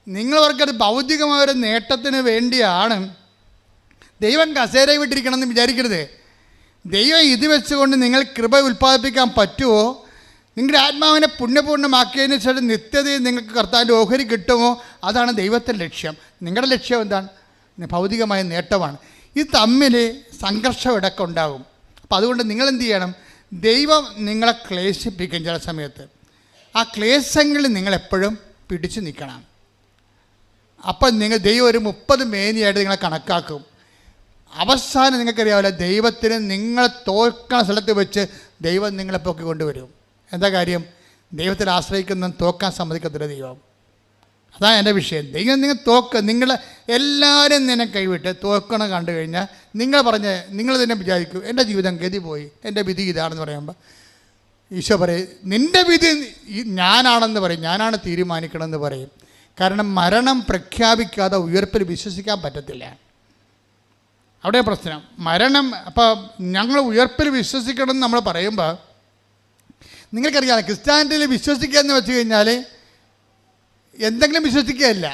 നിങ്ങളവർക്കത് ഭൗതികമായൊരു നേട്ടത്തിന് വേണ്ടിയാണ്. ദൈവം കസേരയെ വിട്ടിരിക്കണമെന്ന് വിചാരിക്കരുത്. ദൈവം ഇത് വെച്ചുകൊണ്ട് നിങ്ങൾ കൃപ ഉൽപ്പാദിപ്പിക്കാൻ പറ്റുമോ? നിങ്ങളുടെ ആത്മാവിനെ പുണ്യപൂർണ്ണമാക്കിയതിന് ശേഷം നിത്യതയിൽ നിങ്ങൾക്ക് കർത്താവിൻ്റെ ഓഹരി കിട്ടുമോ? അതാണ് ദൈവത്തിൻ്റെ ലക്ഷ്യം. നിങ്ങളുടെ ലക്ഷ്യം എന്താണ്? ഭൗതികമായ നേട്ടമാണ്. ഇത് തമ്മിൽ സംഘർഷം ഇടയ്ക്ക് ഉണ്ടാകും. അപ്പോൾ അതുകൊണ്ട് നിങ്ങളെന്ത് ചെയ്യണം? ദൈവം നിങ്ങളെ ക്ലേശിപ്പിക്കും ചില സമയത്ത്. ആ ക്ലേശങ്ങളിൽ നിങ്ങളെപ്പോഴും പിടിച്ചു നിൽക്കണം. അപ്പം ദൈവം ഒരു 30 മേനിയായിട്ട് നിങ്ങളെ കണക്കാക്കും. അവസാനം നിങ്ങൾക്കറിയാവില്ല, ദൈവത്തിന് നിങ്ങളെ തോൽക്കണ സ്ഥലത്ത് വെച്ച് ദൈവം നിങ്ങളെ പൊക്കി കൊണ്ടുവരും. എന്താ കാര്യം? ദൈവത്തിൽ ആശ്രയിക്കുന്ന തോക്കാൻ സമ്മതിക്കത്തില്ല ദൈവം. അതാണ് എൻ്റെ വിഷയം. ദൈവം നിങ്ങൾ എല്ലാവരും നിന്നെ കൈവിട്ട് തോക്കണം കണ്ടു കഴിഞ്ഞാൽ നിങ്ങൾ തന്നെ വിചാരിക്കും എൻ്റെ ജീവിതം ഗതി പോയി, എൻ്റെ വിധി ഇതാണെന്ന് പറയുമ്പോൾ ഈശോ പറയും നിൻ്റെ വിധി ഞാനാണെന്ന് പറയും, ഞാനാണ് തീരുമാനിക്കണമെന്ന് പറയും. കാരണം മരണം പ്രഖ്യാപിക്കാതെ ഉയർപ്പിൽ വിശ്വസിക്കാൻ പറ്റത്തില്ല. അവിടെ പ്രശ്നം. മരണം, അപ്പോൾ ഞങ്ങൾ ഉയർപ്പിൽ വിശ്വസിക്കണം എന്ന് നമ്മൾ പറയുമ്പോൾ, നിങ്ങൾക്കറിയാം ക്രിസ്ത്യാനിറ്റിയിൽ വിശ്വസിക്കുക എന്ന് വെച്ച് കഴിഞ്ഞാൽ എന്തെങ്കിലും വിശ്വസിക്കുകയല്ല.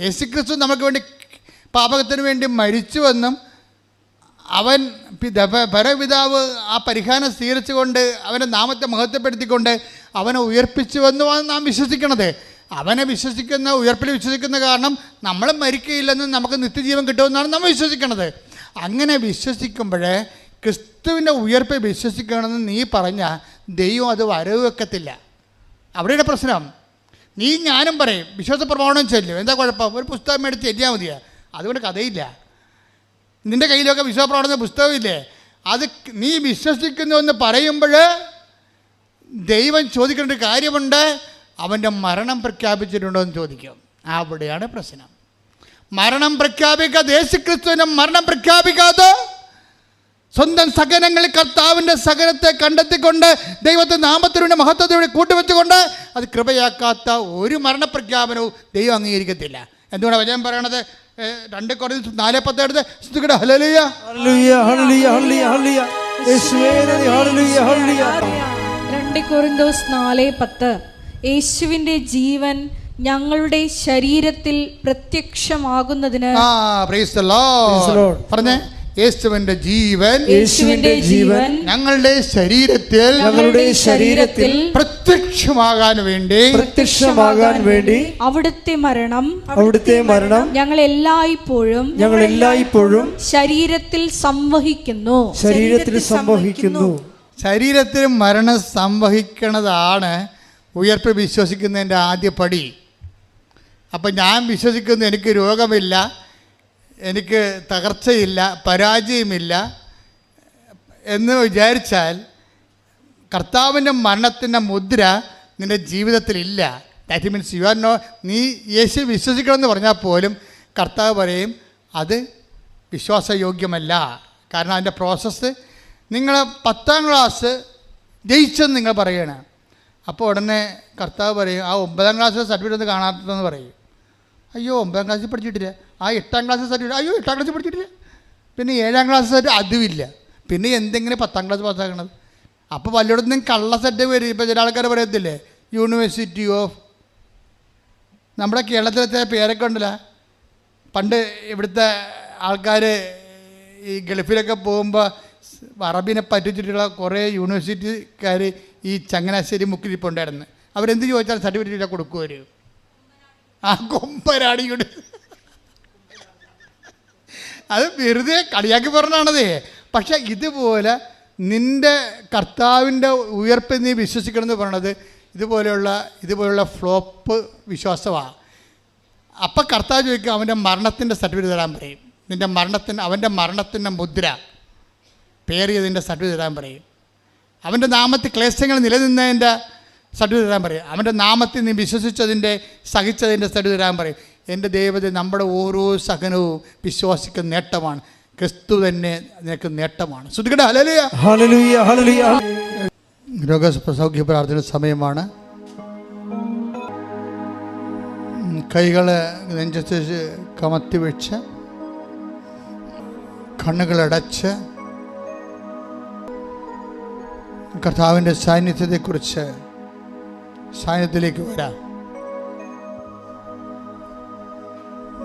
യേശുക്രിസ്തു നമുക്ക് വേണ്ടി പാപത്തിന് വേണ്ടി മരിച്ചുവെന്നും അവൻ പരപിതാവ് ആ പരിഹാരം സ്വീകരിച്ചുകൊണ്ട് അവൻ്റെ നാമത്തെ മഹത്വപ്പെടുത്തിക്കൊണ്ട് അവനെ ഉയർപ്പിച്ചുവെന്നുമാണ് നാം വിശ്വസിക്കണത്. അവനെ വിശ്വസിക്കുന്ന, ഉയർപ്പിൽ വിശ്വസിക്കുന്ന കാരണം നമ്മൾ മരിക്കുകയില്ലെന്നും നമുക്ക് നിത്യജീവൻ കിട്ടുമെന്നാണ് നമ്മൾ വിശ്വസിക്കണത്. അങ്ങനെ വിശ്വസിക്കുമ്പോൾ ക്രിസ്തുവിൻ്റെ ഉയർപ്പിൽ വിശ്വസിക്കണമെന്ന് നീ പറഞ്ഞാൽ ദൈവം അത് വരവ് വെക്കത്തില്ല. അവിടെയുടെ പ്രശ്നം. നീ ഞാനും പറയും വിശ്വാസ പ്രമാണം ചെല്ലും, എന്താ കുഴപ്പം? ഒരു പുസ്തകം മേടിച്ച് എഴുതിയാൽ മതിയാ, അതുകൊണ്ട് കഥയില്ല. നിൻ്റെ കയ്യിലൊക്കെ വിശ്വാസ പ്രമാണത്തിന് പുസ്തകമില്ലേ? അത് നീ വിശ്വസിക്കുന്നു എന്ന് പറയുമ്പോൾ ദൈവം ചോദിക്കേണ്ട ഒരു കാര്യമുണ്ട്, അവൻ്റെ മരണം പ്രഖ്യാപിച്ചിട്ടുണ്ടോ എന്ന് ചോദിക്കും. അവിടെയാണ് പ്രശ്നം. മരണം പ്രഖ്യാപിക്കാതെ, യേശുക്രിസ്തുവിൻ്റെ മരണം പ്രഖ്യാപിക്കാതെ സ്വന്തം സഹനങ്ങളിൽ കർത്താവിൻ്റെ സഹനത്തെ കണ്ടെത്തിക്കൊണ്ട് ദൈവത്തെ നാമത്തിനുവേണ്ടി മഹത്വത്തോടെ കൂട്ടുവെച്ചുകൊണ്ട് അത് കൃപയാക്കാത്ത ഒരു മരണപ്രഖ്യാപനവും ദൈവം അംഗീകരിക്കത്തില്ല. എന്തുകൊണ്ടാണ് വചനം പറയണത്? 2 Corinthians 4:10 എടുത്ത് സ്തുതിക്കട്ടെ. ഹല്ലേലൂയ ഹല്ലേലൂയ ഹല്ലേലൂയ ഹല്ലേലൂയ യേശുവേ നന്ദി. ഹല്ലേലൂയ ഹല്ലേലൂയ. 2 Corinthians 4:10 യേശുവിൻ്റെ ജീവൻ ഞങ്ങളുടെ ശരീരത്തിൽ പ്രത്യക്ഷമാകുന്നതിന്. Praise the Lord. പറഞ്ഞേ, യേശുവിന്റെ ജീവൻ, യേശുവിന്റെ ജീവൻ ഞങ്ങളുടെ ശരീരത്തിൽ പ്രത്യക്ഷമാകാൻ വേണ്ടി അവിടുത്തെ മരണം ഞങ്ങൾ എല്ലായ്പ്പോഴും ശരീരത്തിൽ സംവഹിക്കുന്നു. ശരീരത്തിൽ മരണം സംവഹിക്കുന്നതാണ് ഉയർപ്പ് വിശ്വസിക്കുന്നതിൻ്റെ ആദ്യ പടി. അപ്പം ഞാൻ വിശ്വസിക്കുന്നു എനിക്ക് രോഗമില്ല, എനിക്ക് തകർച്ചയില്ല, പരാജയമില്ല എന്ന് വിചാരിച്ചാൽ കർത്താവിൻ്റെ മരണത്തിൻ്റെ മുദ്ര നിൻ്റെ ജീവിതത്തിലില്ല. ദാറ്റ് മീൻസ് യു ആർ നീ യേശു വിശ്വസിക്കണമെന്ന് പറഞ്ഞാൽ പോലും കർത്താവ് പറയും അത് വിശ്വാസയോഗ്യമല്ല. കാരണം അതിൻ്റെ പ്രോസസ്സ്, നിങ്ങൾ 10ാം ക്ലാസ് ജയിച്ചെന്ന് നിങ്ങൾ പറയണം. അപ്പോൾ ഉടനെ കർത്താവ് പറയും ആ 9ാം ക്ലാസ്സിലെ സർട്ടിഫിക്കറ്റ് കാണാത്തതെന്ന് പറയും. അയ്യോ 9ാം ക്ലാസ്സിൽ പഠിച്ചിട്ടില്ല. ആ 8ാം ക്ലാസ് സർട്ടിഫിക്കറ്റ്, അയ്യോ 8ാം ക്ലാസ്സിൽ പഠിച്ചിട്ടില്ല. പിന്നെ 7ാം ക്ലാസ് സർട്ടിഫിക്കറ്റ് അതുമില്ല. പിന്നെ എന്തെങ്കിലും 10ാം ക്ലാസ് പാസ്സാക്കണത്. അപ്പോൾ വല്ലയിടത്തും കള്ള സെറ്റ് വരും. ഇപ്പോൾ ചില ആൾക്കാർ പറയത്തില്ലേ യൂണിവേഴ്സിറ്റി ഓഫ്, നമ്മുടെ കേരളത്തിലത്തെ പേരൊക്കെ ഉണ്ടല്ലോ. പണ്ട് ഇവിടുത്തെ ആൾക്കാർ ഈ ഗൾഫിലൊക്കെ പോകുമ്പോൾ അറബിനെ പറ്റിച്ചിട്ടുള്ള കുറേ യൂണിവേഴ്സിറ്റിക്കാർ ഈ ചങ്ങനാശ്ശേരി മുക്കിലിപ്പുണ്ടായിരുന്നു. അവരെന്ത് ചോദിച്ചാൽ സർട്ടിഫിക്കറ്റ് കൊടുക്കുമായിരുന്നു. ആ കൊമ്പരാടി കൊണ്ട് അത് വെറുതെ കളിയാക്കി പറഞ്ഞാണതേ. പക്ഷെ ഇതുപോലെ നിൻ്റെ കർത്താവിൻ്റെ ഉയർപ്പ് നീ വിശ്വസിക്കണമെന്ന് പറയണത് ഇതുപോലെയുള്ള ഫ്ലോപ്പ് വിശ്വാസമാണ്. അപ്പം കർത്താവ് ചോദിക്കും അവൻ്റെ മരണത്തിൻ്റെ സർട്ടിഫിക്കറ്റ് തരാൻ പറയും. അവൻ്റെ മരണത്തിൻ്റെ മുദ്ര പേറിയതിൻ്റെ സർട്ടിഫിക്കറ്റ് തരാൻ പറയും. അവൻ്റെ നാമത്തിൽ ക്ലേശങ്ങൾ നിലനിന്നതിൻ്റെ സർട്ടിഫിക്കറ്റ് തരാൻ പറയും. അവൻ്റെ നാമത്തിൽ നീ വിശ്വസിച്ചതിൻ്റെ സഹിച്ചതിൻ്റെ സർട്ടിഫിക്കറ്റ് തരാൻ പറയും. എൻ്റെ ദൈവത്തെ നമ്മുടെ ഓരോ സഹനവും വിശ്വാസിക്കുന്ന നേട്ടമാണ്. ക്രിസ്തു തന്നെ നിനക്ക് നേട്ടമാണ്. ശ്രുതിക്കട്ടെ ഹല്ലേലൂയ ഹല്ലേലൂയ ഹല്ലേലൂയ. രോഗസൗഖ്യ പ്രാർത്ഥന സമയമാണ്. കൈകൾ നെഞ്ചത്ത് കമത്തി വെച്ച് കണ്ണുകളടച്ച് കർത്താവിൻ്റെ സാന്നിധ്യത്തിലേക്ക് വരാം.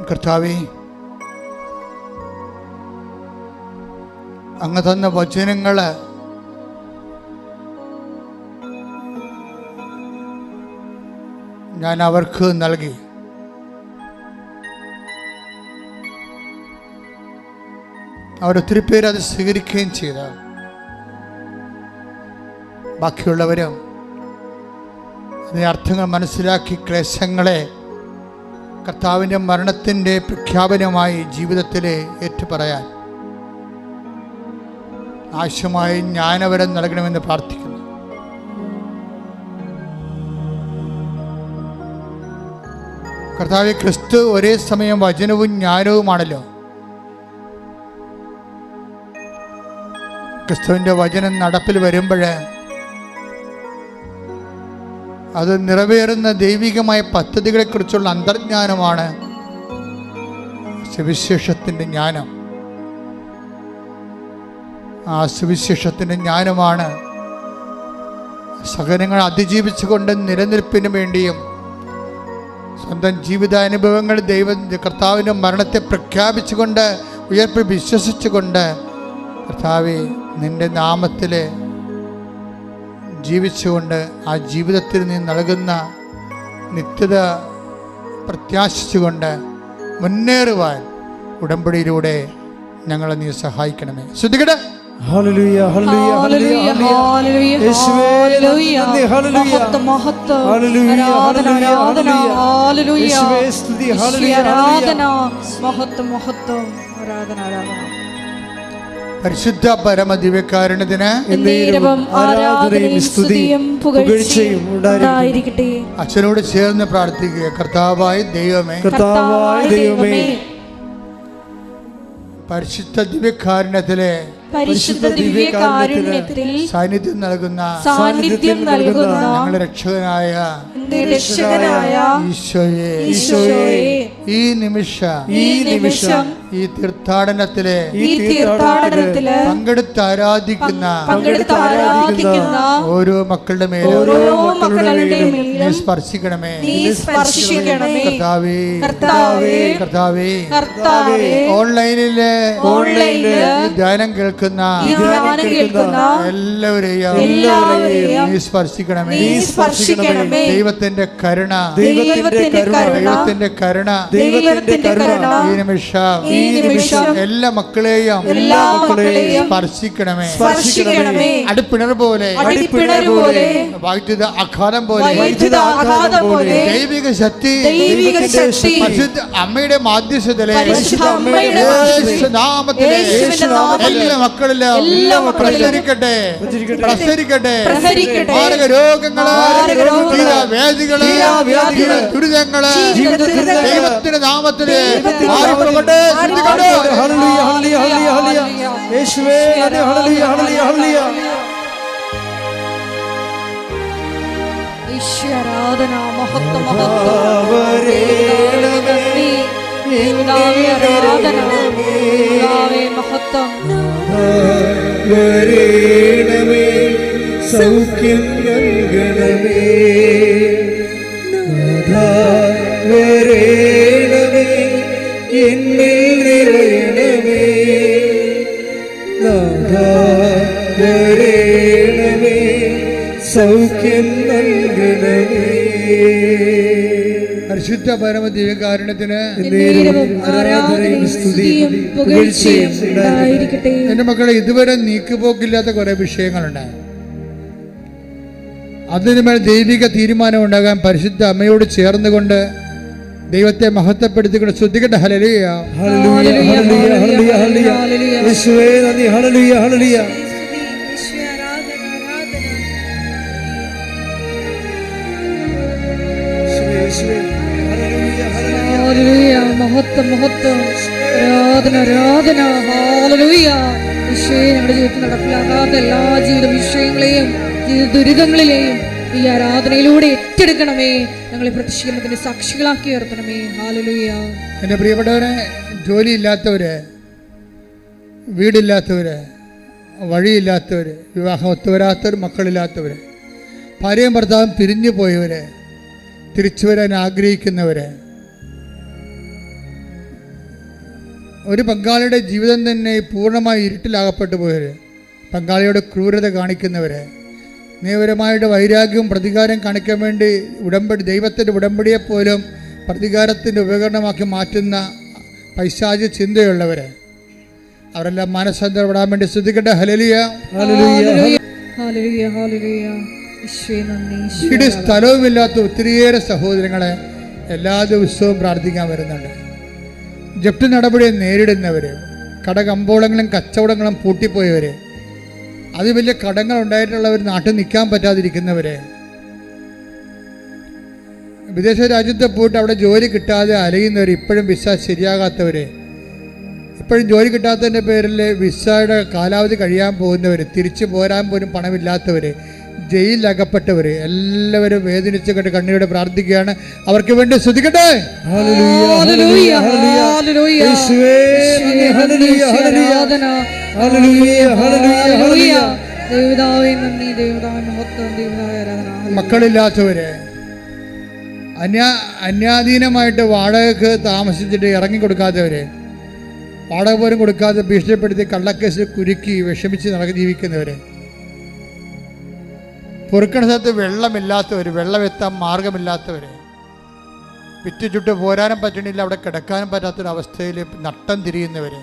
കർത്താവേ, അങ്ങ് തന്ന വചനങ്ങൾ ഞാൻ അവർക്ക് നൽകി. അവരൊത്തിരി പേര് അത് സ്വീകരിക്കുകയും ചെയ്ത. ബാക്കിയുള്ളവരും അതിൻ്റെ അർത്ഥങ്ങൾ മനസ്സിലാക്കി ക്ലേശങ്ങളെ കർത്താവിൻ്റെ മരണത്തിൻ്റെ പ്രഖ്യാപനമായി ജീവിതത്തിൽ ഏറ്റുപറയാൻ ആവശ്യമായി ജ്ഞാനവരം നൽകണമെന്ന് പ്രാർത്ഥിക്കുന്നു. കർത്താവേ, ക്രിസ്തു ഒരേ സമയം വചനവും ജ്ഞാനവുമാണല്ലോ. ക്രിസ്തുവിൻ്റെ വചനം നടപ്പിൽ വരുമ്പോൾ അത് നിറവേറുന്ന ദൈവികമായ പദ്ധതികളെക്കുറിച്ചുള്ള അന്തർജ്ഞാനമാണ് സുവിശേഷത്തിൻ്റെ ജ്ഞാനം. ആ സുവിശേഷത്തിൻ്റെ ജ്ഞാനമാണ് സഹനങ്ങൾ അതിജീവിച്ചുകൊണ്ട് നിലനിൽപ്പിന് വേണ്ടിയും സ്വന്തം ജീവിതാനുഭവങ്ങൾ കർത്താവിൻ്റെ മരണത്തെ പ്രഖ്യാപിച്ചുകൊണ്ട് ഉയർപ്പ് വിശ്വസിച്ചുകൊണ്ട് കർത്താവേ നിൻ്റെ നാമത്തിൽ ജീവിച്ചുകൊണ്ട് ആ ജീവിതത്തിൽ നീ നൽകുന്ന നിത്യത പ്രത്യാശിച്ചുകൊണ്ട് മുന്നേറുവാൻ ഉടമ്പടിയിലൂടെ ഞങ്ങളെ നീ സഹായിക്കണമേ. ശ്രദ്ധിക്കട്ടെ. ഹല്ലേലൂയ ഹല്ലേലൂയ ഹല്ലേലൂയ ഹല്ലേലൂയ യേശുവേ നന്ദി ഹല്ലേലൂയ മഹത്വം ഹല്ലേലൂയ ആരാധന ഹല്ലേലൂയ യേശുവേ സ്തുതി ഹല്ലേലൂയ ആരാധന മഹത്വം മഹത്വം ആരാധന ആരാധന. പരിശുദ്ധ പരമദിവ്യകാരുണ്യത്തിന് എന്നേരവും ആരാധനയും സ്തുതിയും പുകഴ്ചയും ഉണ്ടായിരിക്കട്ടെ. അച്ഛനോട് ചേർന്ന് പ്രാർത്ഥിക്കുക. കർത്താവായ ദൈവമേ, കർത്താവായ ദൈവമേ, പരിശുദ്ധ ദിവ്യകാരുണ്യത്തിലെ പരിശുദ്ധ ദിവ്യകാരുണ്യത്തിൽ സാന്നിധ്യം നൽകുന്ന ഞങ്ങളുടെ രക്ഷകനായ ഈശോയെ, ഈ നിമിഷം ഈ തീർത്ഥാടനത്തിലെ പങ്കെടുത്ത് ആരാധിക്കുന്ന ഓരോ മക്കളുടെ മേലും സ്പർശിക്കണമേ. കർത്താവേ, ഓൺലൈനിലെ ധ്യാനം കേൾക്കുന്ന എല്ലാവരെയും നീ സ്പർശിക്കണമേ. ദൈവത്തിന്റെ കരുണ ഈ നിമിഷം എല്ലാ മക്കളെയും സ്പർശിക്കണമേ. അടിപ്പിണർ പോലെ വൈദ്യുത ആഘാതം പോലെ ദൈവിക ശക്തി പരിശുദ്ധ അമ്മയുടെ മാധ്യസ്ഥതയിലെ നാമത്തിലെ എല്ലാ മക്കളിലും പ്രസരിക്കട്ടെ. മാരക രോഗങ്ങള്, വേദികള്, ദുരിതങ്ങള് ദൈവത്തിന്റെ നാമത്തില് മാറിപ്പോകട്ടെ. ഹല്ലേലൂയ ഹല്ലേലൂയ ഹല്ലേലൂയ യേശുവേ ഹല്ലേലൂയ ഹല്ലേലൂയ ഹല്ലേലൂയ. ആരാധന മഹത്വം മഹത്വം ആരാധന മഹത്വം. വരേണമേ സൗഖ്യം നൽകണമേ നാഥാ, വരേണമേ എന്നിൽ നിറയണമേ നാഥാ, വരേണമേ സൗഖ്യം നൽകണമേ. പരിശുദ്ധ പരമദിവ്യകാരുണ്യത്തിന് ആരാധനയും സ്തുതിയും പുകഴ്ചയും ഉണ്ടായിരിക്കട്ടെ. എൻ്റെ മക്കളെ, ഇതുവരെ നീക്കുപോക്കില്ലാത്ത കുറെ വിഷയങ്ങളുണ്ട്. അതിനുമേൽ ദൈവിക തീരുമാനം ഉണ്ടാകാൻ പരിശുദ്ധ അമ്മയോട് ചേർന്നുകൊണ്ട് ദൈവത്തെ മഹത്വപ്പെടുത്തിക്കൊണ്ട് ശ്രദ്ധിക്കട്ടെ. ഹല്ലേലൂയ ഹല്ലേലൂയ ഹല്ലേലൂയ ഹല്ലേലൂയ ഹല്ലേലൂയ യേശുവേ നന്ദി ഹല്ലേലൂയ ഹല്ലേലൂയ. മഹത്വം മഹത്വം ആരാധന ആരാധന ഹല്ലേലൂയ. ഈശോയെ, ഞങ്ങളുടെ ജീവിതത്തിൽ നടപ്പിലാകാത്ത എല്ലാ ജീവിത വിഷയങ്ങളെയും ജീവിത ദുരിതങ്ങളിലെയും ഈ ആരാധനയിലൂടെ ഏറ്റെടുക്കണമേ. ഞങ്ങളെ പ്രത്യക്ഷീകരണത്തിന്റെ സാക്ഷികളാക്കി ഉയർത്തണമേ. ഹല്ലേലൂയ. എൻ്റെ പ്രിയപ്പെട്ടവരെ, ജോലിയില്ലാത്തവര്, വീടില്ലാത്തവര്, വഴിയില്ലാത്തവര്, വിവാഹം ഒത്തുവരാത്തവർ, മക്കളില്ലാത്തവര്, ഭാര്യയും ഭർത്താവും പിരിഞ്ഞു പോയവര്, തിരിച്ചു വരാൻ ആഗ്രഹിക്കുന്നവര്, ഒരു പങ്കാളിയുടെ ജീവിതം തന്നെ പൂർണ്ണമായി ഇരുട്ടിലാകപ്പെട്ടു പോയവര്, പങ്കാളിയോട് ക്രൂരത കാണിക്കുന്നവര്, നിയമപരമായിട്ട് വൈരാഗ്യവും പ്രതികാരം കാണിക്കാൻ വേണ്ടി ദൈവത്തിൻ്റെ ഉടമ്പടിയെപ്പോലും പ്രതികാരത്തിൻ്റെ ഉപകരണമാക്കി മാറ്റുന്ന പൈശാചിക ചിന്തയുള്ളവർ, അവരെല്ലാം മനസ്സന്തരപ്പെടാൻ വേണ്ടി ശ്രദ്ധിക്കട്ടെ. ഹല്ലേലൂയ ഹല്ലേലൂയ ഹല്ലേലൂയ. വീട് സ്ഥലവുമില്ലാത്ത ഒത്തിരിയേറെ സഹോദരങ്ങളെ എല്ലാ ദിവസവും പ്രാർത്ഥിക്കാൻ വരുന്നുണ്ട്. ജപ്തി നടപടിയെ നേരിടുന്നവർ, കടകമ്പോളങ്ങളും കച്ചവടങ്ങളും പൂട്ടിപ്പോയവർ, അത് വലിയ കടങ്ങൾ ഉണ്ടായിട്ടുള്ളവർ, നാട്ടിൽ നിൽക്കാൻ പറ്റാതിരിക്കുന്നവർ, വിദേശ രാജ്യത്ത് പോയിട്ട് അവിടെ ജോലി കിട്ടാതെ അലയുന്നവർ, ഇപ്പോഴും വിസ ശരിയാകാത്തവർ, ഇപ്പോഴും ജോലി കിട്ടാത്തതിൻ്റെ പേരിൽ വിസയുടെ കാലാവധി കഴിയാൻ പോകുന്നവർ, തിരിച്ചു പോരാൻ പോലും പണമില്ലാത്തവർ, ജയിലിലകപ്പെട്ടവർ എല്ലാവരും വേദനിച്ച് കണ്ട് കണ്ണീരോടെ പ്രാർത്ഥിക്കുകയാണ്. അവർക്ക് വേണ്ടി സ്തുതിക്കട്ടെ. മക്കളില്ലാത്തവര്, അന്യാധീനമായിട്ട് വാടകയ്ക്ക് താമസിച്ചിട്ട് ഇറങ്ങിക്കൊടുക്കാത്തവര്, വാടക പോലും കൊടുക്കാതെ ഭീഷണിപ്പെടുത്തി കള്ളക്കേസിൽ കുരുക്കി വിഷമിച്ച് ജീവിക്കുന്നവര്, പൊറുക്കണ സ്ഥലത്ത് വെള്ളമില്ലാത്തവർ, വെള്ളമെത്താൻ മാർഗമില്ലാത്തവർ, വിറ്റുചുട്ട് പോരാനും പറ്റണില്ല, അവിടെ കിടക്കാനും പറ്റാത്തൊരവസ്ഥയിൽ നട്ടം തിരിയുന്നവർ,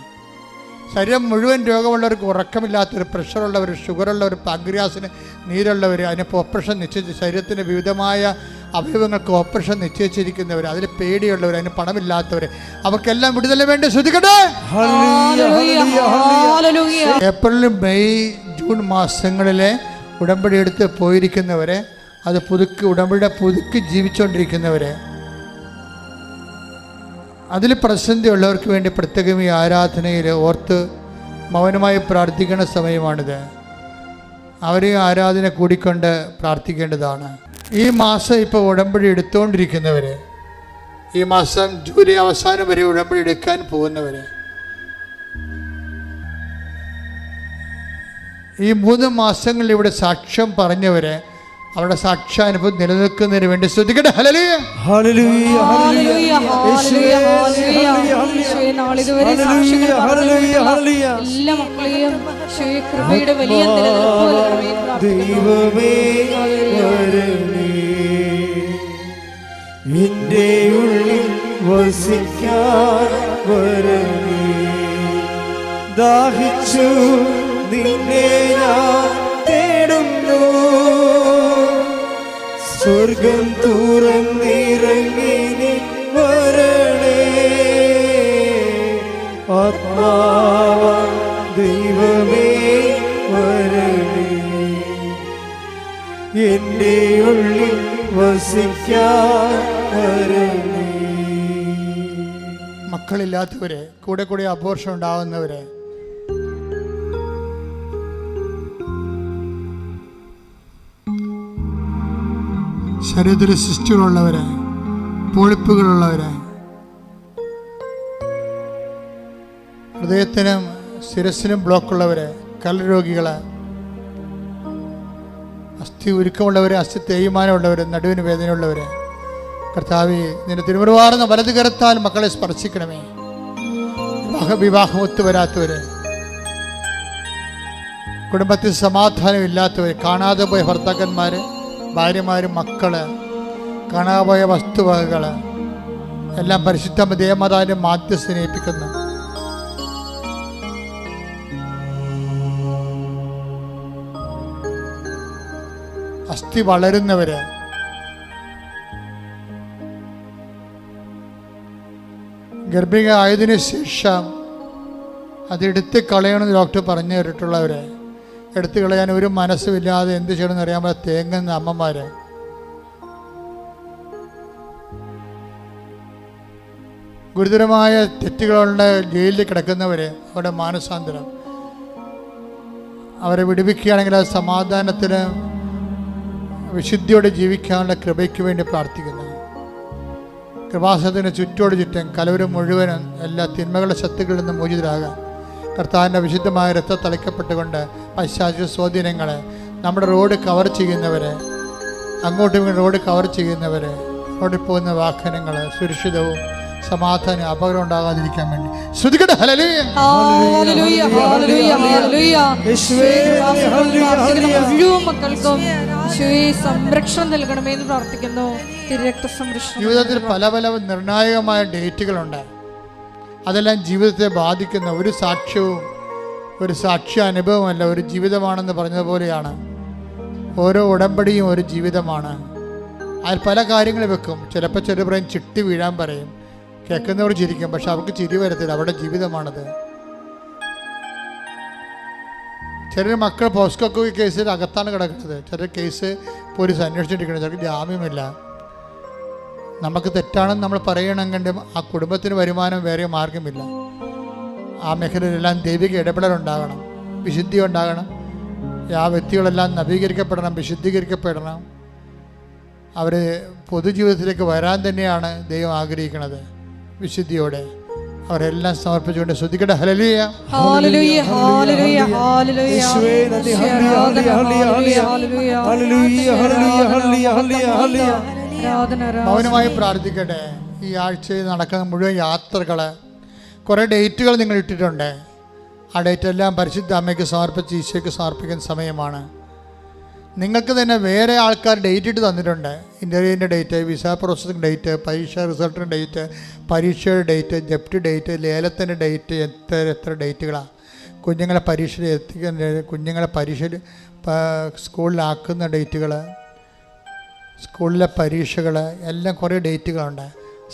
ശരീരം മുഴുവൻ രോഗമുള്ളവർക്ക്, ഉറക്കമില്ലാത്തവർ, പ്രഷറുള്ളവർ, ഷുഗറുള്ളവർ, പാങ്ക്രിയാസിന് നീരുള്ളവർ, അതിനിപ്പോൾ ഓപ്പറേഷൻ നിശ്ചയിച്ച് ശരീരത്തിൻ്റെ വിവിധമായ അവയവങ്ങൾക്ക് ഓപ്പറേഷൻ നിശ്ചയിച്ചിരിക്കുന്നവർ, അതിൽ പേടിയുള്ളവർ, അതിന് പണമില്ലാത്തവർ, അവർക്കെല്ലാം വിടുതല വേണ്ടി ശ്രദ്ധിക്കട്ടെ. ഏപ്രിൽ, മെയ്, ജൂൺ മാസങ്ങളിലെ ഉടമ്പടി എടുത്ത് പോയിരിക്കുന്നവരെ, അത് ഉടമ്പടിയുടെ പുതുക്കി ജീവിച്ചുകൊണ്ടിരിക്കുന്നവരെ, അതിൽ പ്രതിസന്ധിയുള്ളവർക്ക് വേണ്ടി പ്രത്യേകം ഈ ആരാധനയിൽ ഓർത്ത് മൗനമായി പ്രാർത്ഥിക്കേണ്ട സമയമാണിത്. അവർ ഈ ആരാധന കൂടിക്കൊണ്ട് പ്രാർത്ഥിക്കേണ്ടതാണ്. ഈ മാസം ഇപ്പോൾ ഉടമ്പടി എടുത്തുകൊണ്ടിരിക്കുന്നവർ, ഈ മാസം ജൂലൈ അവസാനം വരെ ഉടമ്പടി എടുക്കാൻ പോകുന്നവർ, ഈ 3 മാസങ്ങളിൽ ഇവിടെ സാക്ഷ്യം പറഞ്ഞവരെ, അവരുടെ സാക്ഷ്യാനുഭവം നിലനിൽക്കുന്നതിന് വേണ്ടി ശ്രദ്ധിക്കട്ടെ. ഹല്ലേലൂയ, ഹല്ലേലൂയ, ഹല്ലേലൂയ, ഹല്ലേലൂയ, ഹല്ലേലൂയ. എല്ലാ മക്കളെയും കൃപയുടെ വലിയ ദൈവമേ വരണേ, എൻ്റെ ഉള്ളിൽ വസിക്കാൻ വരണേ, ദാഹിച്ചു നിന്നെ ഞാൻ തേടുന്നു, സ്വർഗം തുറന്നിറങ്ങി നീ വരണേ, ആത്മാവ ദൈവമേ വരണേ, എൻ്റെ ഉള്ളിൽ വസിക്കാൻ വരണേ. മക്കളില്ലാത്തവരെ, കൂടെ കൂടെ അബോർഷൻ ഉണ്ടാവുന്നവരെ, ശരീരത്തിൽ സിസ്റ്റുകളുള്ളവര്, പൊളിപ്പുകളുള്ളവര്, ഹൃദയത്തിനും ശിരസിനും ബ്ലോക്കുള്ളവര്, കരൾ അസ്ഥി ഉരുക്കമുള്ളവര്, അസ്ഥി തേയ്മാനമുള്ളവര്, നടുവിന് വേദനയുള്ളവര്, കർത്താവേ നിന്റെ തിരുമുറുവാർന്ന വലത് കരത്താൽ മക്കളെ സ്പർശിക്കണമേ. വിവാഹം ഒത്തുവരാത്തവര്, കുടുംബത്തിൽ സമാധാനമില്ലാത്തവര്, കാണാതെ പോയ ഭർത്താക്കന്മാര്, ഭാര്യമാരും, മക്കള്, കാണാപോയ വസ്തുവകകൾ എല്ലാം പരിശുദ്ധ ദേവമാതാവിന്റെ മാധ്യസ്ഥനെ ഏൽപ്പിക്കുന്നു. അസ്ഥി വളരുന്നവര്, ഗർഭിക ആയതിനു ശേഷം അതെടുത്ത് കളയണമെന്ന് ഡോക്ടർ പറഞ്ഞു തന്നിട്ടുള്ളവര്, എടുത്തു കളയാൻ ഒരു മനസ്സുമില്ലാതെ എന്ത് ചെയ്യണമെന്ന് അറിയാൻ തേങ്ങുന്ന അമ്മമാര്, ഗുരുതരമായ തെറ്റുകളുടെ ജയിലിൽ കിടക്കുന്നവര്, അവരുടെ മാനസാന്തരം അവരെ വിടുവിക്കുകയാണെങ്കിൽ അത് സമാധാനത്തിന് വിശുദ്ധിയോടെ ജീവിക്കാനുള്ള കൃപയ്ക്ക് വേണ്ടി പ്രാർത്ഥിക്കുന്നു. കൃപാസനത്തിന് ചുറ്റും കലവരും മുഴുവനും എല്ലാ തിന്മകളുടെ ശക്തികളിൽ നിന്നും മോചിതരാകാൻ കർത്താവിൻ്റെ വിശുദ്ധമായ രക്തം തളിക്കപ്പെട്ടുകൊണ്ട് പൈശാചിക സ്വാധീനങ്ങളെ, നമ്മുടെ റോഡ് കവർ ചെയ്യുന്നവരെ, അങ്ങോട്ടും റോഡ് കവർ ചെയ്യുന്നവരെ, റോഡിൽ പോകുന്ന വാഹനങ്ങൾ സുരക്ഷിതവും സമാധാനം അപകടം ഉണ്ടാകാതിരിക്കാൻ വേണ്ടി ശ്രദ്ധിക്കട്ടെ. ഹല്ലേലൂയ, ഹല്ലേലൂയ, ഹല്ലേലൂയ, ഹല്ലേലൂയ. മുഴുവൻ മക്കൾക്കും സംരക്ഷണം നൽകണമെന്ന് പ്രാർത്ഥിക്കുന്നു. തിരുരക്ത സംരക്ഷണം. ജീവിതത്തിൽ പല പല നിർണായകമായ ഡേറ്റുകളുണ്ട്. അതെല്ലാം ജീവിതത്തെ ബാധിക്കുന്ന ഒരു സാക്ഷ്യവും ഒരു സാക്ഷ്യ അനുഭവമല്ല, ഒരു ജീവിതമാണെന്ന് പറഞ്ഞതുപോലെയാണ്. ഓരോ ഉടമ്പടിയും ഒരു ജീവിതമാണ്. അതിൽ പല കാര്യങ്ങൾ വെക്കും. ചിലപ്പോൾ ചെറിയ പറയും ചിട്ടി വീഴാൻ പറയും, കേൾക്കുന്നവർ ചിരിക്കും, പക്ഷെ അവർക്ക് ചിരി വരത്തില്ല, അവരുടെ ജീവിതമാണത്. ചെറിയ മക്കൾ പോസ്കോ കേസിൽ അകത്താണ് കിടക്കുന്നത്. ചെറിയ കേസ് പോലീസ് അന്വേഷിച്ചിരിക്കുന്നത്, ചിലർക്ക് ജാമ്യമില്ല. നമുക്ക് തെറ്റാണെന്ന് നമ്മൾ പറയണമെങ്കിൽ ആ കുടുംബത്തിന് വരുമാനം വേറെ മാർഗമില്ല. ആ മേഖലയിലെല്ലാം ദൈവിക ഇടപെടലുണ്ടാകണം, വിശുദ്ധി ഉണ്ടാകണം, ആ വ്യക്തികളെല്ലാം നവീകരിക്കപ്പെടണം, വിശുദ്ധീകരിക്കപ്പെടണം. അവർ പൊതുജീവിതത്തിലേക്ക് വരാൻ തന്നെയാണ് ദൈവം ആഗ്രഹിക്കുന്നത്. വിശുദ്ധിയോടെ അവരെല്ലാം സമർപ്പിച്ചുകൊണ്ട് ശ്രദ്ധിക്കട്ടെ. ഹല്ലേലൂയ, ഹല്ലേലൂയ, ഹല്ലേലൂയ, ഹല്ലേലൂയ. യേശുവേ നന്ദി. ഹല്ലേലൂയ, ഹല്ലേലൂയ, ഹല്ലേലൂയ, ഹല്ലേലൂയ, ഹല്ലേലൂയ. മൗനമായി പ്രാർത്ഥിക്കട്ടെ. ഈ ആഴ്ചയിൽ നടക്കുന്ന മുഴുവൻ യാത്രകൾ, കുറേ ഡേറ്റുകൾ നിങ്ങൾ ഇട്ടിട്ടുണ്ട്. ആ ഡേറ്റ് എല്ലാം പരിശുദ്ധ അമ്മയ്ക്ക് സമർപ്പിച്ച് ഈശോയ്ക്ക് സമർപ്പിക്കുന്ന സമയമാണ്. നിങ്ങൾക്ക് തന്നെ വേറെ ആൾക്കാർ ഡേറ്റ് ഇട്ട് തന്നിട്ടുണ്ട്. ഇൻ്റർവ്യൂവിൻ്റെ ഡേറ്റ്, വിസ പ്രോസസ്സിംഗ് ഡേറ്റ്, പരീക്ഷ റിസൾട്ടിൻ്റെ ഡേറ്റ്, പരീക്ഷയുടെ ഡേറ്റ്, ജപ്തി ഡേറ്റ്, ലേലത്തിൻ്റെ ഡേറ്റ്, എത്ര ഡേറ്റുകളാണ്. കുഞ്ഞുങ്ങളെ പരീക്ഷയിൽ എത്തിക്കുന്ന, കുഞ്ഞുങ്ങളെ പരീക്ഷയിൽ സ്കൂളിലാക്കുന്ന ഡേറ്റുകൾ, സ്കൂളിലെ പരീക്ഷകൾ എല്ലാം കുറേ ഡേറ്റുകളുണ്ട്.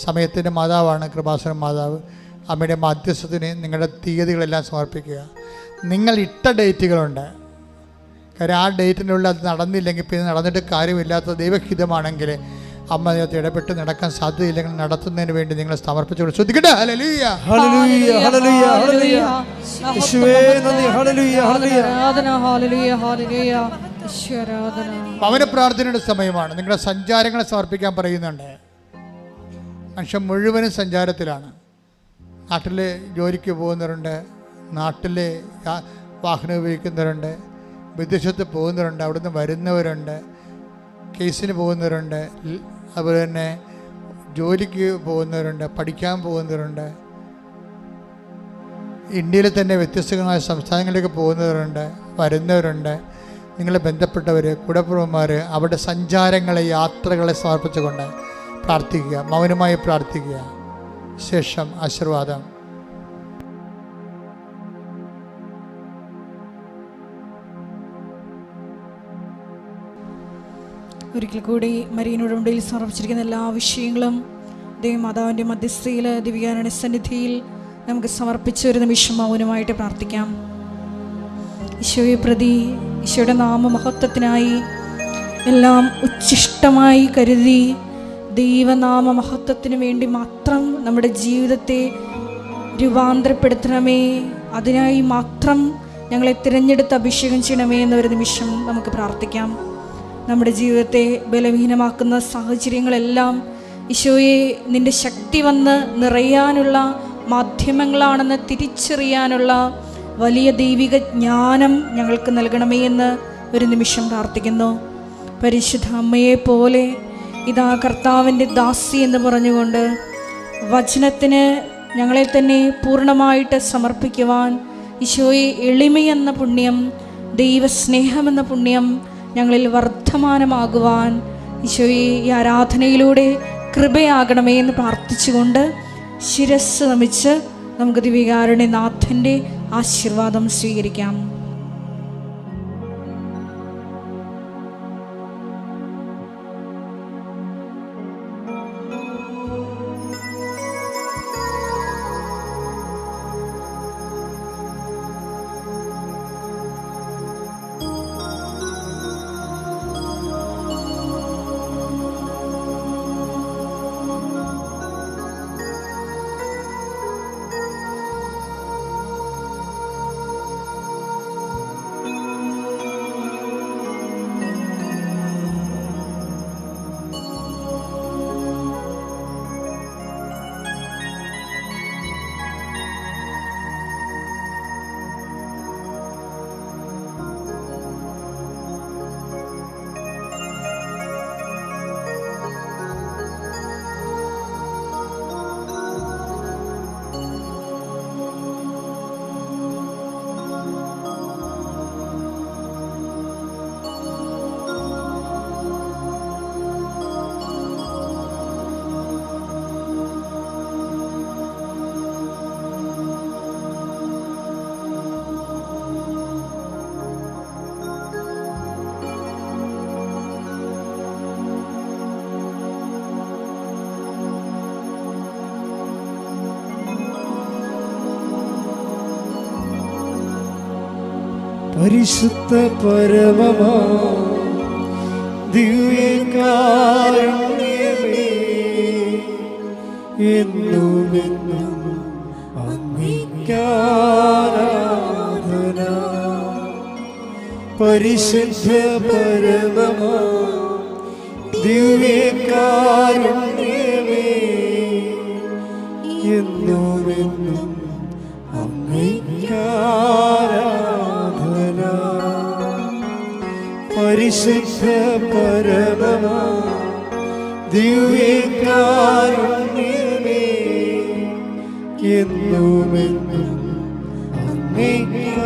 സമയത്തിൻ്റെ മാതാവാണ് കൃപാസന മാതാവ്. അമ്മയുടെ മധ്യസ്ഥത്തിന് നിങ്ങളുടെ തീയതികളെല്ലാം സമർപ്പിക്കുക. നിങ്ങൾ ഇട്ട ഡേറ്റുകളുണ്ട്. കാര്യം ആ ഡേറ്റിനുള്ളിൽ അത് നടന്നില്ലെങ്കിൽ പിന്നെ നടന്നിട്ട് കാര്യമില്ലാത്ത ദൈവഹിതമാണെങ്കിൽ അമ്മ അതിനകത്ത് ഇടപെട്ട് നടക്കാൻ സാധ്യതയില്ലെങ്കിൽ നടത്തുന്നതിന് വേണ്ടി നിങ്ങൾ സമർപ്പിച്ചുകൊണ്ട് ശ്രദ്ധിക്കട്ടെ. ഹല്ലേലൂയ, ഹല്ലേലൂയ, ഹല്ലേലൂയ, ഹല്ലേലൂയ. യേശുവേ നന്ദി. ഹല്ലേലൂയ, ഹല്ലേലൂയ. ഹല്ലേലൂയ, ഹല്ലേലൂയ. ഈശ്വരാധന. ഭവന പ്രാർത്ഥനയുടെ സമയമാണ്. നിങ്ങളുടെ സഞ്ചാരങ്ങളെ സമർപ്പിക്കാൻ പറയുന്നുണ്ട്. മനുഷ്യൻ മുഴുവനും സഞ്ചാരത്തിലാണ്. നാട്ടിൽ ജോലിക്ക് പോകുന്നവരുണ്ട്, നാട്ടിൽ വാഹനം ഉപയോഗിക്കുന്നവരുണ്ട്, വിദേശത്ത് പോകുന്നവരുണ്ട്, അവിടുന്ന് വരുന്നവരുണ്ട്, കേസിന് പോകുന്നവരുണ്ട്, അതുപോലെ തന്നെ ജോലിക്ക് പോകുന്നവരുണ്ട്, പഠിക്കാൻ പോകുന്നവരുണ്ട്, ഇന്ത്യയിൽ തന്നെ വ്യത്യസ്തമായ സംസ്ഥാനങ്ങളിലേക്ക് പോകുന്നവരുണ്ട്, വരുന്നവരുണ്ട്. നിങ്ങളെ ബന്ധപ്പെട്ടവർ, കൂടപ്പുറന്മാർ, അവരുടെ സഞ്ചാരങ്ങളെ, യാത്രകളെ സമർപ്പിച്ചുകൊണ്ട് പ്രാർത്ഥിക്കുക. മൗനമായി പ്രാർത്ഥിക്കുക. ശേഷം ആശീർവാദം. ഒരിക്കൽ കൂടി മരിയനോട് ഉണ്ടയിൽ സമർപ്പിച്ചിരിക്കുന്ന എല്ലാ വിഷയങ്ങളും ദൈവമാതാവിൻ്റെ മധ്യസ്ഥയിൽ ദിവ്യാരണ സന്നിധിയിൽ നമുക്ക് സമർപ്പിച്ച ഒരു നിമിഷം മൗനമായിട്ട് പ്രാർത്ഥിക്കാം. ഈശോയെ പ്രതി, ഈശോയുടെ നാമമഹത്വത്തിനായി എല്ലാം ഉച്ഛിഷ്ടമായി കരുതി ദൈവനാമ മഹത്വത്തിന് വേണ്ടി മാത്രം നമ്മുടെ ജീവിതത്തെ രൂപാന്തരപ്പെടുത്തണമേ, അതിനായി മാത്രം ഞങ്ങളെ തിരഞ്ഞെടുത്ത് അഭിഷേകം ചെയ്യണമേ എന്നൊരു നിമിഷം നമുക്ക് പ്രാർത്ഥിക്കാം. നമ്മുടെ ജീവിതത്തെ ബലഹീനമാക്കുന്ന സാഹചര്യങ്ങളെല്ലാം ഈശോയെ നിൻ്റെ ശക്തി വന്ന് നിറയാനുള്ള മാധ്യമങ്ങളാണെന്ന് തിരിച്ചറിയാനുള്ള വലിയ ദൈവിക ജ്ഞാനം ഞങ്ങൾക്ക് നൽകണമേ എന്ന് ഒരു നിമിഷം പ്രാർത്ഥിക്കുന്നു. പരിശുദ്ധ അമ്മയെ പോലെ ഇതാ കർത്താവിൻ്റെ ദാസി എന്ന് പറഞ്ഞുകൊണ്ട് വചനത്തിന് ഞങ്ങളെ തന്നെ പൂർണ്ണമായിട്ട് സമർപ്പിക്കുവാൻ ഈശോയെ എളിമയെന്ന പുണ്യം, ദൈവസ്നേഹമെന്ന പുണ്യം ഞങ്ങളിൽ വർദ്ധമാനമാകുവാൻ ഈശോയെ ഈ ആരാധനയിലൂടെ കൃപയാകണമേ എന്ന് പ്രാർത്ഥിച്ചുകൊണ്ട് ശിരസ് നമിച്ച് നമുക്ക് ദിവ്യകാരുണ്യനാഥൻ്റെ ആശീർവാദം സ്വീകരിക്കാം. പരിശുദ്ധ പരമമാ ദിവ്യകാരുണ്യമേ, എന്നുമെന്നും അങ്ങേയ്ക്കാരാധന. പരിശുദ്ധ പരമമാ ദിവ്യകാരുണ്യമേ, എന്നുമെന്നും അങ്ങേയ്ക്കാരാധന. പരിശുദ്ധ പരമമാ ദിവ്യകാരുണ്യമേ, എന്നുമെന്നും അങ്ങേയ്ക്കാരാധന.